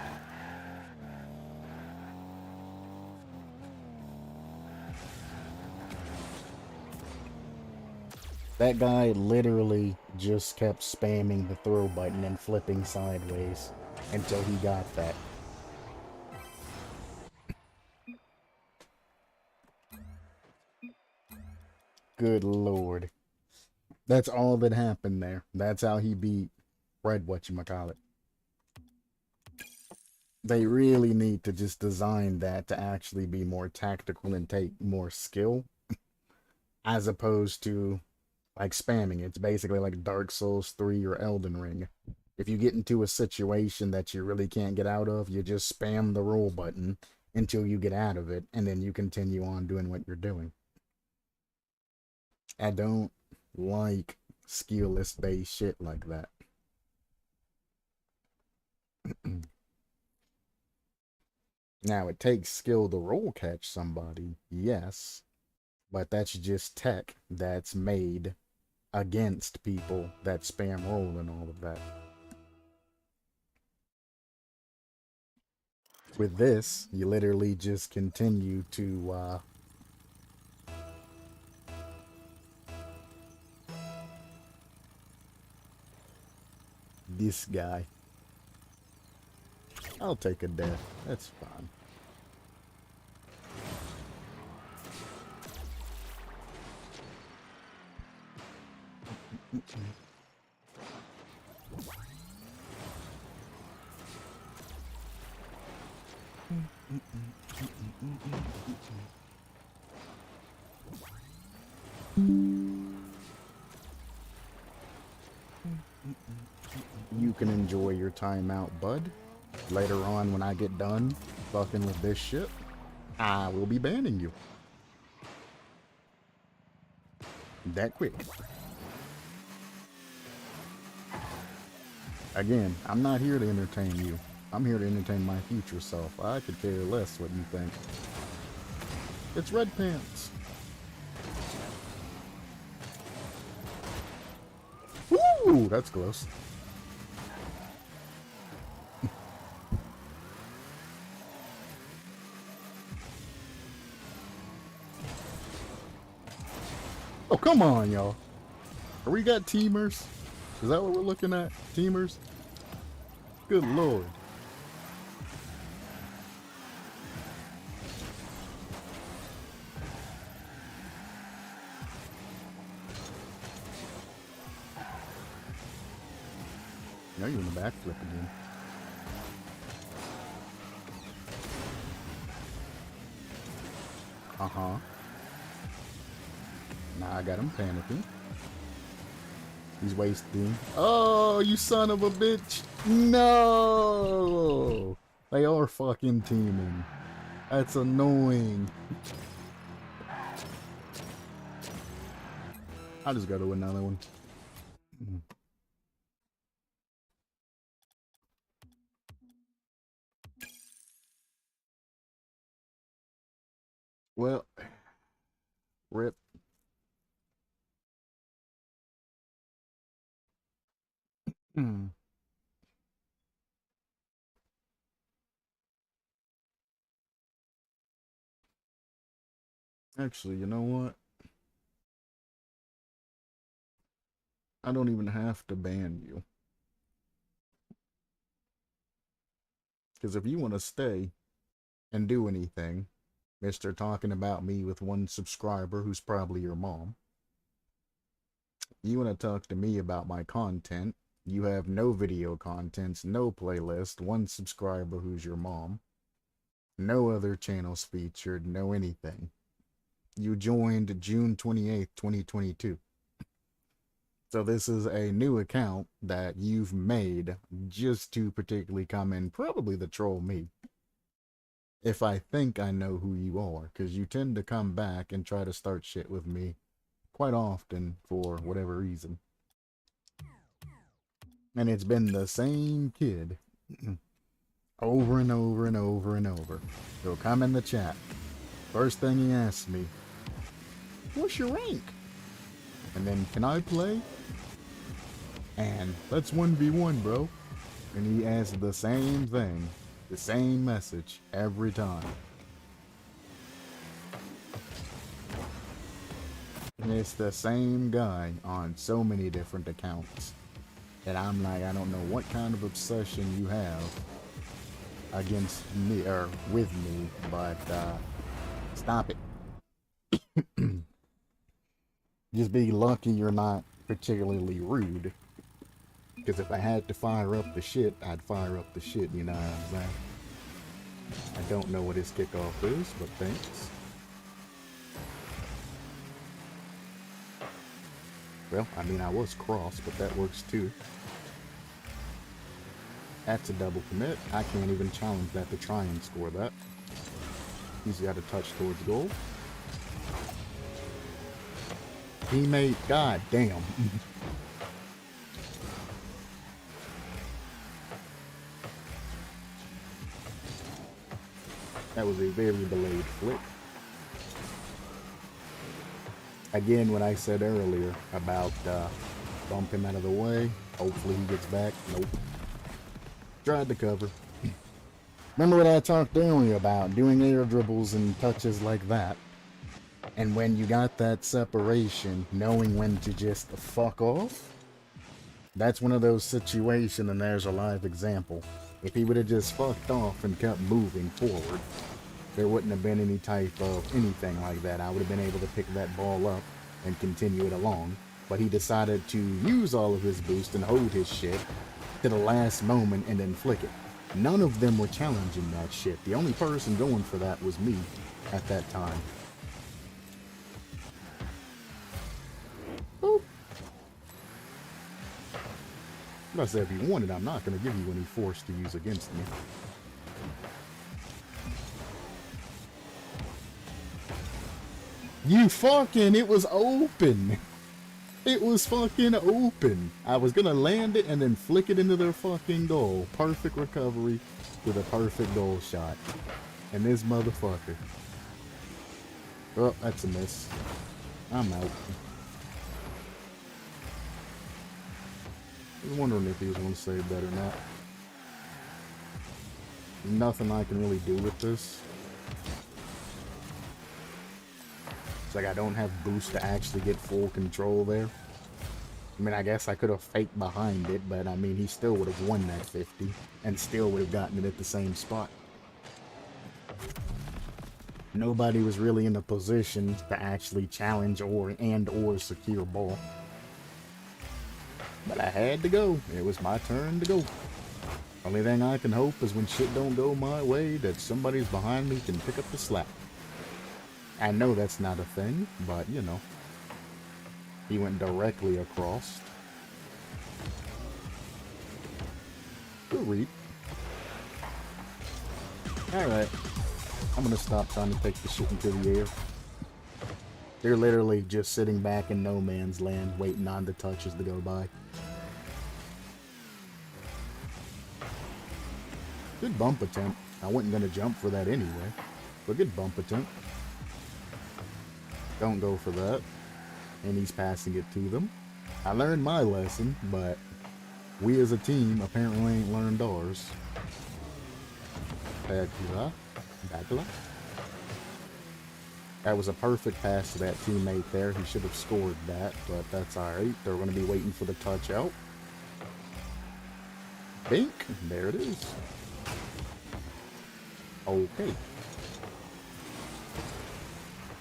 That guy literally just kept spamming the throw button and flipping sideways until he got that. Good lord. That's all that happened there. That's how he beat Red whatchamacallit. They really need to just design that to actually be more tactical and take more skill, as opposed to like spamming. It's basically like Dark Souls 3 or Elden Ring. If you get into a situation that you really can't get out of, you just spam the roll button until you get out of it, and then you continue on doing what you're doing. I don't like skill-less based shit like that. Now, it takes skill to roll catch somebody, yes, but that's just tech that's made against people that spam roll and all of that. With this, you literally just continue to, this guy. I'll take a death. That's fine. You can enjoy your time out, bud. Later on, when I get done fucking with this shit, I will be banning you. That quick. Again, I'm not here to entertain you. I'm here to entertain my future self. I could care less what you think. It's Red Pants. Woo! That's close. Oh, come on, y'all. Are we got teamers? Is that what we're looking at? Teamers? Good lord. Now you're in the backflip again. Uh-huh. Now I got him panicking. He's wasting. Oh, you son of a bitch. No. They are fucking teaming. That's annoying. I just gotta win another one. Well, rip. Actually, you know what? I don't even have to ban you. Because if you want to stay and do anything, Mr. Talking about me with one subscriber who's probably your mom, you want to talk to me about my content, you have no video contents, no playlist, one subscriber who's your mom, no other channels featured, no anything. You joined June 28th, 2022. So this is a new account that you've made just to particularly come in, probably to troll me. If I think I know who you are, because you tend to come back and try to start shit with me quite often for whatever reason. And it's been the same kid over and over and over and over. He'll come in the chat. First thing he asks me, what's your rank? And then, can I play? And let's 1v1, bro. And he asks the same thing, the same message every time. And it's the same guy on so many different accounts. And I'm like, I don't know what kind of obsession you have against me, or with me, but stop it. Just be lucky you're not particularly rude. Because if I had to fire up the shit, I'd fire up the shit, you know what I'm saying? I don't know what his kickoff is, but thanks. Well, I mean, I was cross, but that works too. That's a double commit. I can't even challenge that to try and score that. He's got a touch towards goal. Teammate, god damn. That was a very delayed flick. Again, what I said earlier about bump him out of the way. Hopefully he gets back. Nope. Tried to cover. Remember what I talked earlier about doing air dribbles and touches like that? And when you got that separation, knowing when to just fuck off? That's one of those situations, and there's a live example. If he would have just fucked off and kept moving forward, there wouldn't have been any type of anything like that. I would have been able to pick that ball up and continue it along. But he decided to use all of his boost and hold his shit to the last moment and then flick it. None of them were challenging that shit. The only person going for that was me at that time. Boop. I said if you want it, I'm not going to give you any force to use against me. You fucking, it was open. It was fucking open. I was gonna land it and then flick it into their fucking goal. Perfect recovery with a perfect goal shot. And this motherfucker. Oh, that's a miss. I'm out. I was wondering if he was gonna save that or not. There's nothing I can really do with this. It's like I don't have boost to actually get full control there. I mean, I guess I could have faked behind it, but I mean, he still would have won that 50 and still would have gotten it at the same spot. Nobody was really in a position to actually challenge or secure ball. But I had to go. It was my turn to go. Only thing I can hope is when shit don't go my way, that somebody's behind me can pick up the slack. I know that's not a thing, but you know. He went directly across. Good read. Alright. I'm gonna stop trying to take the shit into the air. They're literally just sitting back in no man's land, waiting on the touches to go by. Good bump attempt. I wasn't gonna jump for that anyway, but good bump attempt. Don't go for that. And he's passing it to them. I learned my lesson, but we as a team apparently ain't learned ours. That was a perfect pass to that teammate there. He should have scored that, but that's alright. They're going to be waiting for the touch out. Bink. There it is. Okay.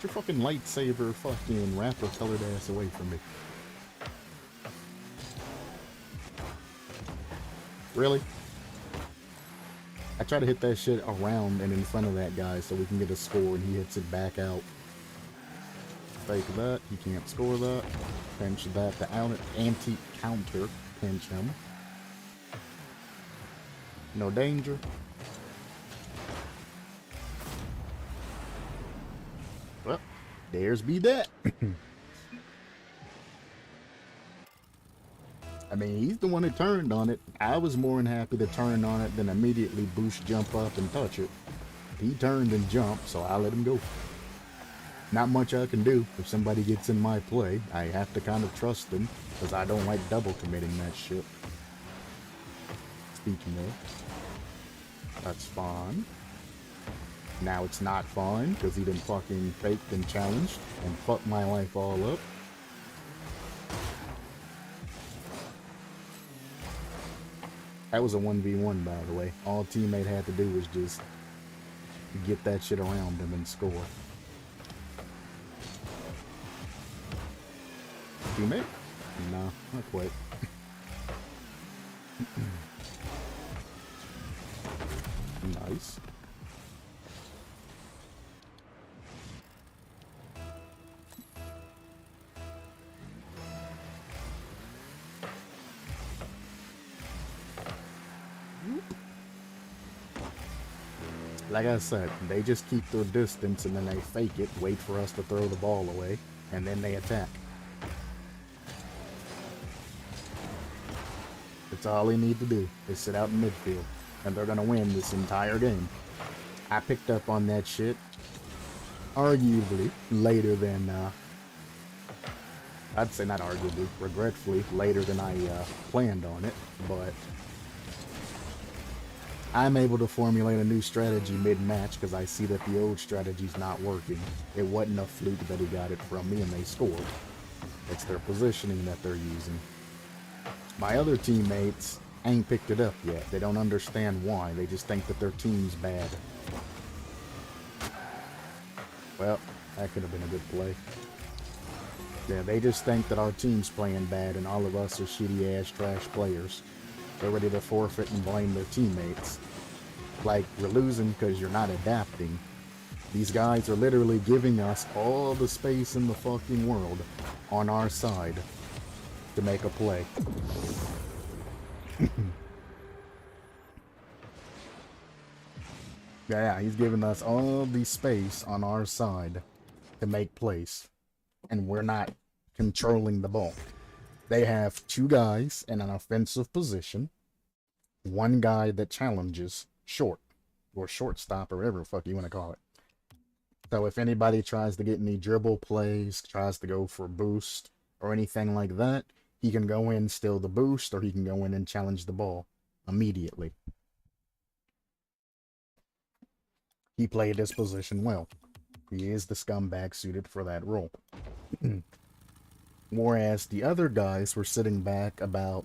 Get your fucking lightsaber fucking rapper colored ass away from me. Really? I try to hit that shit around and in front of that guy so we can get a score and he hits it back out. fake that. He can't score that. Pinch that. The anti-counter. Pinch him. No danger. Well, there's be that. I mean, he's the one that turned on it. I was more than happy to turn on it than immediately boost, jump up, and touch it. He turned and jumped, so I let him go. Not much I can do. If somebody gets in my play, I have to kind of trust them, because I don't like double committing that shit. Speaking of, that's fine. Now it's not fine, because he done fucking faked and challenged, and fucked my life all up. That was a 1v1, by the way. All teammate had to do was just get that shit around him and score. Teammate? No, not quite. Nice. Like I said, they just keep their distance and then they fake it, wait for us to throw the ball away, and then they attack. That's all they need to do, is sit out in midfield, and they're gonna win this entire game. I picked up on that shit, arguably, later than, I'd say not arguably, regretfully, later than I planned on it, but I'm able to formulate a new strategy mid-match because I see that the old strategy's not working. It wasn't a fluke that he got it from me and they scored. It's their positioning that they're using. My other teammates ain't picked it up yet. They don't understand why. They just think that their team's bad. Well, that could have been a good play. Yeah, they just think that our team's playing bad and all of us are shitty-ass trash players. They're ready to forfeit and blame their teammates. Like, we're losing because you're not adapting. These guys are literally giving us all the space in the fucking world on our side to make a play. Yeah, he's giving us all the space on our side to make plays. And we're not controlling the ball. They have two guys in an offensive position, one guy that challenges short, or shortstop, or whatever the fuck you want to call it. So if anybody tries to get any dribble plays, tries to go for a boost, or anything like that, he can go in, steal the boost, or he can go in and challenge the ball immediately. He played his position well. He is the scumbag suited for that role. Whereas the other guys were sitting back about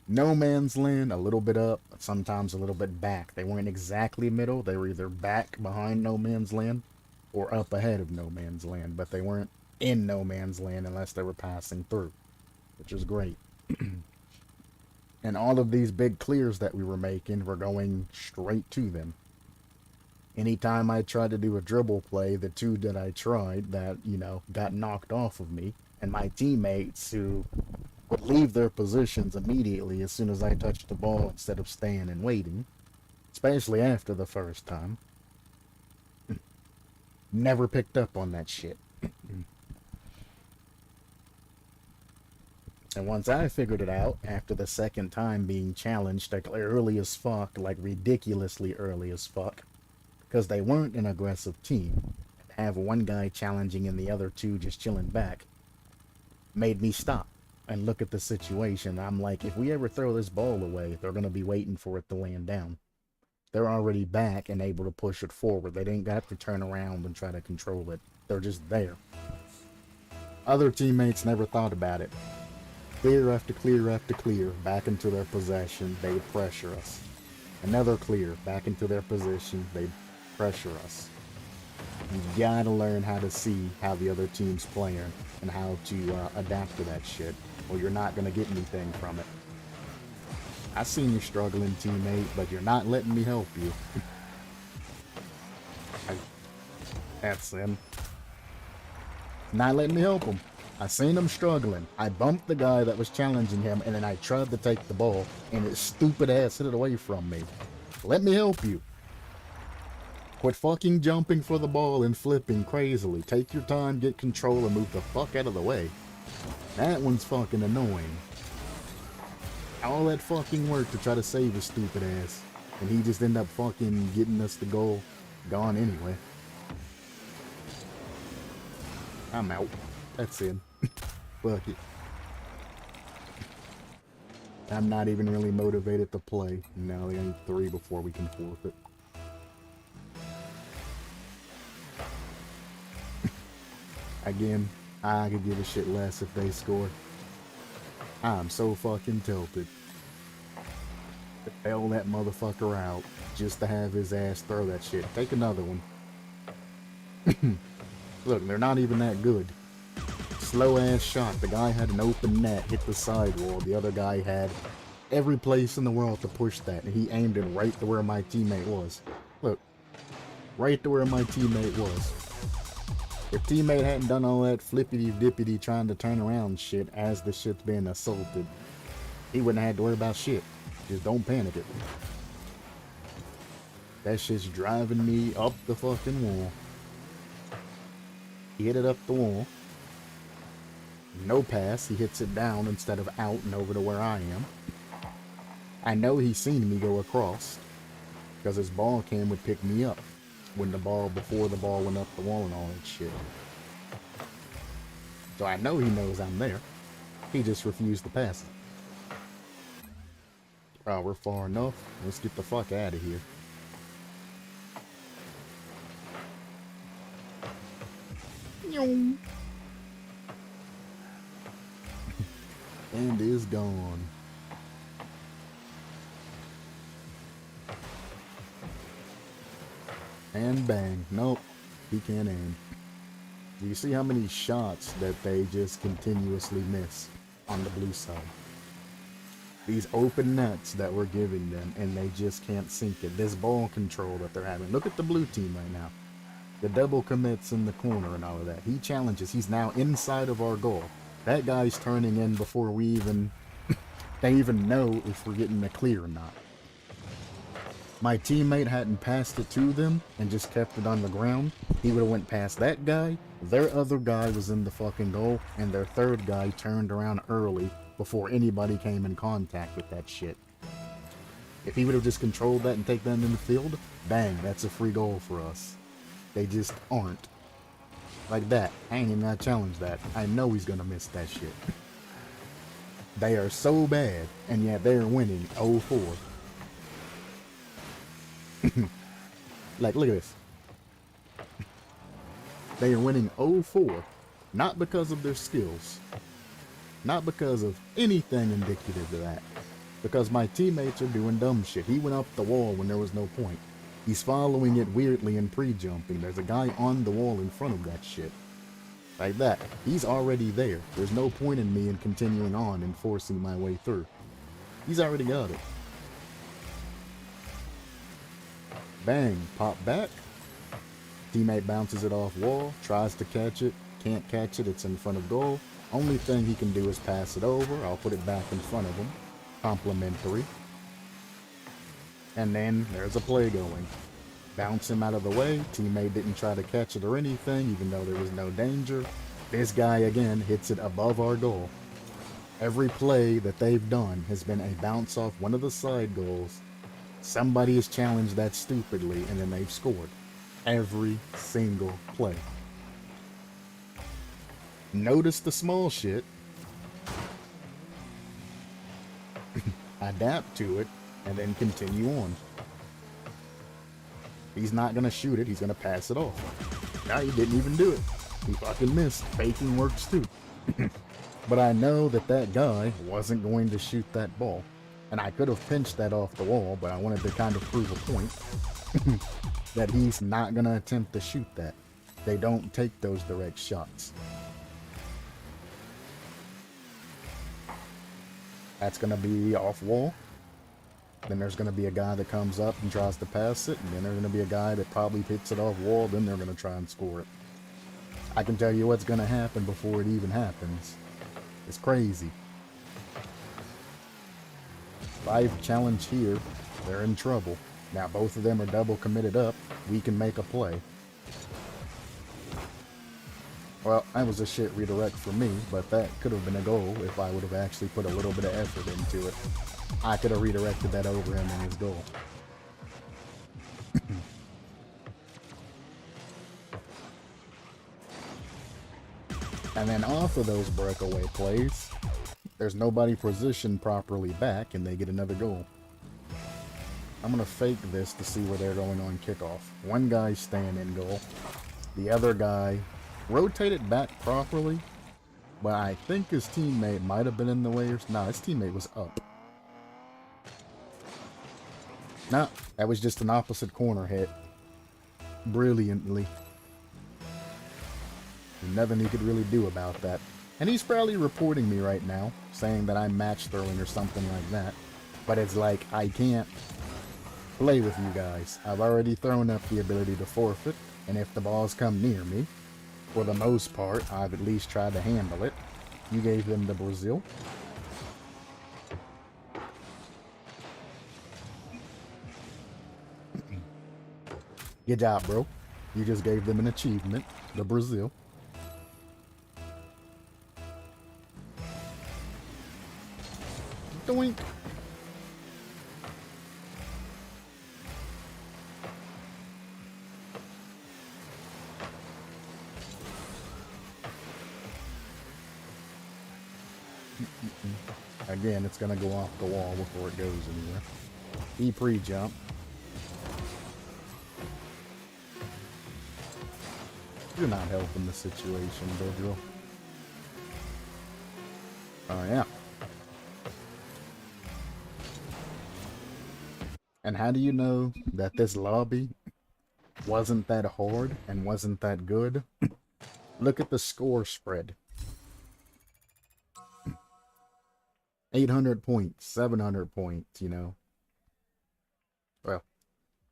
no man's land, a little bit up, sometimes a little bit back. They weren't exactly middle. They were either back behind no man's land or up ahead of no man's land. But they weren't in no man's land unless they were passing through, which is great. And all of these big clears that we were making were going straight to them. Anytime I tried to do a dribble play, the two that I tried that, you know, got knocked off of me, and my teammates who would leave their positions immediately as soon as I touched the ball instead of staying and waiting, especially after the first time, never picked up on that shit. And once I figured it out, after the second time being challenged like early as fuck, like ridiculously early as fuck, because they weren't an aggressive team, have one guy challenging and the other two just chilling back, made me stop and look at the situation. I'm like, if we ever throw this ball away, they're going to be waiting for it to land down. They're already back and able to push it forward. They didn't got to turn around and try to control it. They're just there. Other teammates never thought about it. Clear after clear after clear, back into their possession, they pressure us. Another clear, back into their position, they pressure us. You gotta learn how to see how the other team's playing and how to adapt to that shit, or you're not gonna get anything from it. I seen you struggling, teammate, but you're not letting me help you. That's him. Not letting me help him. I seen him struggling. I bumped the guy that was challenging him, and then I tried to take the ball, and his stupid ass hit it away from me. Let me help you. Quit fucking jumping for the ball and flipping crazily. Take your time, get control, and move the fuck out of the way. That one's fucking annoying. All that fucking work to try to save his stupid ass, and he just ended up fucking getting us the goal. Gone anyway. I'm out. That's it. Fuck it. I'm not even really motivated to play. No, we need 3 before we can forfeit. Again, I could give a shit less if they score. I'm so fucking tilted. To bail that motherfucker out just to have his ass throw that shit. Take another one. Look, they're not even that good. Slow ass shot. The guy had an open net, hit the sidewall. The other guy had every place in the world to push that, and he aimed it right to where my teammate was. Look, right to where my teammate was. If teammate hadn't done all that flippity-dippity trying to turn around shit as the shit's being assaulted, he wouldn't have had to worry about shit. Just don't panic it. That shit's driving me up the fucking wall. He hit it up the wall. No pass. He hits it down instead of out and over to where I am. I know he's seen me go across because his ball cam would pick me up before the ball went up the wall and all that shit. So I know he knows I'm there. He just refused to pass it. Oh, we're far enough. Let's get the fuck out of here. And is gone. And bang. Nope. He can't aim. Do you see how many shots that they just continuously miss on the blue side? These open nets that we're giving them, and they just can't sink it. This ball control that they're having. Look at the blue team right now. The double commits in the corner and all of that. He challenges. He's now inside of our goal. That guy's turning in before they even know if we're getting a clear or not. My teammate hadn't passed it to them and just kept it on the ground. He would have went past that guy. Their other guy was in the fucking goal, and their third guy turned around early before anybody came in contact with that shit. If he would have just controlled that and take that in the field, bang, that's a free goal for us. They just aren't. Like that. I ain't even gonna challenge that. I know he's gonna miss that shit. They are so bad, and yet they're winning 0-4. Like, look at this. They are winning 0-4. Not because of their skills. Not because of anything indicative of that. Because my teammates are doing dumb shit. He went up the wall when there was no point. He's following it weirdly and pre-jumping. There's a guy on the wall in front of that shit. Like that. He's already there. There's no point in me in continuing on and forcing my way through. He's already got it. Bang. Pop back. Teammate bounces it off wall. Tries to catch it. Can't catch it. It's in front of goal. Only thing he can do is pass it over. I'll put it back in front of him. Complimentary. And then there's a play going. Bounce him out of the way. Teammate didn't try to catch it or anything, even though there was no danger. This guy again hits it above our goal. Every play that they've done has been a bounce off one of the side goals. Somebody has challenged that stupidly, and then they've scored. Every single play. Notice the small shit. Adapt to it, and then continue on. He's not going to shoot it, he's going to pass it off. Now he didn't even do it. He fucking missed. Faking works too. But I know that that guy wasn't going to shoot that ball. And I could have pinched that off the wall, but I wanted to kind of prove a point. That he's not going to attempt to shoot that. They don't take those direct shots. That's going to be off wall. Then there's going to be a guy that comes up and tries to pass it. And then there's going to be a guy that probably hits it off wall. Then they're going to try and score it. I can tell you what's gonna happen before it even happens. It's crazy. Life challenge here. They're in trouble. Now both of them are double committed up. We can make a play. Well, that was a shit redirect for me, but that could have been a goal if I would have actually put a little bit of effort into it. I could have redirected that over him and his goal. And then off of those breakaway plays, there's nobody positioned properly back, and they get another goal. I'm going to fake this to see where they're going on kickoff. One guy's staying in goal. The other guy rotated back properly, but I think his teammate might have been in the way. Nah, his teammate was up. Nah, that was just an opposite corner hit. Brilliantly. Nothing he could really do about that. And he's probably reporting me right now, saying that I'm match throwing or something like that. But it's like, I can't play with you guys. I've already thrown up the ability to forfeit, and if the balls come near me, for the most part, I've at least tried to handle it. You gave them the Brazil. Good job, bro. You just gave them an achievement, the Brazil. Doink. Again, it's going to go off the wall before it goes anywhere. He pre-jump. You're not helping the situation, Bedrill. Oh, yeah. And how do you know that this lobby wasn't that hard and wasn't that good? Look at the score spread. 800 points, 700 points, you know. Well,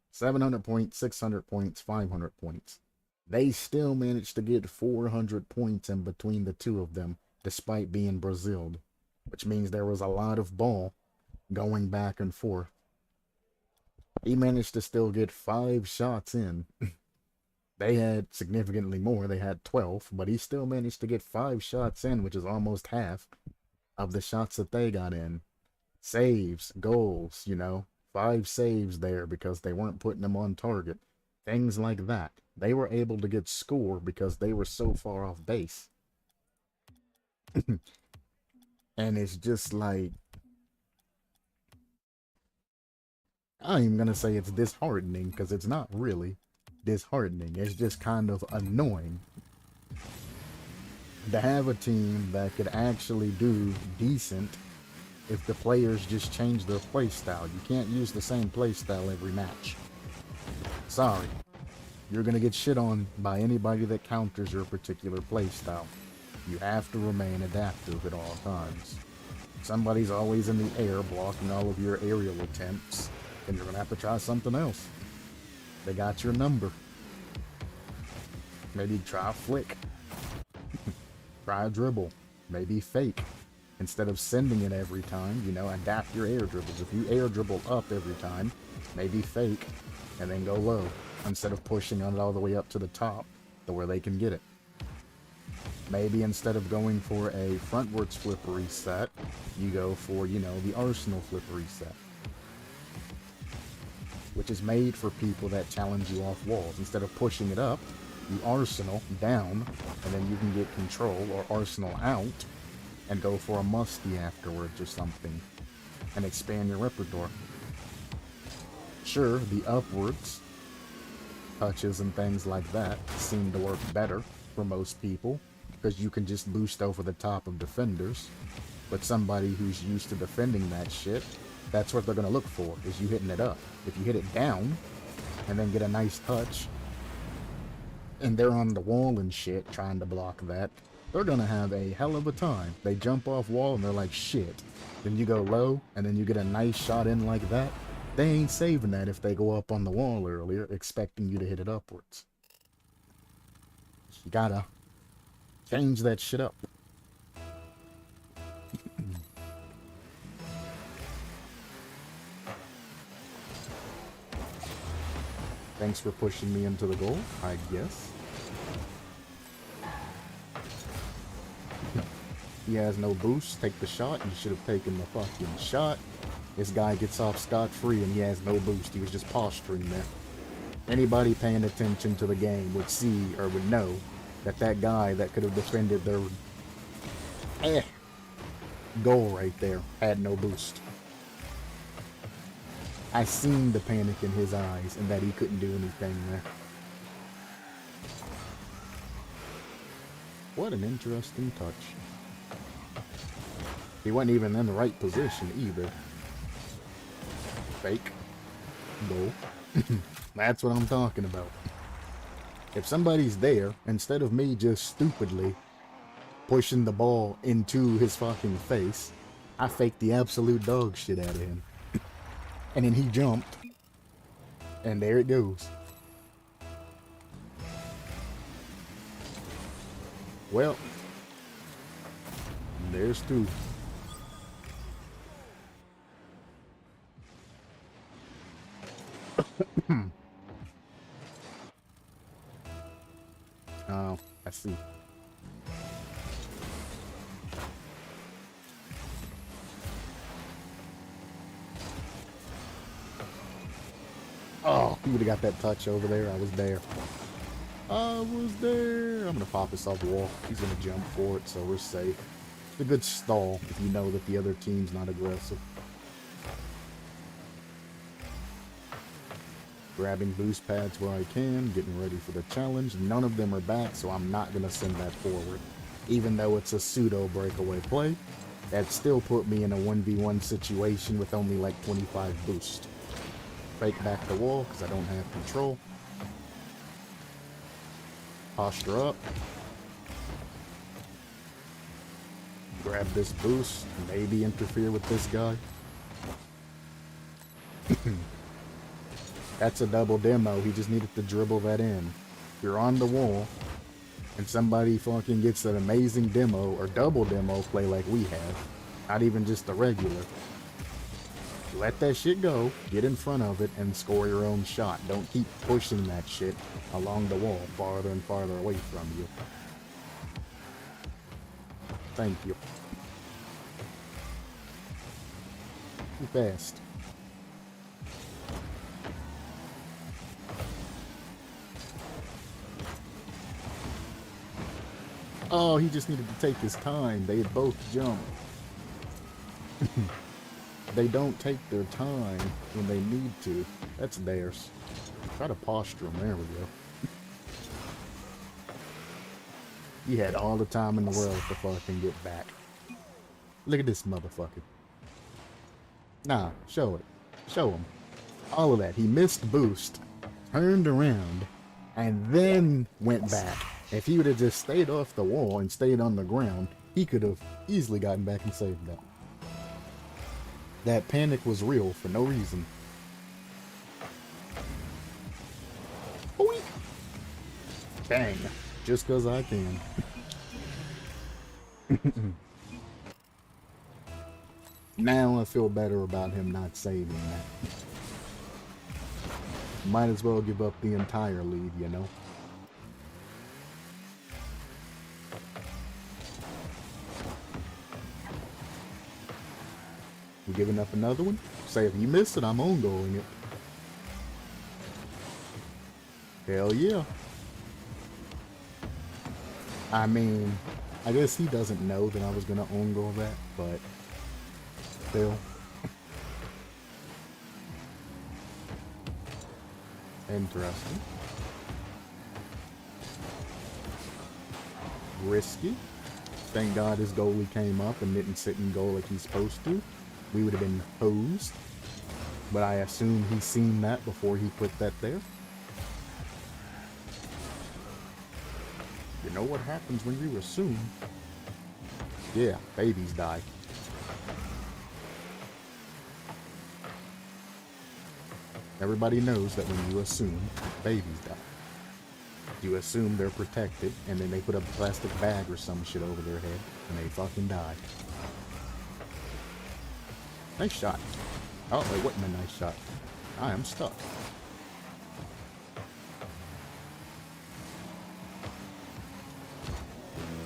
700 points, 600 points, 500 points. They still managed to get 400 points in between the two of them, despite being Braziled, which means there was a lot of ball going back and forth. He managed to still get 5 shots in. They had significantly more. They had 12, but he still managed to get 5 shots in, which is almost half of the shots that they got in. Saves, goals, you know. 5 saves there because they weren't putting them on target. Things like that. They were able to get score because they were so far off base. And it's just like, I ain't gonna say it's disheartening, because it's not really disheartening. It's just kind of annoying to have a team that could actually do decent if the players just change their play style. You can't use the same play style every match. Sorry. You're gonna get shit on by anybody that counters your particular play style. You have to remain adaptive at all times. Somebody's always in the air blocking all of your aerial attempts, and you're gonna have to try something else. They got your number. Maybe try a flick. Try a dribble. Maybe fake. Instead of sending it every time, you know, adapt your air dribbles. If you air dribble up every time, maybe fake and then go low instead of pushing it all the way up to the top to where they can get it. Maybe instead of going for a frontwards flip reset, you go for, you know, the Arsenal flip reset, which is made for people that challenge you off walls. Instead of pushing it up, you Arsenal down, and then you can get control or Arsenal out and go for a musty afterwards or something and expand your repertoire. Sure, the upwards touches and things like that seem to work better for most people because you can just boost over the top of defenders, but somebody who's used to defending that shit, that's what they're going to look for, is you hitting it up. If you hit it down and then get a nice touch and they're on the wall and shit trying to block that, they're going to have a hell of a time. They jump off wall and they're like, shit. Then you go low and then you get a nice shot in like that. They ain't saving that if they go up on the wall earlier expecting you to hit it upwards. You gotta Change that shit up. Thanks for pushing me into the goal, I guess. He has no boost. Take the shot. You should have taken the fucking shot. This guy gets off scot-free and he has no boost. He was just posturing there. Anybody paying attention to the game would see or would know that that guy that could have defended their goal right there had no boost. I seen the panic in his eyes and that he couldn't do anything there. What an interesting touch. He wasn't even in the right position either. Fake. Goal. That's what I'm talking about. If somebody's there, instead of me just stupidly pushing the ball into his fucking face, I faked the absolute dog shit out of him. And then he jumped. And there it goes. Well, there's two. Oh, I see. Oh, he would have got that touch over there. I was there. I was there. I'm going to pop this off the wall. He's going to jump for it, so we're safe. It's a good stall if you know that the other team's not aggressive. Grabbing boost pads where I can, getting ready for the challenge. None of them are back, so I'm not going to send that forward. Even though it's a pseudo breakaway play, that still put me in a 1v1 situation with only like 25 boost. Fake back the wall because I don't have control. Posture up. Grab this boost. Maybe interfere with this guy. That's a double demo. He just needed to dribble that in. If you're on the wall and somebody fucking gets an amazing demo or double demo play like we have, not even just a regular, let that shit go, get in front of it, and score your own shot. Don't keep pushing that shit along the wall farther and farther away from you. Thank you. Too fast. Oh, he just needed to take his time. They had both jumped. They don't take their time when they need to. That's theirs. Try to posture him. There we go. He had all the time in the world to fucking get back. Look at this motherfucker. Nah, show it. Show him. All of that. He missed boost, turned around, and then went back. If he would have just stayed off the wall and stayed on the ground, he could have easily gotten back and saved that. That panic was real for no reason. Boing. Bang. Just because I can. Now I feel better about him not saving that. Might as well give up the entire lead, you know? We giving up another one? Say if you miss it, I'm on goaling it. Hell yeah. I mean, I guess he doesn't know that I was gonna own goal that, but still. Interesting. Risky. Thank God his goalie came up and didn't sit in goal like he's supposed to. We would have been hosed. But I assume he's seen that before he put that there. You know what happens when you assume? Yeah, babies die. Everybody knows that when you assume, babies die. You assume they're protected, and then they put a plastic bag or some shit over their head, and they fucking die. Nice shot. Oh, it wasn't a nice shot. I am stuck.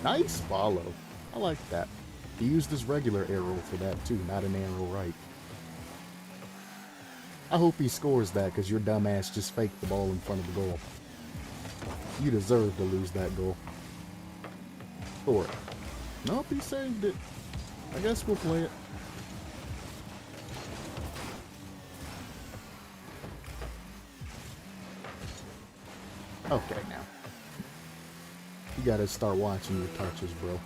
Nice follow. I like that. He used his regular arrow for that too, not an arrow right. I hope he scores that, because your dumbass just faked the ball in front of the goal. You deserve to lose that goal. Score it. Nope, he saved it. I guess we'll play it. Okay, now. You gotta start watching your touches, bro.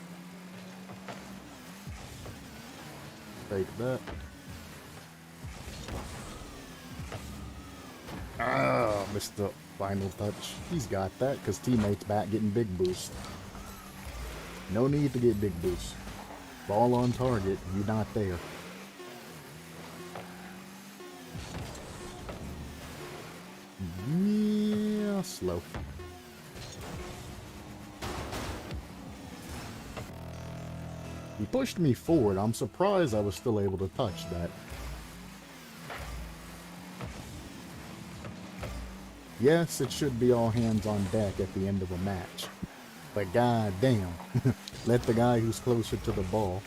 Take that. Ah, missed the final touch. He's got that, because teammates back getting big boost. No need to get big boost. Ball on target, you're not there. Yeah, slow. He pushed me forward. I'm surprised I was still able to touch that. Yes, it should be all hands on deck at the end of a match. But goddamn, let the guy who's closer to the ball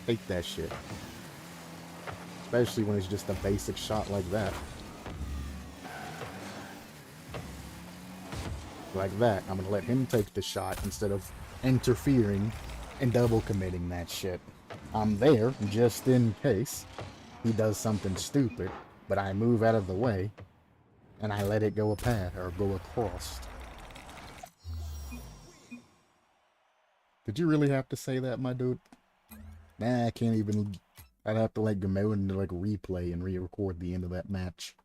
take that shit. Especially when it's just a basic shot like that. Like that, I'm gonna let him take the shot instead of interfering and double committing that shit. I'm there just in case he does something stupid, but I move out of the way and I let it go or go across. Did you really have to say that, my dude? Nah, I can't even. I'd have to like go into like replay and re-record the end of that match.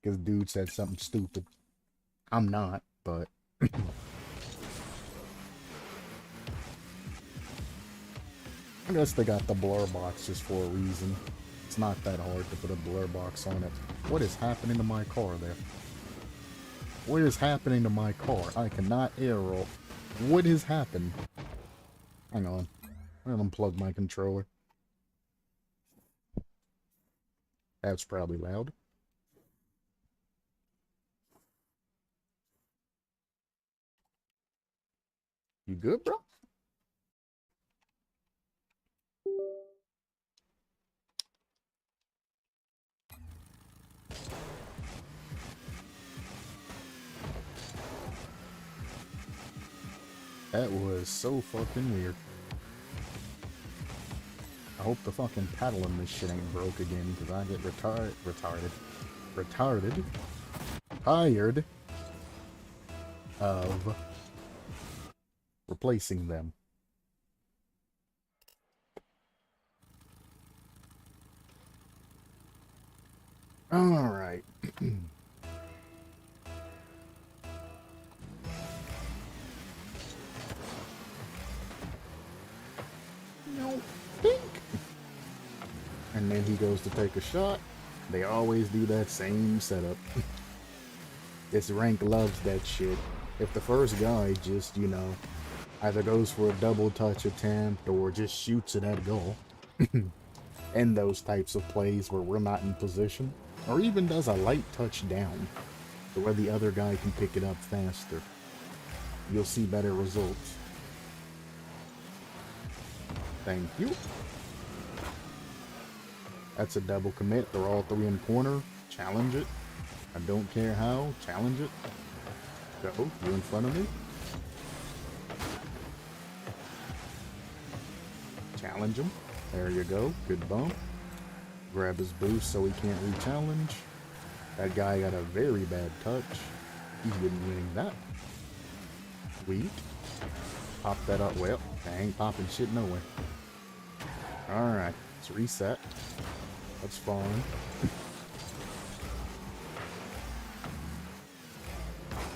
Because dude said something stupid. I'm not, but I guess they got the blur box just for a reason. It's not that hard to put a blur box on it. What is happening to my car there? What is happening to my car? I cannot arrow. What has happened? Hang on. I'm gonna unplug my controller. That's probably loud. You good, bro? That was so fucking weird. I hope the fucking paddle in this shit ain't broke again, because I get tired of replacing them. Alright. No, pink. And then he goes to take a shot. They always do that same setup. This rank loves that shit. If the first guy just, you know, either goes for a double touch attempt or just shoots it at goal, and those types of plays where we're not in position, or even does a light touch down to where the other guy can pick it up faster, you'll see better results. Thank you. That's a double commit. They're all three in corner. Challenge it. I don't care how. Challenge it. Go. You in front of me. Challenge him. There you go. Good bump. Grab his boost so he can't re-challenge. That guy got a very bad touch. He's been winning that. Sweet. Pop that up. Well, I ain't popping shit nowhere. Alright. Let's reset. That's fine.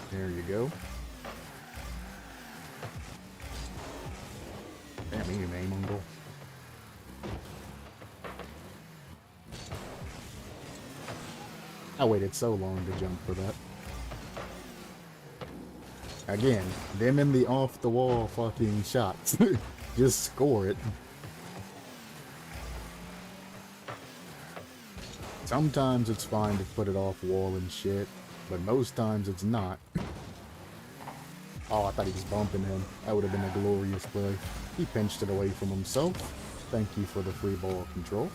There you go. Damn, he didn't aim on goal. I waited so long to jump for that. Again, them in the off-the-wall fucking shots. Just score it. Sometimes it's fine to put it off wall and shit, but most times it's not. Oh, I thought he was bumping him. That would have been a glorious play. He pinched it away from himself. Thank you for the free ball control.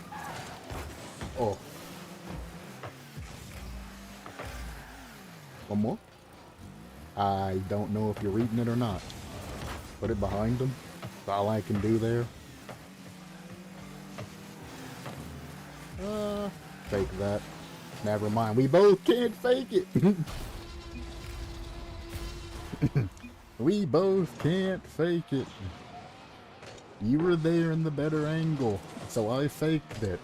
Oh. One more. I don't know if you're reading it or not. Put it behind him. That's all I can do there. Fake that. Never mind. We both can't fake it. We both can't fake it. You were there in the better angle, so I faked it.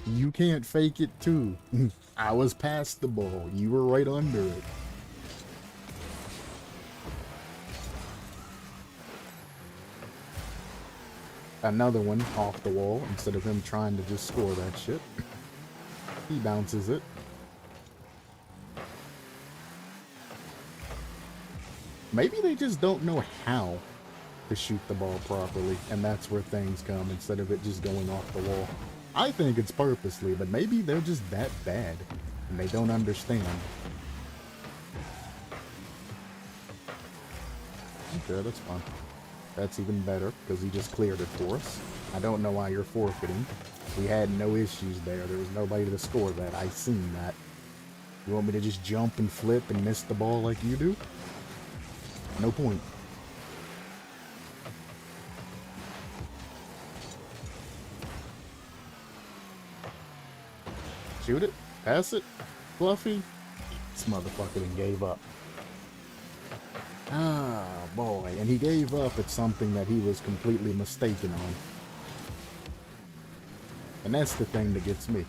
You can't fake it too. I was past the ball. You were right under it. Another one off the wall instead of him trying to just score that shit. He bounces it. Maybe they just don't know how to shoot the ball properly, and that's where things come instead of it just going off the wall. I think it's purposely, but maybe they're just that bad and they don't understand. Okay, that's fine. That's even better because he just cleared it for us. I don't know why you're forfeiting. We had no issues there. There was nobody to score that. I seen that. You want me to just jump and flip and miss the ball like you do? No point. Shoot it. Pass it. Fluffy. This motherfucker then gave up. Ah, boy. And he gave up at something that he was completely mistaken on. And that's the thing that gets me.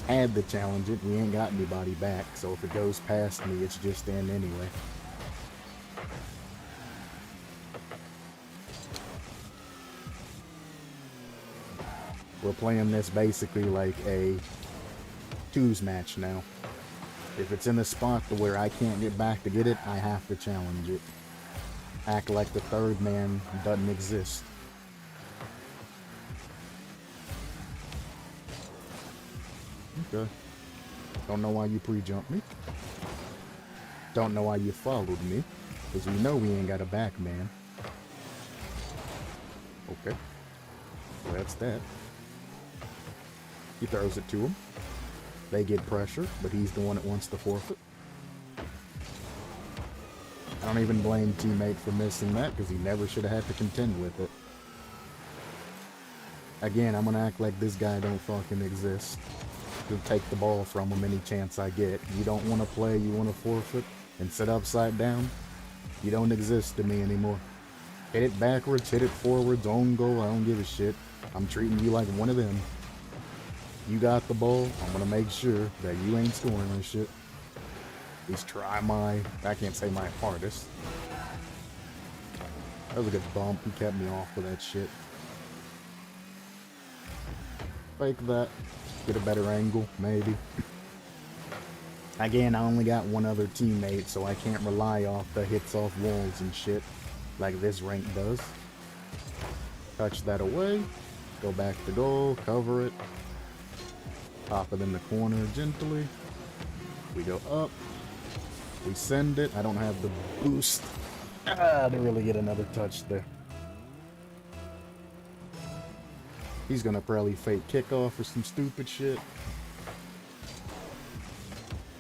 Had to challenge it. We ain't got anybody back. So if it goes past me, it's just in anyway. We're playing this basically like a twos match now. If it's in a spot to where I can't get back to get it, I have to challenge it. Act like the third man doesn't exist. Okay. Don't know why you pre-jumped me. Don't know why you followed me. Because we know we ain't got a back man. Okay. So that's that. He throws it to him. They get pressure, but he's the one that wants to forfeit. I don't even blame teammate for missing that because he never should have had to contend with it. Again, I'm going to act like this guy don't fucking exist. To take the ball from him any chance I get. You don't want to play, you want to forfeit and sit upside down. You don't exist to me anymore. Hit it backwards, hit it forwards, own goal, I don't give a shit. I'm treating you like one of them. You got the ball, I'm gonna make sure that you ain't scoring this shit. At least try I can't say my hardest. That was a good bump, he kept me off with that shit. Fake that. Get a better angle, maybe. Again, I only got one other teammate, so I can't rely off the hits off walls and shit like this rank does. Touch that away. Go back to goal, cover it. Pop it in the corner gently. We go up. We send it. I don't have the boost. I didn't really get another touch there. He's gonna probably fake kickoff or some stupid shit.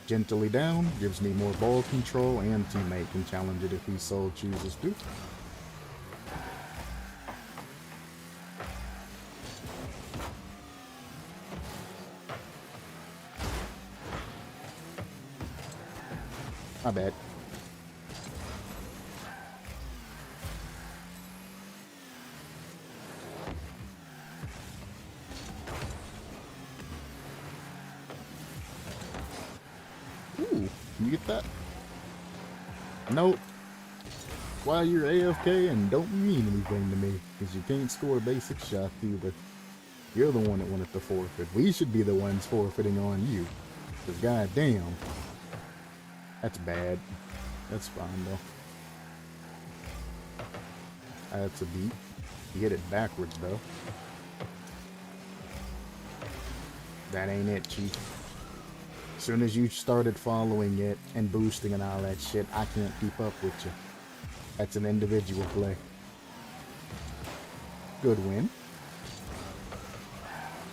Gently down, gives me more ball control, and teammate can challenge it if he so chooses to. My bad. Ooh, can you get that? Nope. While you're AFK and don't mean anything to me, because you can't score a basic shot either. You're the one that wanted to forfeit. We should be the ones forfeiting on you. Because goddamn, That's bad. That's fine, though. That's a beat. You hit it backwards, though. That ain't it, Chief. As soon as you started following it and boosting and all that shit, I can't keep up with you. That's an individual play. Good win.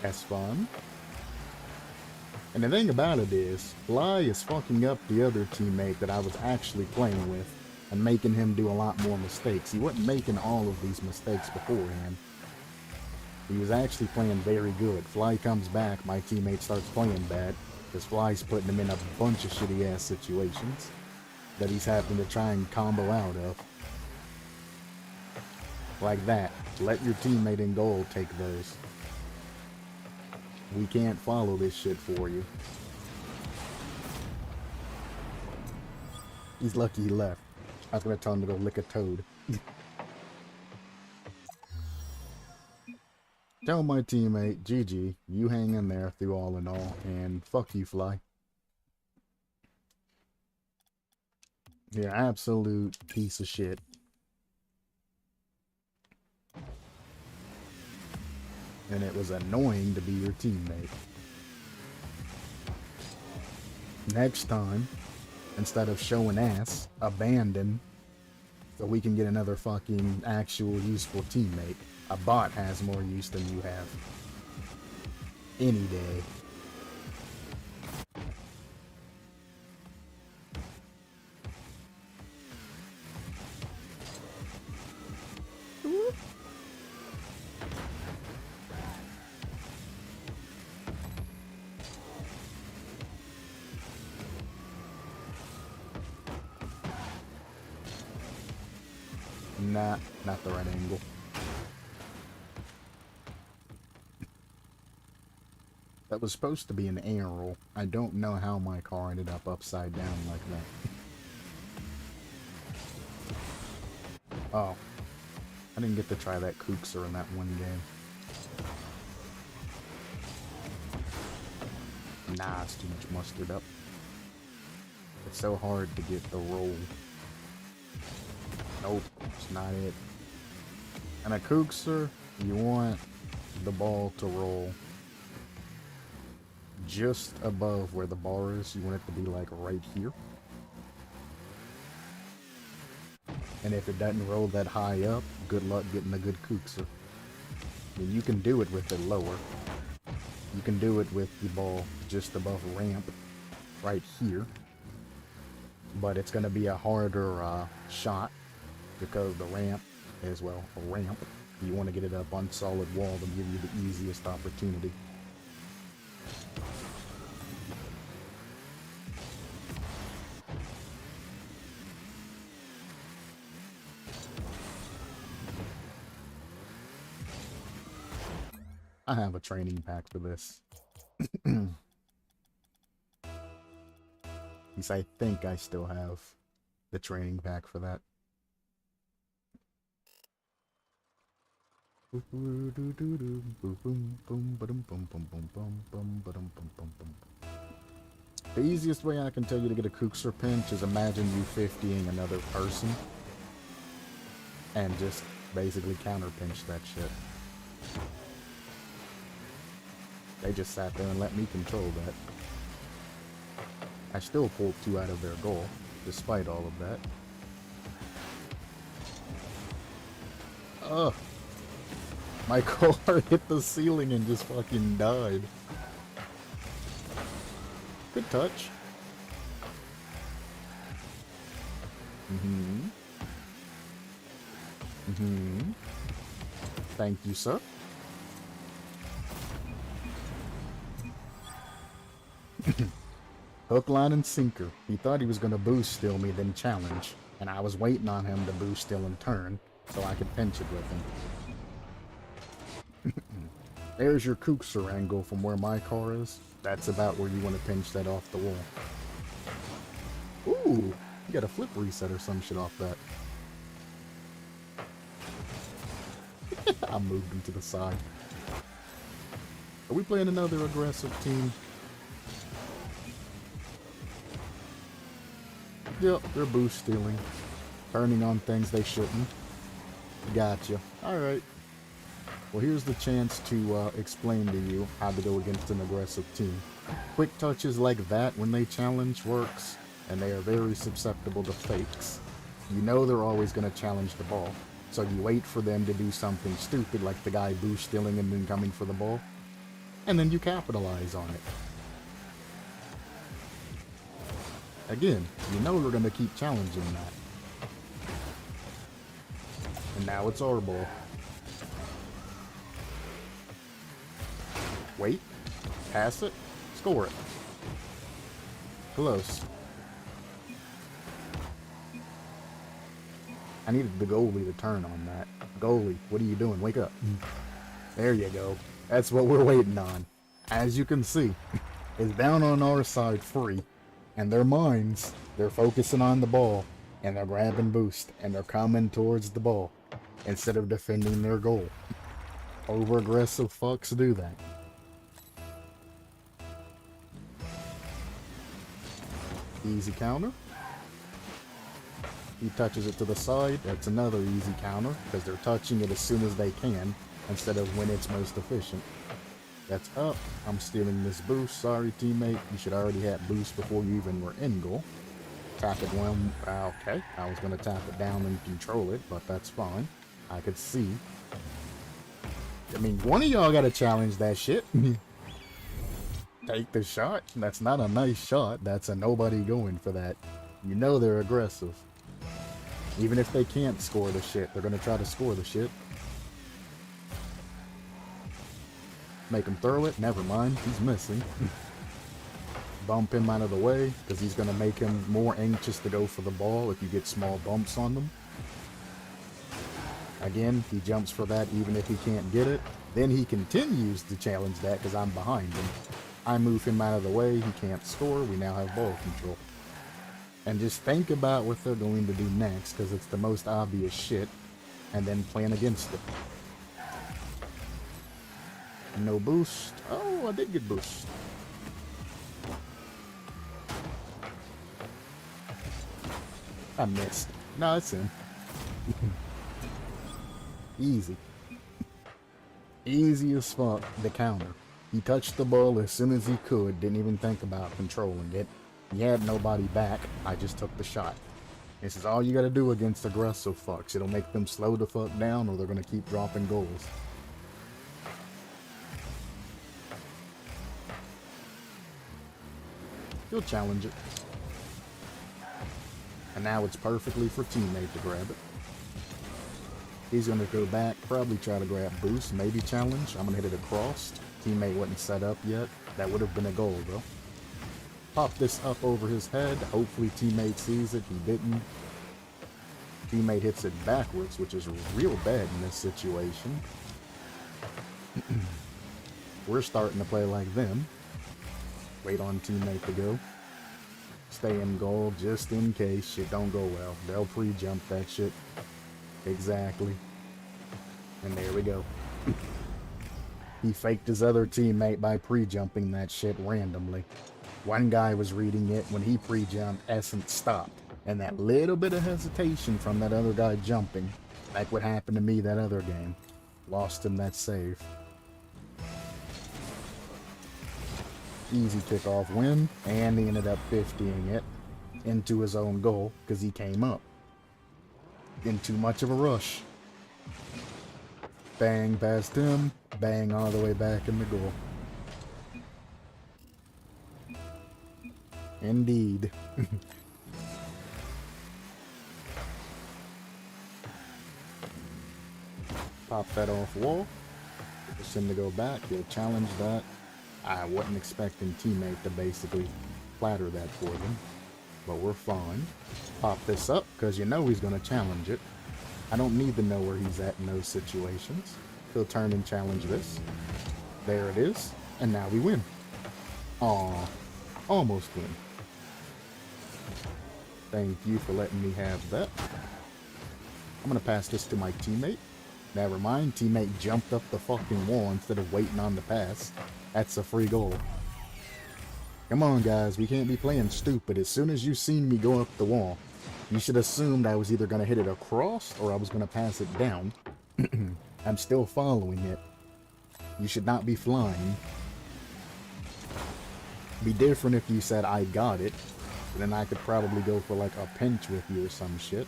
That's fun. And the thing about it is, Fly is fucking up the other teammate that I was actually playing with and making him do a lot more mistakes. He wasn't making all of these mistakes beforehand. He was actually playing very good. Fly comes back, my teammate starts playing bad, because Fly's putting him in a bunch of shitty-ass situations that he's having to try and combo out of. Like that. Let your teammate in goal take those. We can't follow this shit for you. He's lucky he left. I was gonna tell him to go lick a toad. Tell my teammate, GG, you hang in there through all in all, and fuck you, Fly. You're an absolute piece of shit. And it was annoying to be your teammate. Next time, instead of showing ass, abandon, so we can get another fucking actual useful teammate. A bot has more use than you have. Any day. Nah, not the right angle. That was supposed to be an arrow. I don't know how my car ended up upside down like that. Oh. I didn't get to try that Kookser in that one game. Nah, it's too much mustard up. It's so hard to get the roll. Nope, it's not it. And a Kookser, you want the ball to roll just above where the bar is. You want it to be like right here. And if it doesn't roll that high up, good luck getting a good Kookser. I mean, you can do it with it lower. You can do it with the ball just above ramp right here. But it's going to be a harder shot because the ramp is, well, a ramp. You want to get it up on solid wall to give you the easiest opportunity. I have a training pack for this. At least I think I still have the training pack for that. The easiest way I can tell you to get a Kookser pinch is imagine you 50ing another person and just basically counter pinch that shit. They just sat there and let me control that. I still pulled 2 out of their goal, despite all of that. Ugh. My car hit the ceiling and just fucking died. Good touch. Thank you, sir. Hook, line, and sinker. He thought he was going to boost steal me, then challenge. And I was waiting on him to boost steal and turn, so I could pinch it with him. There's your Kookser angle from where my car is. That's about where you want to pinch that off the wall. Ooh, you got a flip reset or some shit off that. I moved him to the side. Are we playing another aggressive team? Yep, they're boost stealing. Turning on things they shouldn't. Gotcha. Alright. Well, here's the chance to explain to you how to go against an aggressive team. Quick touches like that when they challenge works, and they are very susceptible to fakes. You know they're always going to challenge the ball, so you wait for them to do something stupid like the guy boost stealing and then coming for the ball, and then you capitalize on it. Again, you know they're going to keep challenging that. And now it's our ball. Wait. Pass it. Score it. Close. I needed the goalie to turn on that. Goalie, what are you doing? Wake up. There you go. That's what we're waiting on. As you can see, it's down on our side free. And their minds, they're focusing on the ball. And they're grabbing boost. And they're coming towards the ball. Instead of defending their goal. Over-aggressive fucks do that. Easy counter. He touches it to the side. That's another easy counter because they're touching it as soon as they can instead of when it's most efficient. That's up. I'm stealing this boost. Sorry, teammate. You should already have boost before you even were in goal. Tap it when... Okay. I was going to tap it down and control it, but that's fine. I could see. I mean, one of y'all got to challenge that shit. Take the shot. That's not a nice shot. That's a nobody going for that. You know they're aggressive. Even if they can't score the shit, they're going to try to score the shit. Make him throw it. Never mind. He's missing. Bump him out of the way, because he's going to make him more anxious to go for the ball if you get small bumps on them. Again, he jumps for that even if he can't get it. Then he continues to challenge that because I'm behind him. I move him out of the way. He can't score. We now have ball control. And just think about what they're going to do next because it's the most obvious shit. And then plan against it. No boost. Oh, I did get boost. I missed. No, it's in. Easy. Easy as fuck, the counter. He touched the ball as soon as he could, didn't even think about controlling it. He had nobody back, I just took the shot. This is all you gotta do against aggressive fucks. It'll make them slow the fuck down or they're gonna keep dropping goals. He'll challenge it. And now it's perfectly for teammate to grab it. He's going to go back, probably try to grab boost, maybe challenge. I'm going to hit it across. Teammate wasn't set up yet. That would have been a goal, though. Pop this up over his head. Hopefully teammate sees it. He didn't. Teammate hits it backwards, which is real bad in this situation. We're starting to play like them. Wait on teammate to go. Stay in goal just in case shit don't go well. They'll pre-jump that shit. Exactly. And there we go. He faked his other teammate by pre-jumping that shit randomly. One guy was reading it when he pre-jumped, Essence stopped. And that little bit of hesitation from that other guy jumping, like what happened to me that other game, lost him that save. Easy kickoff win, and he ended up 50ing it into his own goal because he came up in too much of a rush. Bang past him, bang all the way back in the goal. Indeed. Pop that off wall. Push him to go back. He'll challenge that. I wasn't expecting teammate to basically platter that for them. But we're fine. Pop this up, because you know he's going to challenge it. I don't need to know where he's at in those situations. He'll turn and challenge this. There it is. And now we win. Aw. Almost win. Thank you for letting me have that. I'm going to pass this to my teammate. Never mind, teammate jumped up the fucking wall instead of waiting on the pass. That's a free goal. Come on, guys, we can't be playing stupid. As soon as you seen me go up the wall, you should assumed I was either going to hit it across or I was going to pass it down. I'm still following it. You should not be flying. Be different if you said I got it. Then I could probably go for like a pinch with you or some shit.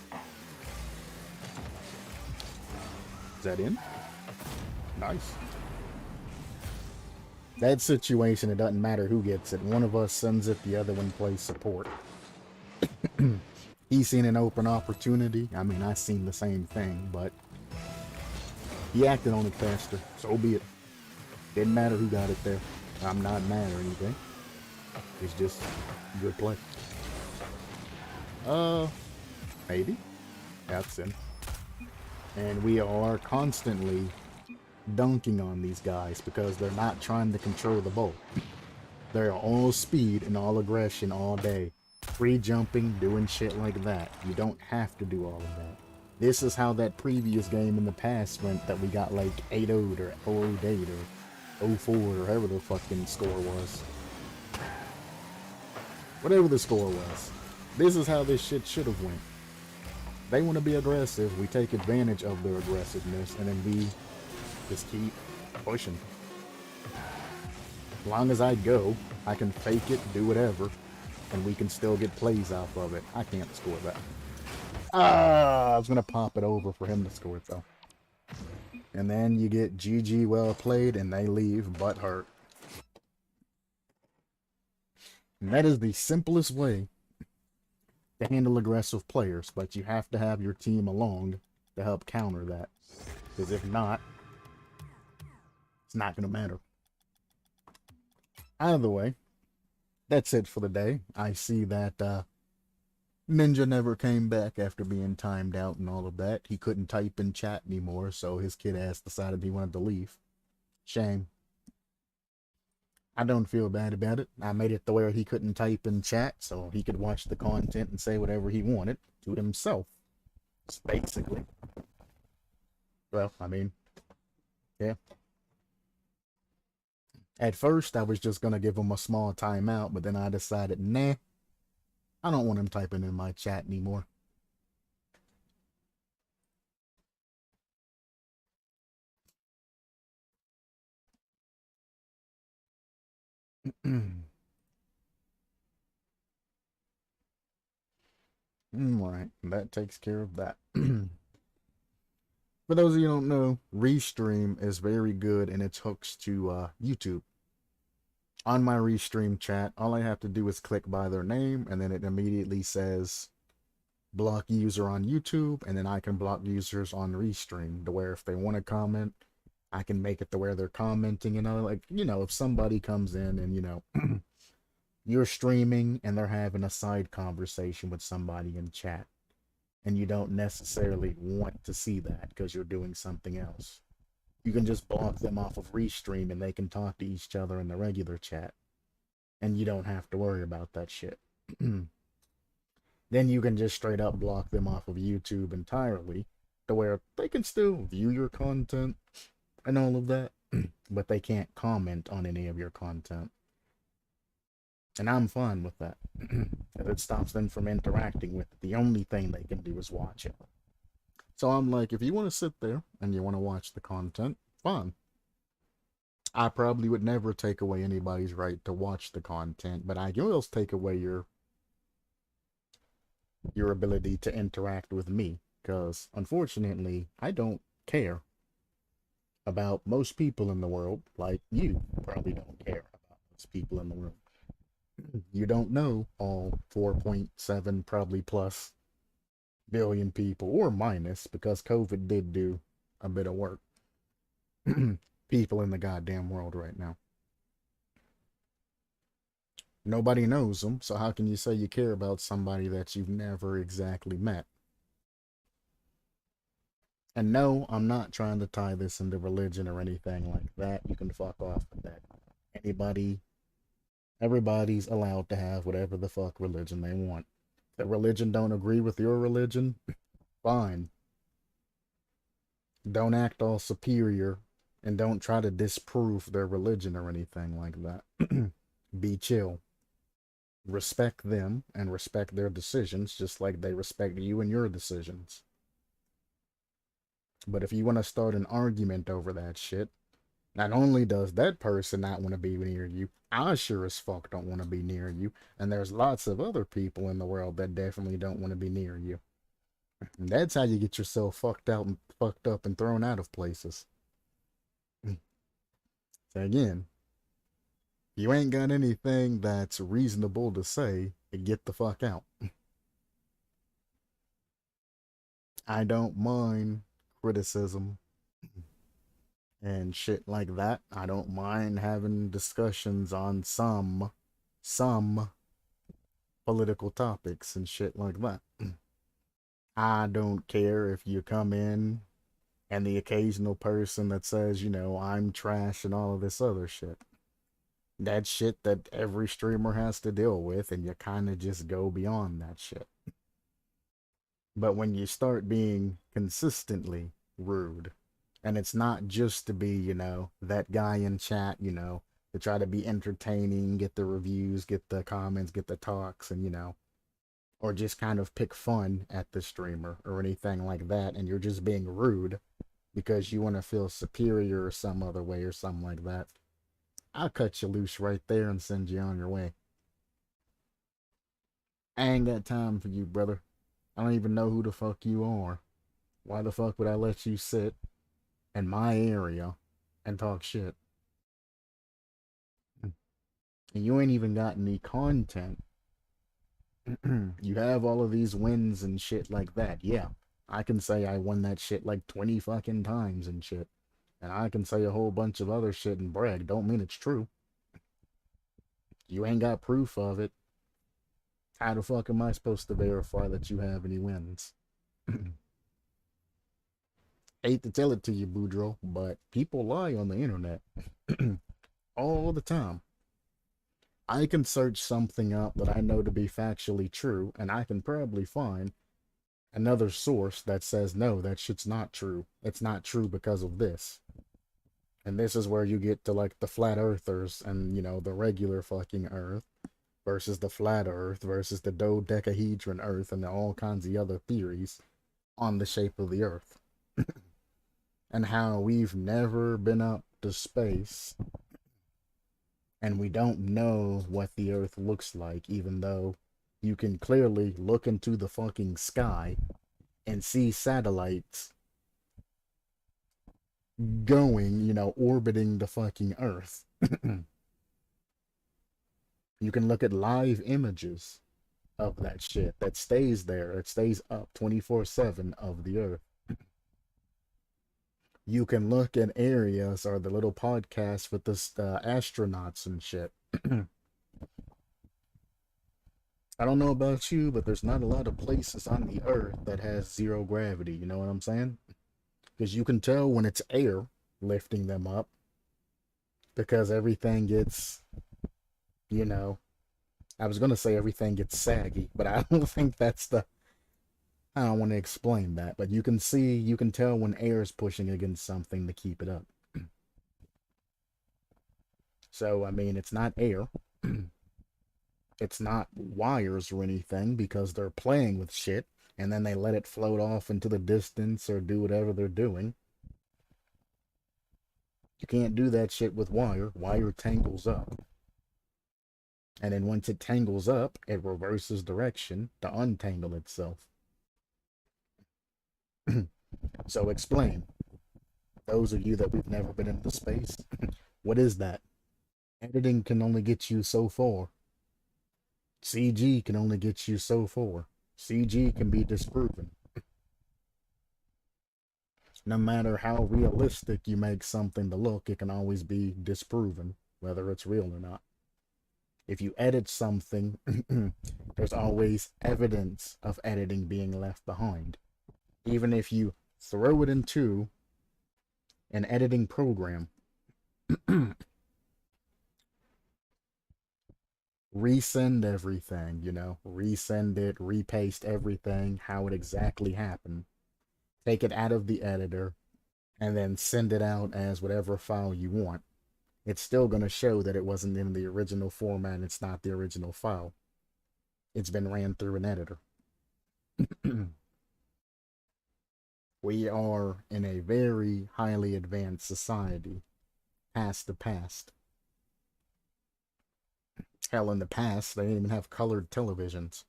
Is that in? Nice. That situation, it doesn't matter who gets it. One of us sends it, the other one plays support. He's seen an open opportunity. I mean, I seen the same thing, but he acted on it faster. So be it. Didn't matter who got it there. I'm not mad or anything. It's just good play. Maybe. That's in. And we are constantly dunking on these guys because they're not trying to control the ball. They're all speed and all aggression all day. Free jumping, doing shit like that. You don't have to do all of that. This is how that previous game in the past went that we got like 8-0 or 0-8 or 0-4 or whatever the fucking score was. Whatever the score was. This is how this shit should have went. They want to be aggressive, we take advantage of their aggressiveness, and then we just keep pushing. As long as I go, I can fake it, do whatever, and we can still get plays off of it. I can't score that. I was going to pop it over for him to score it, though. And then you get GG well played, and they leave butt hurt. And that is the simplest way to handle aggressive players, but you have to have your team along to help counter that. Because if not, it's not going to matter. Either way, that's it for the day. I see that Ninja never came back after being timed out and all of that. He couldn't type in chat anymore, so his kid ass decided he wanted to leave. Shame. I don't feel bad about it. I made it to where he couldn't type in chat, so he could watch the content and say whatever he wanted to himself. Just basically. Well, I mean, yeah. At first, I was just going to give him a small timeout, but then I decided, nah, I don't want him typing in my chat anymore. Alright, that takes care of that. For those of you who don't know, Restream is very good in its hooks to YouTube. On my Restream chat, all I have to do is click by their name, and then it immediately says block user on YouTube, and then I can block users on Restream, to where if they want to comment, I can make it to where they're commenting, like, if somebody comes in and, you're streaming and they're having a side conversation with somebody in chat, and you don't necessarily want to see that because you're doing something else, you can just block them off of Restream and they can talk to each other in the regular chat, and you don't have to worry about that shit. Then you can just straight up block them off of YouTube entirely, to where they can still view your content and all of that, but they can't comment on any of your content. And I'm fine with that. It stops them from interacting with it. The only thing they can do is watch it. So I'm like, if you want to sit there and you want to watch the content, fine. I probably would never take away anybody's right to watch the content, but I will take away your ability to interact with me, because unfortunately, I don't care about most people in the world like you probably don't care about most people in the world. You don't know all 4.7 probably plus billion people, or minus, because COVID did do a bit of work. People in the goddamn world right now. Nobody knows them, so how can you say you care about somebody that you've never exactly met? And no, I'm not trying to tie this into religion or anything like that. You can fuck off with that. Everybody's allowed to have whatever the fuck religion they want. If the religion don't agree with your religion, fine. Don't act all superior, and don't try to disprove their religion or anything like that. Be chill. Respect them and respect their decisions just like they respect you and your decisions. But if you want to start an argument over that shit, not only does that person not want to be near you, I sure as fuck don't want to be near you. And there's lots of other people in the world that definitely don't want to be near you. And that's how you get yourself fucked out and fucked up and thrown out of places. So again, you ain't got anything that's reasonable to say, get the fuck out. I don't mind criticism and shit like that. I don't mind having discussions on some political topics and shit like that. I don't care if you come in and the occasional person that says, I'm trash and all of this other shit. That shit that every streamer has to deal with, and you kind of just go beyond that shit. But when you start being consistently rude, and it's not just to be, that guy in chat, to try to be entertaining, get the reviews, get the comments, get the talks, and, or just kind of pick fun at the streamer or anything like that, and you're just being rude because you want to feel superior or some other way or something like that, I'll cut you loose right there and send you on your way. I ain't got time for you, brother. I don't even know who the fuck you are. Why the fuck would I let you sit in my area and talk shit? And you ain't even got any content. You have all of these wins and shit like that. Yeah, I can say I won that shit like 20 fucking times and shit. And I can say a whole bunch of other shit and brag. Don't mean it's true. You ain't got proof of it. How the fuck am I supposed to verify that you have any wins? Hate to tell it to you, Boudreaux, but people lie on the internet all the time. I can search something up that I know to be factually true, and I can probably find another source that says, no, that shit's not true. It's not true because of this. And this is where you get to like the flat earthers and, the regular fucking earth versus the flat earth versus the dodecahedron earth and all kinds of other theories on the shape of the earth. And how we've never been up to space and we don't know what the earth looks like, even though you can clearly look into the fucking sky and see satellites going, orbiting the fucking earth. You can look at live images of that shit that stays there. It stays up 24/7 of the earth. You can look at areas or the little podcasts with the astronauts and shit. I don't know about you, but there's not a lot of places on the earth that has zero gravity. You know what I'm saying? Because you can tell when it's air lifting them up because everything gets, I was going to say everything gets saggy, but I don't think that's I don't want to explain that, but you can tell when air is pushing against something to keep it up. So, I mean, it's not air. It's not wires or anything because they're playing with shit and then they let it float off into the distance or do whatever they're doing. You can't do that shit with wire. Wire tangles up. And then once it tangles up, it reverses direction to untangle itself. So explain. Those of you that we've never been into space, what is that? Editing can only get you so far. CG can only get you so far. CG can be disproven. No matter how realistic you make something to look, it can always be disproven, whether it's real or not. If you edit something, there's always evidence of editing being left behind. Even if you throw it into an editing program, resend everything, resend it, repaste everything, how it exactly happened. Take it out of the editor, and then send it out as whatever file you want. It's still going to show that it wasn't in the original format, it's not the original file. It's been ran through an editor. We are in a very highly advanced society, past the past. Hell, in the past, they didn't even have colored televisions.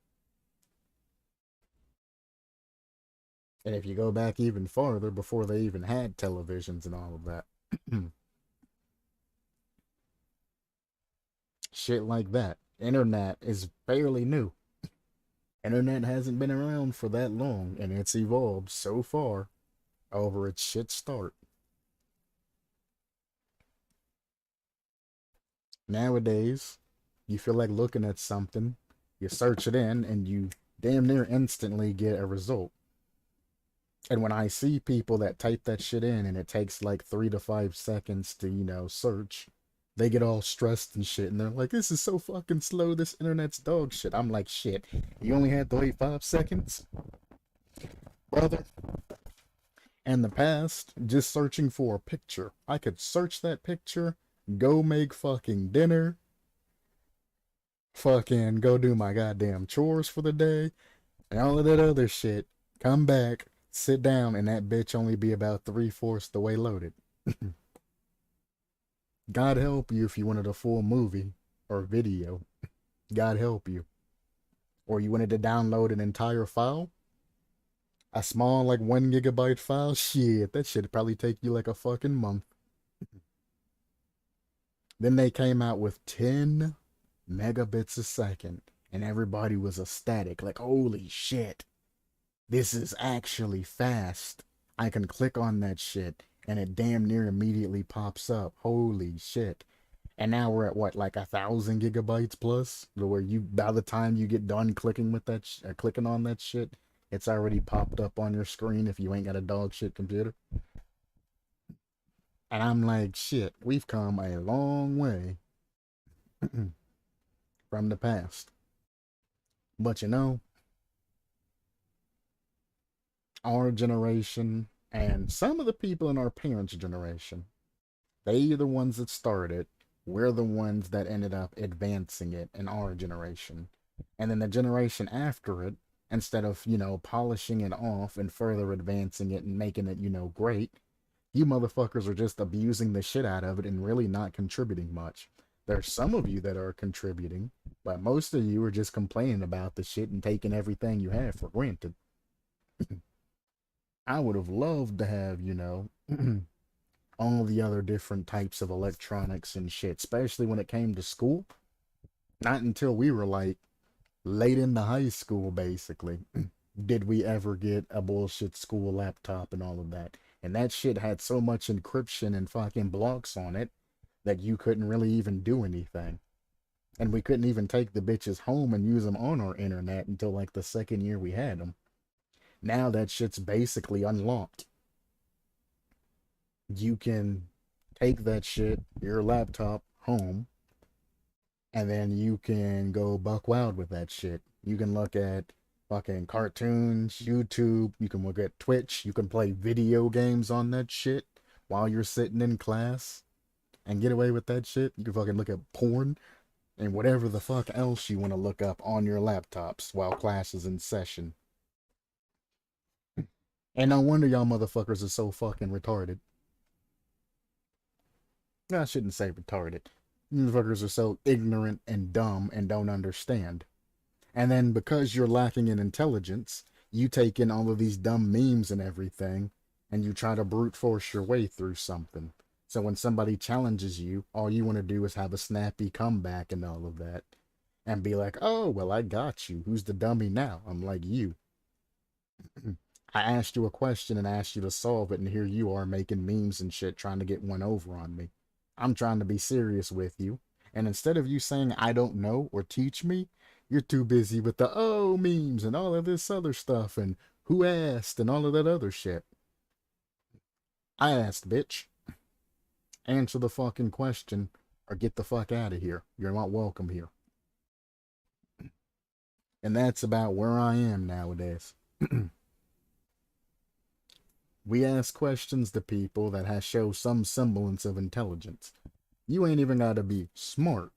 And if you go back even farther, before they even had televisions and all of that, shit like that. Internet is fairly new. Internet hasn't been around for that long, and it's evolved so far over its shit start. Nowadays, you feel like looking at something, you search it in, and you damn near instantly get a result. And when I see people that type that shit in and it takes like 3 to 5 seconds to, search, they get all stressed and shit. And they're like, this is so fucking slow. This internet's dog shit. I'm like, shit, you only had to wait 5 seconds? Brother. In the past, just searching for a picture, I could search that picture, go make fucking dinner, fucking go do my goddamn chores for the day, and all of that other shit. Come back, sit down, and that bitch only be about 3/4 the way loaded. God help you if you wanted a full movie or video. God help you. Or you wanted to download an entire file. A small, like 1 GB file. Shit, that shit'd probably take you like a fucking month. Then they came out with 10 megabits a second. And everybody was ecstatic. Like, holy shit. This is actually fast. I can click on that shit and it damn near immediately pops up. Holy shit. And now we're at what, like 1,000 GB plus? Where you, by the time you get done clicking with that, clicking on that shit, it's already popped up on your screen if you ain't got a dog shit computer. And I'm like, shit, we've come a long way from the past. But our generation and some of the people in our parents' generation, they are the ones that started. We're the ones that ended up advancing it in our generation. And then the generation after it, instead of, polishing it off and further advancing it and making it, great, you motherfuckers are just abusing the shit out of it and really not contributing much. There's some of you that are contributing, but most of you are just complaining about the shit and taking everything you have for granted. I would have loved to have, all the other different types of electronics and shit, especially when it came to school. Not until we were like late into high school, basically, did we ever get a bullshit school laptop and all of that. And that shit had so much encryption and fucking blocks on it that you couldn't really even do anything. And we couldn't even take the bitches home and use them on our internet until like the second year we had them. Now that shit's basically unlocked. You can take that shit, your laptop, home, and then you can go buck wild with that shit. You can look at fucking cartoons, YouTube, you can look at Twitch, you can play video games on that shit while you're sitting in class and get away with that shit. You can fucking look at porn and whatever the fuck else you want to look up on your laptops while class is in session. And no wonder y'all motherfuckers are so fucking retarded. I shouldn't say retarded. Motherfuckers are so ignorant and dumb and don't understand. And then because you're lacking in intelligence, you take in all of these dumb memes and everything, and you try to brute force your way through something. So when somebody challenges you, all you want to do is have a snappy comeback and all of that. And be like, oh, well, I got you. Who's the dummy now? I'm like, you. I asked you a question and asked you to solve it, and here you are making memes and shit trying to get one over on me. I'm trying to be serious with you. And instead of you saying, I don't know, or teach me, you're too busy with the oh memes and all of this other stuff and who asked and all of that other shit. I asked, bitch. Answer the fucking question or get the fuck out of here. You're not welcome here. And that's about where I am nowadays. We ask questions to people that show some semblance of intelligence. You ain't even gotta be smart.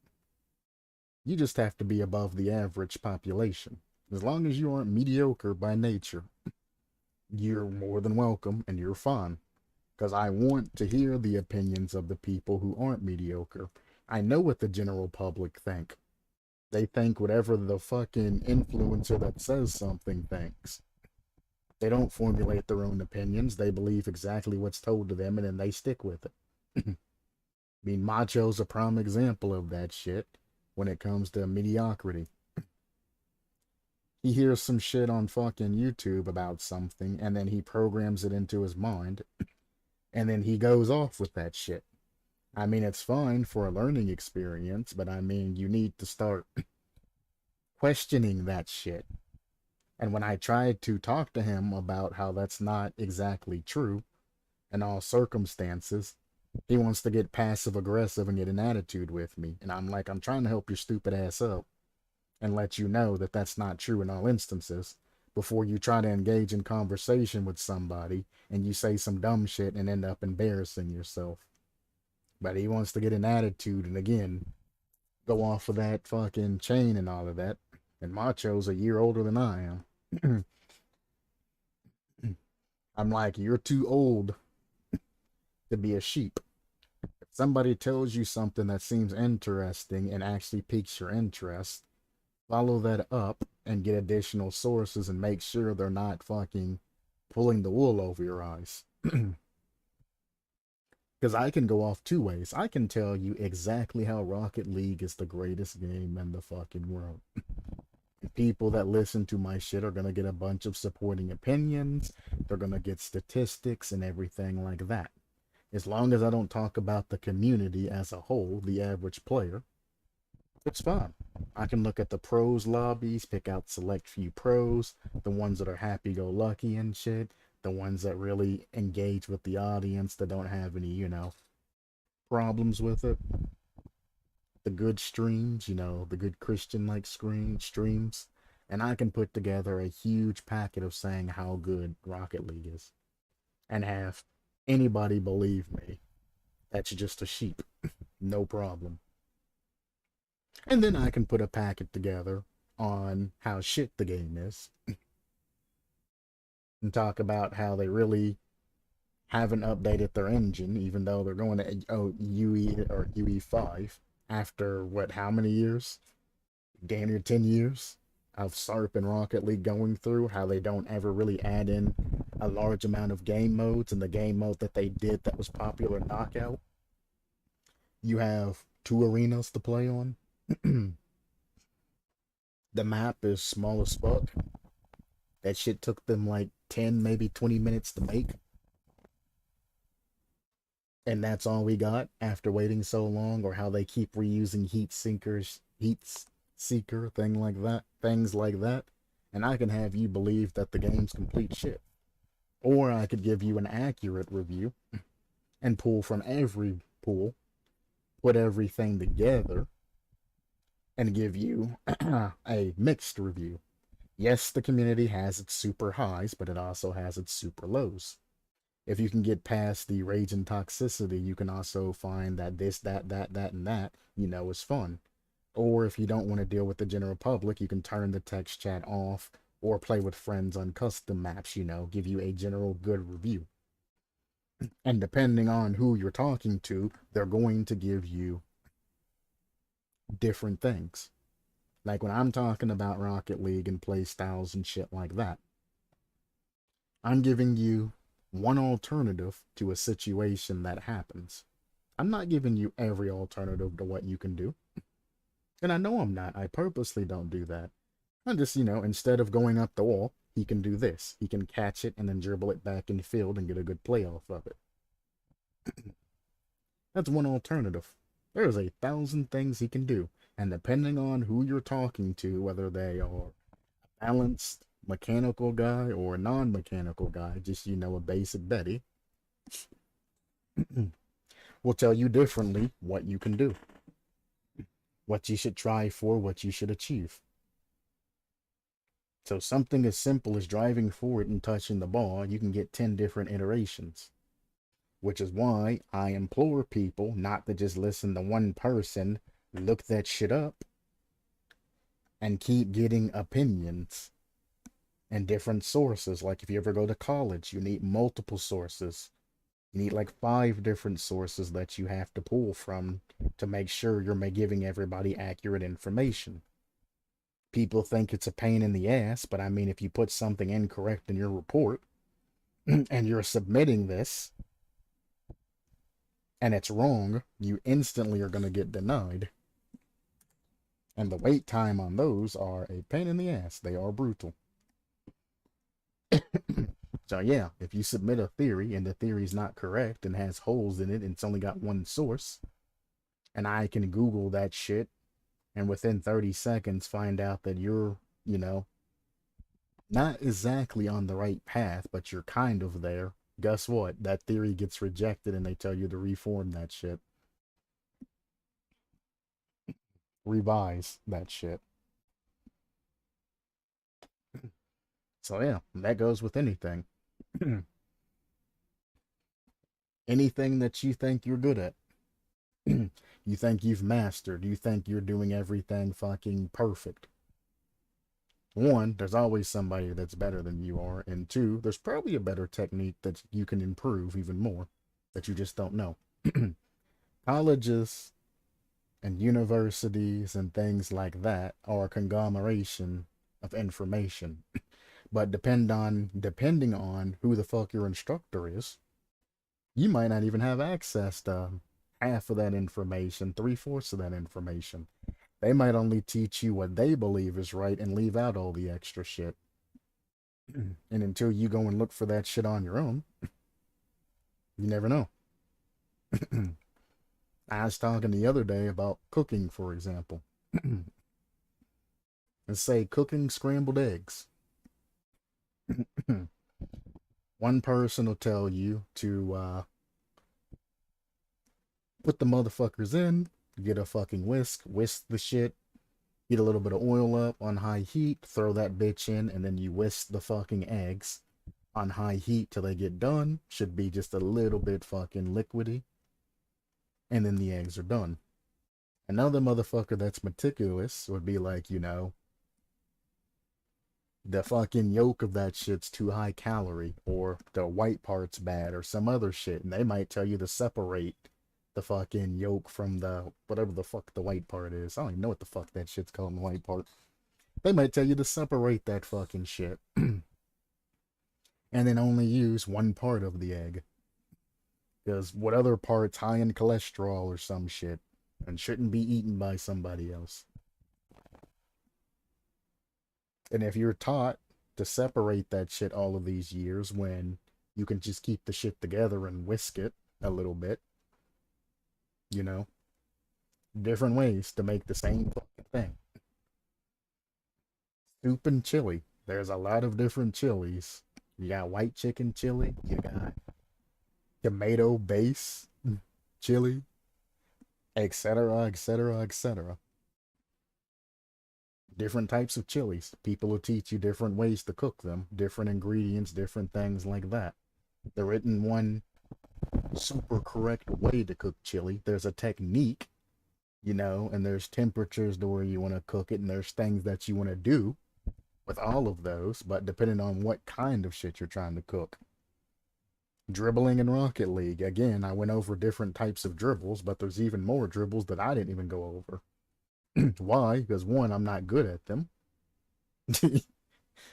You just have to be above the average population. As long as you aren't mediocre by nature, you're more than welcome and you're fine. Because I want to hear the opinions of the people who aren't mediocre. I know what the general public think. They think whatever the fucking influencer that says something thinks. They don't formulate their own opinions. They believe exactly what's told to them and then they stick with it. I mean, Macho's a prime example of that shit when it comes to mediocrity. He hears some shit on fucking YouTube about something and then he programs it into his mind and then he goes off with that shit. I mean, it's fine for a learning experience, but I mean, you need to start questioning that shit. And when I tried to talk to him about how that's not exactly true in all circumstances, he wants to get passive aggressive and get an attitude with me. And I'm like, I'm trying to help your stupid ass up and let you know that that's not true in all instances before you try to engage in conversation with somebody and you say some dumb shit and end up embarrassing yourself. But he wants to get an attitude and again go off of that fucking chain and all of that. And Macho's a year older than I am. I'm like, you're too old to be a sheep. If somebody tells you something that seems interesting and actually piques your interest, follow that up and get additional sources and make sure they're not fucking pulling the wool over your eyes. Because I can go off two ways. I can tell you exactly how Rocket League is the greatest game in the fucking world. People that listen to my shit are going to get a bunch of supporting opinions. They're going to get statistics and everything like that. As long as I don't talk about the community as a whole, the average player, it's fine. I can look at the pros lobbies, pick out select few pros, the ones that are happy-go-lucky and shit, the ones that really engage with the audience, that don't have any, problems with it. The good streams, the good Christian like streams. And I can put together a huge packet of saying how good Rocket League is. And have anybody believe me. That's just a sheep. No problem. And then I can put a packet together on how shit the game is. And talk about how they really haven't updated their engine, even though they're going to UE or UE5 after what, how many years? Damn near 10 years of SARP and Rocket League going through, how they don't ever really add in a large amount of game modes, and the game mode that they did that was popular, Knockout, you have 2 arenas to play on. The map is small as fuck. That shit took them like 10, maybe 20 minutes to make. And that's all we got after waiting so long, or how they keep reusing heat seeker, things like that. And I can have you believe that the game's complete shit. Or I could give you an accurate review and pull from every pool, put everything together, and give you a mixed review. Yes, the community has its super highs, but it also has its super lows. If you can get past the rage and toxicity, you can also find that this, that, and that, is fun. Or if you don't want to deal with the general public, you can turn the text chat off or play with friends on custom maps, give you a general good review. And depending on who you're talking to, they're going to give you different things. Like when I'm talking about Rocket League and play styles and shit like that, I'm giving you one alternative to a situation that happens. I'm not giving you every alternative to what you can do. And I know I'm not. I purposely don't do that. I just, instead of going up the wall, he can do this. He can catch it and then dribble it back in the field and get a good play off of it. That's one alternative. There's 1,000 things he can do. And depending on who you're talking to, whether they are a balanced mechanical guy or a non-mechanical guy, just, a basic Betty, will tell you differently what you can do. What you should try for, what you should achieve. So something as simple as driving forward and touching the ball, you can get 10 different iterations. Which is why I implore people not to just listen to one person, look that shit up, and keep getting opinions and different sources. Like if you ever go to college, you need multiple sources. You need like 5 different sources that you have to pull from to make sure you're giving everybody accurate information. People think it's a pain in the ass, but I mean, if you put something incorrect in your report and you're submitting this and it's wrong, you instantly are going to get denied. And the wait time on those are a pain in the ass. They are brutal. So yeah, if you submit a theory and the theory's not correct and has holes in it and it's only got one source, and I can Google that shit and within 30 seconds find out that you're, you know, not exactly on the right path, but you're kind of there. Guess what? That theory gets rejected and they tell you to reform that shit. Revise that shit. So yeah, that goes with anything. Anything that you think you're good at. You think you've mastered. You think you're doing everything fucking perfect. One, there's always somebody that's better than you are. And two, there's probably a better technique that you can improve even more that you just don't know. Colleges and universities and things like that are a conglomeration of information. But depending on who the fuck your instructor is, you might not even have access to half of that information, 3/4 of that information. They might only teach you what they believe is right and leave out all the extra shit. And until you go and look for that shit on your own, you never know. I was talking the other day about cooking, for example. Let's say cooking scrambled eggs. One person will tell you to put the motherfuckers in, get a fucking whisk the shit, get a little bit of oil up on high heat, throw that bitch in, and then you whisk the fucking eggs on high heat till they get done. Should be just a little bit fucking liquidy. And then the eggs are done. Another motherfucker that's meticulous would be like, you know, the fucking yolk of that shit's too high calorie, or the white part's bad, or some other shit. And they might tell you to separate the fucking yolk from the whatever the fuck the white part is. I don't even know what the fuck that shit's called, the white part. They might tell you to separate that fucking shit. And then only use one part of the egg. Because what other part's high in cholesterol or some shit and shouldn't be eaten by somebody else. And if you're taught to separate that shit all of these years when you can just keep the shit together and whisk it a little bit, you know, different ways to make the same fucking thing. Soup and chili. There's a lot of different chilies. You got white chicken chili, you got tomato base chili, etc., etc., etc. Different types of chilies. People will teach you different ways to cook them, different ingredients, different things like that. There isn't one super correct way to cook chili. There's a technique, you know, and there's temperatures to where you want to cook it, and there's things that you want to do with all of those, but depending on what kind of shit you're trying to cook. Dribbling in Rocket League. Again, I went over different types of dribbles, but there's even more dribbles that I didn't even go over. Why? Because one, I'm not good at them.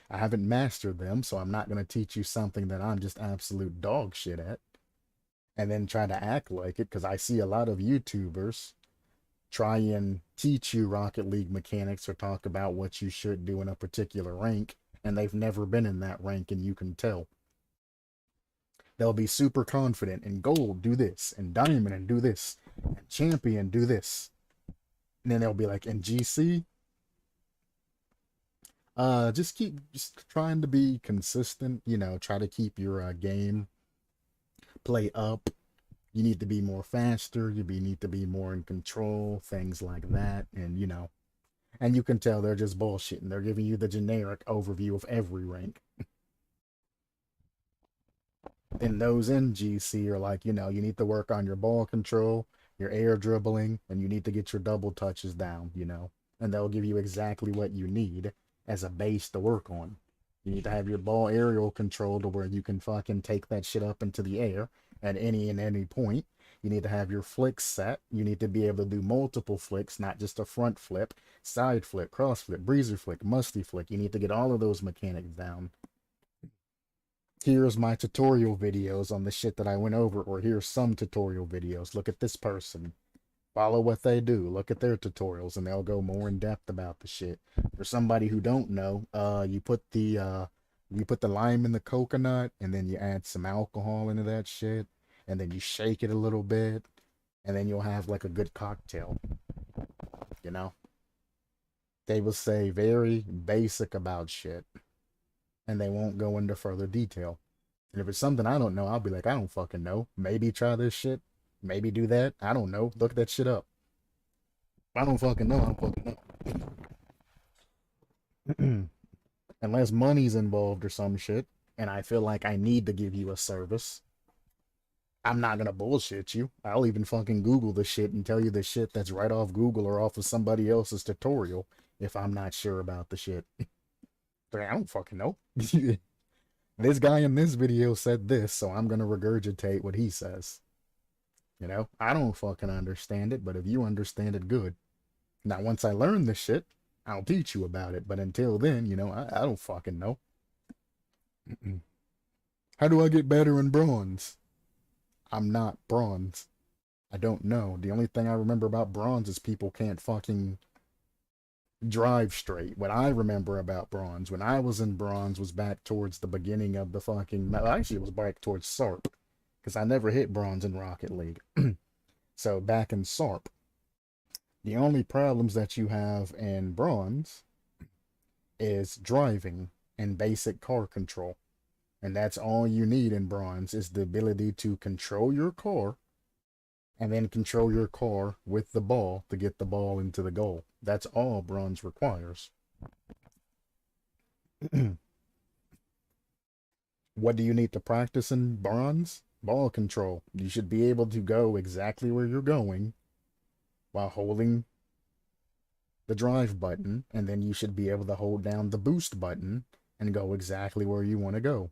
I haven't mastered them, so I'm not going to teach you something that I'm just absolute dog shit at. And then try to act like it, because I see a lot of YouTubers try and teach you Rocket League mechanics or talk about what you should do in a particular rank, and they've never been in that rank, and you can tell. They'll be super confident in gold, do this, and diamond, and do this, and champion, do this. And then they'll be like, in GC, just trying to be consistent, you know, try to keep your game play up. You need to be more faster, need to be more in control, things like that, and you know. And you can tell they're just bullshitting. They're giving you the generic overview of every rank. And those in GC are like, you know, you need to work on your ball control, your air dribbling, and you need to get your double touches down, you know. and they'll give you exactly what you need as a base to work on. You need to have your ball aerial control to where you can fucking take that shit up into the air at any and any point. You need to have your flicks set. You need to be able to do multiple flicks, not just a front flip, side flip, cross flip, breezer flick, musty flick. You need to get all of those mechanics down. Here's my tutorial videos on the shit that I went over, or here's some tutorial videos. Look at this person. Follow what they do. Look at their tutorials, and they'll go more in depth about the shit. For somebody who don't know, you put the lime in the coconut, and then you add some alcohol into that shit, and then you shake it a little bit, and then you'll have like a good cocktail. You know? They will say very basic about shit, and they won't go into further detail. And if it's something I don't know, I'll be like, I don't fucking know. Maybe try this shit. Maybe do that. I don't know. Look that shit up. I don't fucking know. I don't fucking know. Unless money's involved or some shit, and I feel like I need to give you a service, I'm not gonna bullshit you. I'll even fucking Google the shit and tell you the shit that's right off Google or off of somebody else's tutorial if I'm not sure about the shit. But I don't fucking know. This guy in this video said this, so I'm gonna regurgitate what he says. You know, I don't fucking understand it, but if you understand it, good. Now, once I learn this shit, I'll teach you about it. But until then, you know, I don't fucking know. How do I get better in bronze? I'm not bronze. I don't know. The only thing I remember about bronze is people can't fucking drive straight. What I remember about bronze, when I was in bronze, was back towards the beginning of the fucking... Actually, it was back towards SARP. Because I never hit bronze in Rocket League. So back in SARP, the only problems that you have in bronze is driving and basic car control. And that's all you need in bronze, is the ability to control your car and then control your car with the ball to get the ball into the goal. That's all bronze requires. What do you need to practice in bronze? Ball control. You should be able to go exactly where you're going while holding the drive button, and then you should be able to hold down the boost button and go exactly where you want to go.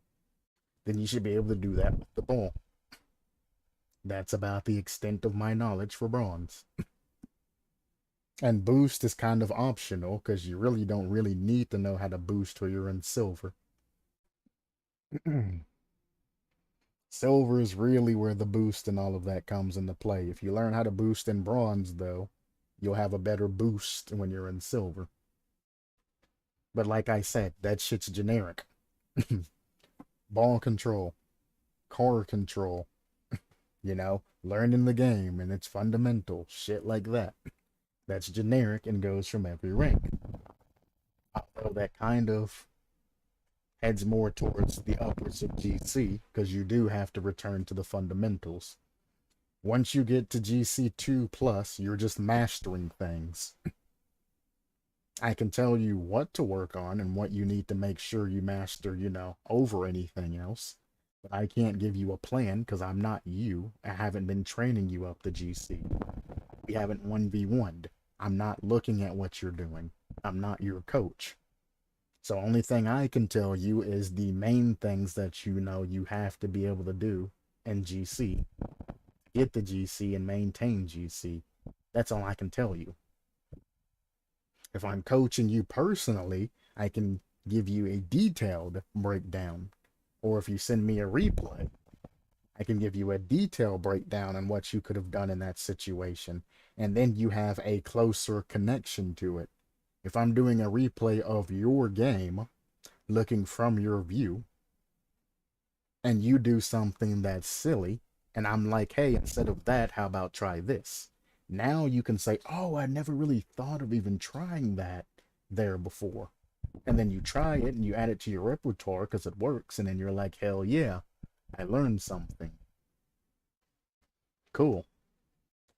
Then you should be able to do that with the ball. That's about the extent of my knowledge for bronze. And boost is kind of optional, because you really don't really need to know how to boost till you're in silver. Silver is really where the boost and all of that comes into play. If you learn how to boost in bronze, though, you'll have a better boost when you're in silver. But like I said, that shit's generic. Ball control, car control, you know, learning the game and its fundamental, shit like that. That's generic and goes from every rank. Although that kind of heads more towards the upwards of GC, because you do have to return to the fundamentals. Once you get to GC2 plus, you're just mastering things. I can tell you what to work on and what you need to make sure you master, you know, over anything else. But I can't give you a plan because I'm not you. I haven't been training you up to GC. We haven't 1v1'd. I'm not looking at what you're doing. I'm not your coach. So only thing I can tell you is the main things that you know you have to be able to do in GC. Get the GC and maintain GC. That's all I can tell you. If I'm coaching you personally, I can give you a detailed breakdown. Or if you send me a replay, I can give you a detailed breakdown on what you could have done in that situation. And then you have a closer connection to it. If I'm doing a replay of your game, looking from your view, and you do something that's silly, and I'm like, hey, instead of that, how about try this? Now you can say, oh, I never really thought of even trying that there before. And then you try it and you add it to your repertoire because it works. And then you're like, hell yeah, I learned something. Cool.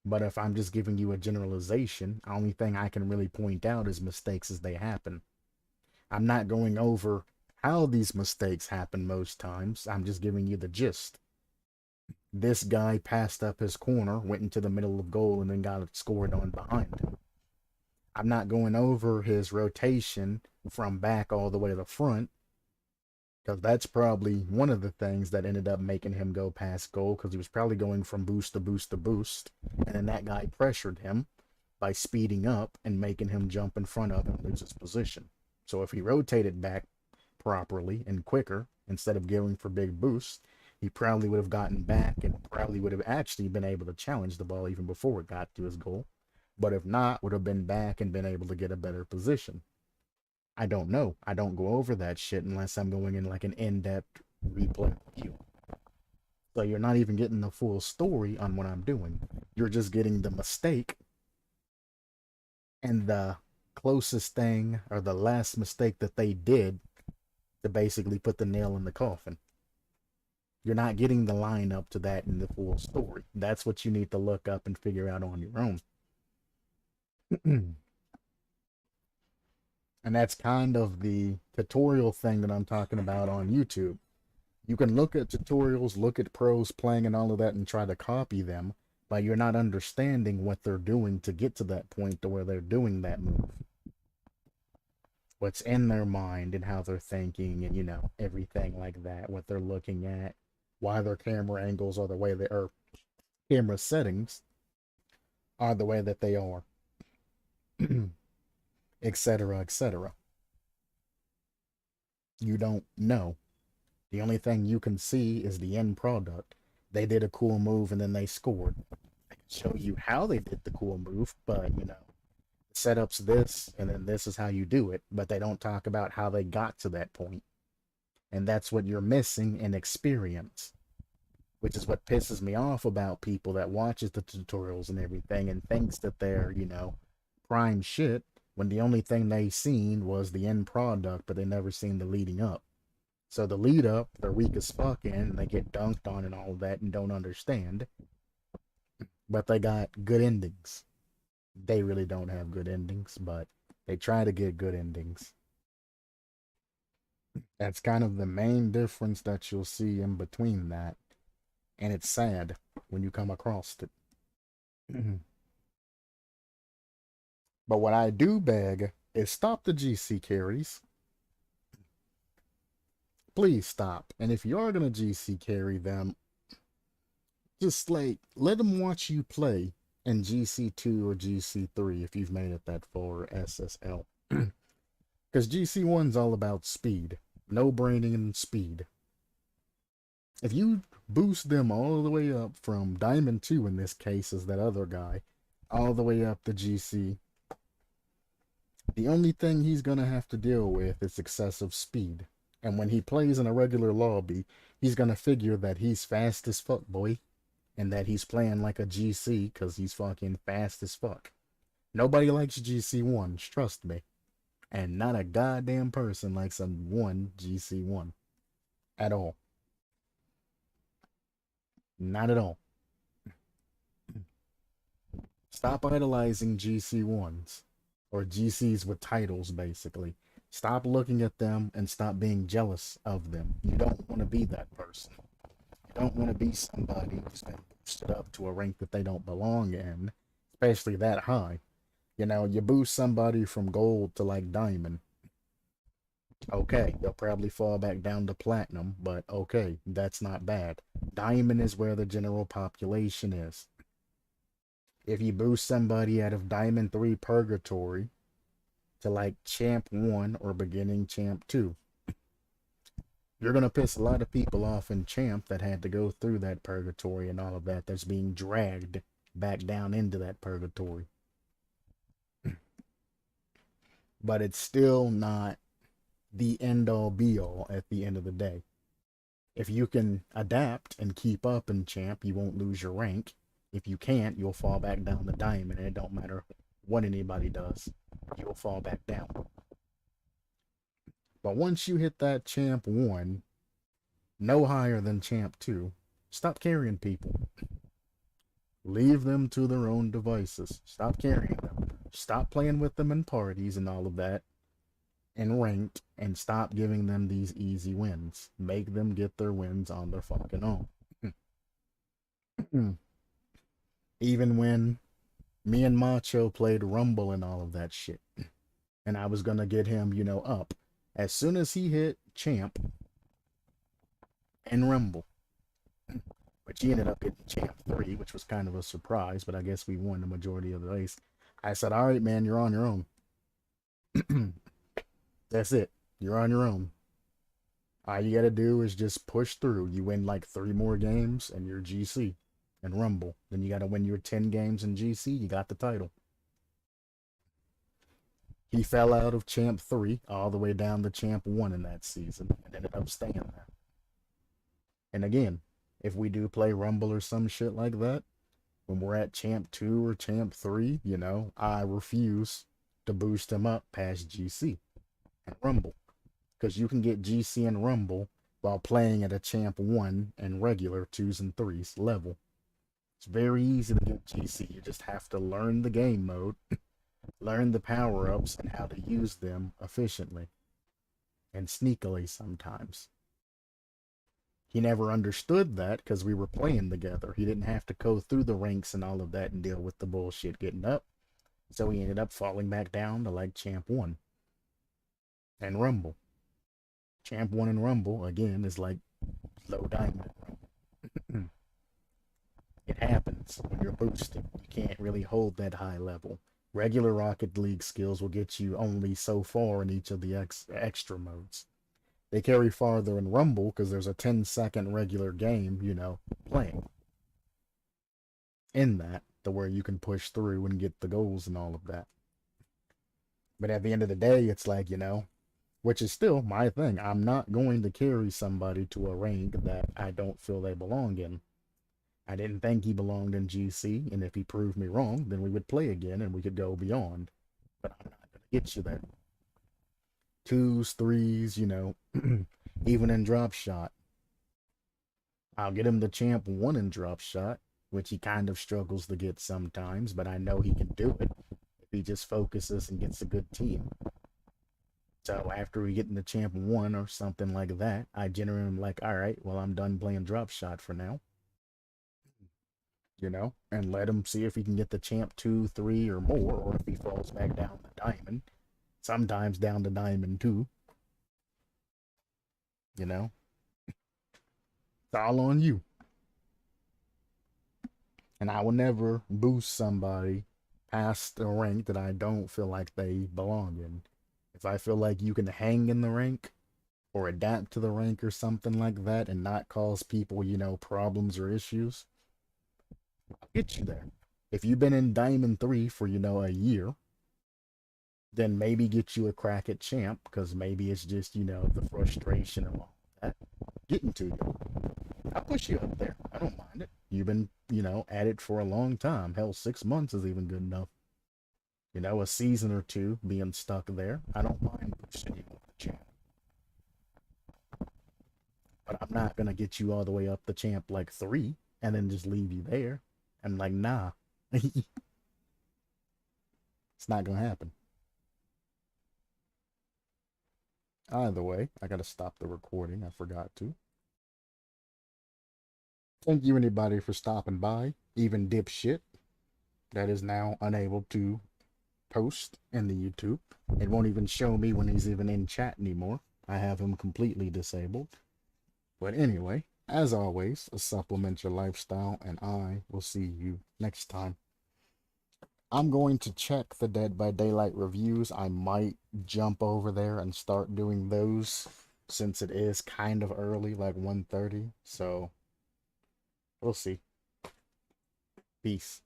But if I'm just giving you a generalization, the only thing I can really point out is mistakes as they happen. I'm not going over how these mistakes happen most times. I'm just giving you the gist. This guy passed up his corner, went into the middle of goal, and then got it scored on behind him. I'm not going over his rotation from back all the way to the front, because that's probably one of the things that ended up making him go past goal, because he was probably going from boost to boost to boost, and then that guy pressured him by speeding up and making him jump in front of him and lose his position. So if he rotated back properly and quicker instead of going for big boosts, he probably would have gotten back and probably would have actually been able to challenge the ball even before it got to his goal. But if not, would have been back and been able to get a better position. I don't know. I don't go over that shit unless I'm going in like an in-depth replay review. So you're not even getting the full story on what I'm doing. You're just getting the mistake and the closest thing or the last mistake that they did to basically put the nail in the coffin. You're not getting the line up to that in the full story. That's what you need to look up and figure out on your own. And that's kind of the tutorial thing that I'm talking about on YouTube. You can look at tutorials, look at pros playing and all of that and try to copy them, but you're not understanding what they're doing to get to that point to where they're doing that move. What's in their mind and how they're thinking and, you know, everything like that, what they're looking at, why their camera angles are the way they are, camera settings are the way that they are, etc., etc. You don't know. The only thing you can see is the end product. They did a cool move and then they scored. I can show you how they did the cool move, but, you know, the setup's this and then this is how you do it, but they don't talk about how they got to that point. And that's what you're missing in experience, which is what pisses me off about people that watches the tutorials and everything and thinks that they're, you know, prime shit when the only thing they seen was the end product, but they never seen the leading up. So the lead up, they're weak as fuck in, and they get dunked on and all that and don't understand. But they got good endings. They really don't have good endings, but they try to get good endings. That's kind of the main difference that you'll see in between that. And it's sad when you come across it. But what I do beg is stop the GC carries. Please stop. And if you are going to GC carry them, just like let them watch you play in GC2 or GC3 if you've made it that far, SSL. Because GC1's all about speed. No braining and speed. If you boost them all the way up from Diamond 2 in this case is that other guy, all the way up to GC, the only thing he's going to have to deal with is excessive speed. And when he plays in a regular lobby, he's going to figure that he's fast as fuck, boy. And that he's playing like a GC because he's fucking fast as fuck. Nobody likes GC1s, trust me. And not a goddamn person likes a GC1. At all. Not at all. Stop idolizing GC1s. Or GCs with titles, basically. Stop looking at them and stop being jealous of them. You don't want to be that person. You don't want to be somebody who's been boosted up to a rank that they don't belong in, especially that high. You know, you boost somebody from gold to like diamond. Okay, they'll probably fall back down to platinum, but okay, that's not bad. Diamond is where the general population is. If you boost somebody out of Diamond 3 Purgatory to like Champ 1 or beginning Champ 2, you're going to piss a lot of people off in Champ that had to go through that Purgatory and all of that, that's being dragged back down into that Purgatory. But it's still not the end-all be-all at the end of the day. If you can adapt and keep up in Champ, you won't lose your rank. If you can't, you'll fall back down to Diamond, and it don't matter what anybody does. You'll fall back down. But once you hit that Champ 1, no higher than Champ 2, stop carrying people. Leave them to their own devices. Stop carrying them. Stop playing with them in parties and all of that, and ranked, and stop giving them these easy wins. Make them get their wins on their fucking own. Even when Me and Macho played Rumble and all of that shit. And I was gonna get him, up. As soon as he hit Champ and Rumble, which he ended up getting Champ 3, which was kind of a surprise, but I guess we won the majority of the race. I said, all right, man, you're on your own. That's it. You're on your own. All you gotta do is just push through. You win like 3 more games and you're GC and Rumble. Then you gotta win your 10 games in GC, you got the title. He fell out of Champ 3 all the way down to Champ 1 in that season and ended up staying there. And again, if we do play Rumble or some shit like that, when we're at Champ 2 or Champ 3, I refuse to boost him up past GC and Rumble. Because you can get GC and Rumble while playing at a Champ 1 and regular 2s and 3s level. It's very easy to get GC. You just have to learn the game mode, learn the power-ups, and how to use them efficiently. And sneakily sometimes. He never understood that because we were playing together. He didn't have to go through the ranks and all of that and deal with the bullshit getting up. So he ended up falling back down to like Champ 1 and Rumble. Champ 1 and Rumble, again, is like low diamond Rumble. It happens when you're boosting. You can't really hold that high level. Regular Rocket League skills will get you only so far in each of the extra modes. They carry farther in Rumble because there's a 10-second regular game, playing in that, to where you can push through and get the goals and all of that. But at the end of the day, it's like, which is still my thing. I'm not going to carry somebody to a rank that I don't feel they belong in. I didn't think he belonged in GC, and if he proved me wrong, then we would play again and we could go beyond. But I'm not going to get you there. 2s, 3s, even in drop shot. I'll get him the Champ 1 in drop shot, which he kind of struggles to get sometimes, but I know he can do it if he just focuses and gets a good team. So after we get in the Champ 1 or something like that, I generally am like, all right, well, I'm done playing drop shot for now. And let him see if he can get the Champ 2, 3, or more, or if he falls back down to Diamond. Sometimes down to Diamond 2. It's all on you. And I will never boost somebody past a rank that I don't feel like they belong in. If I feel like you can hang in the rank or adapt to the rank or something like that and not cause people, problems or issues, I'll get you there. If you've been in Diamond 3 for, a year, then maybe get you a crack at Champ, because maybe it's just, the frustration and all that getting to you. I'll push you up there. I don't mind it. You've been, at it for a long time. Hell, 6 months is even good enough. A season or 2 being stuck there. I don't mind pushing you up the Champ. But I'm not going to get you all the way up the Champ like 3 and then just leave you there. I'm like, nah. It's not going to happen. Either way, I got to stop the recording. I forgot to. Thank you, anybody, for stopping by. Even dipshit that is now unable to post in the YouTube. It won't even show me when he's even in chat anymore. I have him completely disabled. But anyway, as always, supplement your lifestyle, and I will see you next time. I'm going to check the Dead by Daylight reviews. I might jump over there and start doing those since it is kind of early, like 1:30. So we'll see. Peace.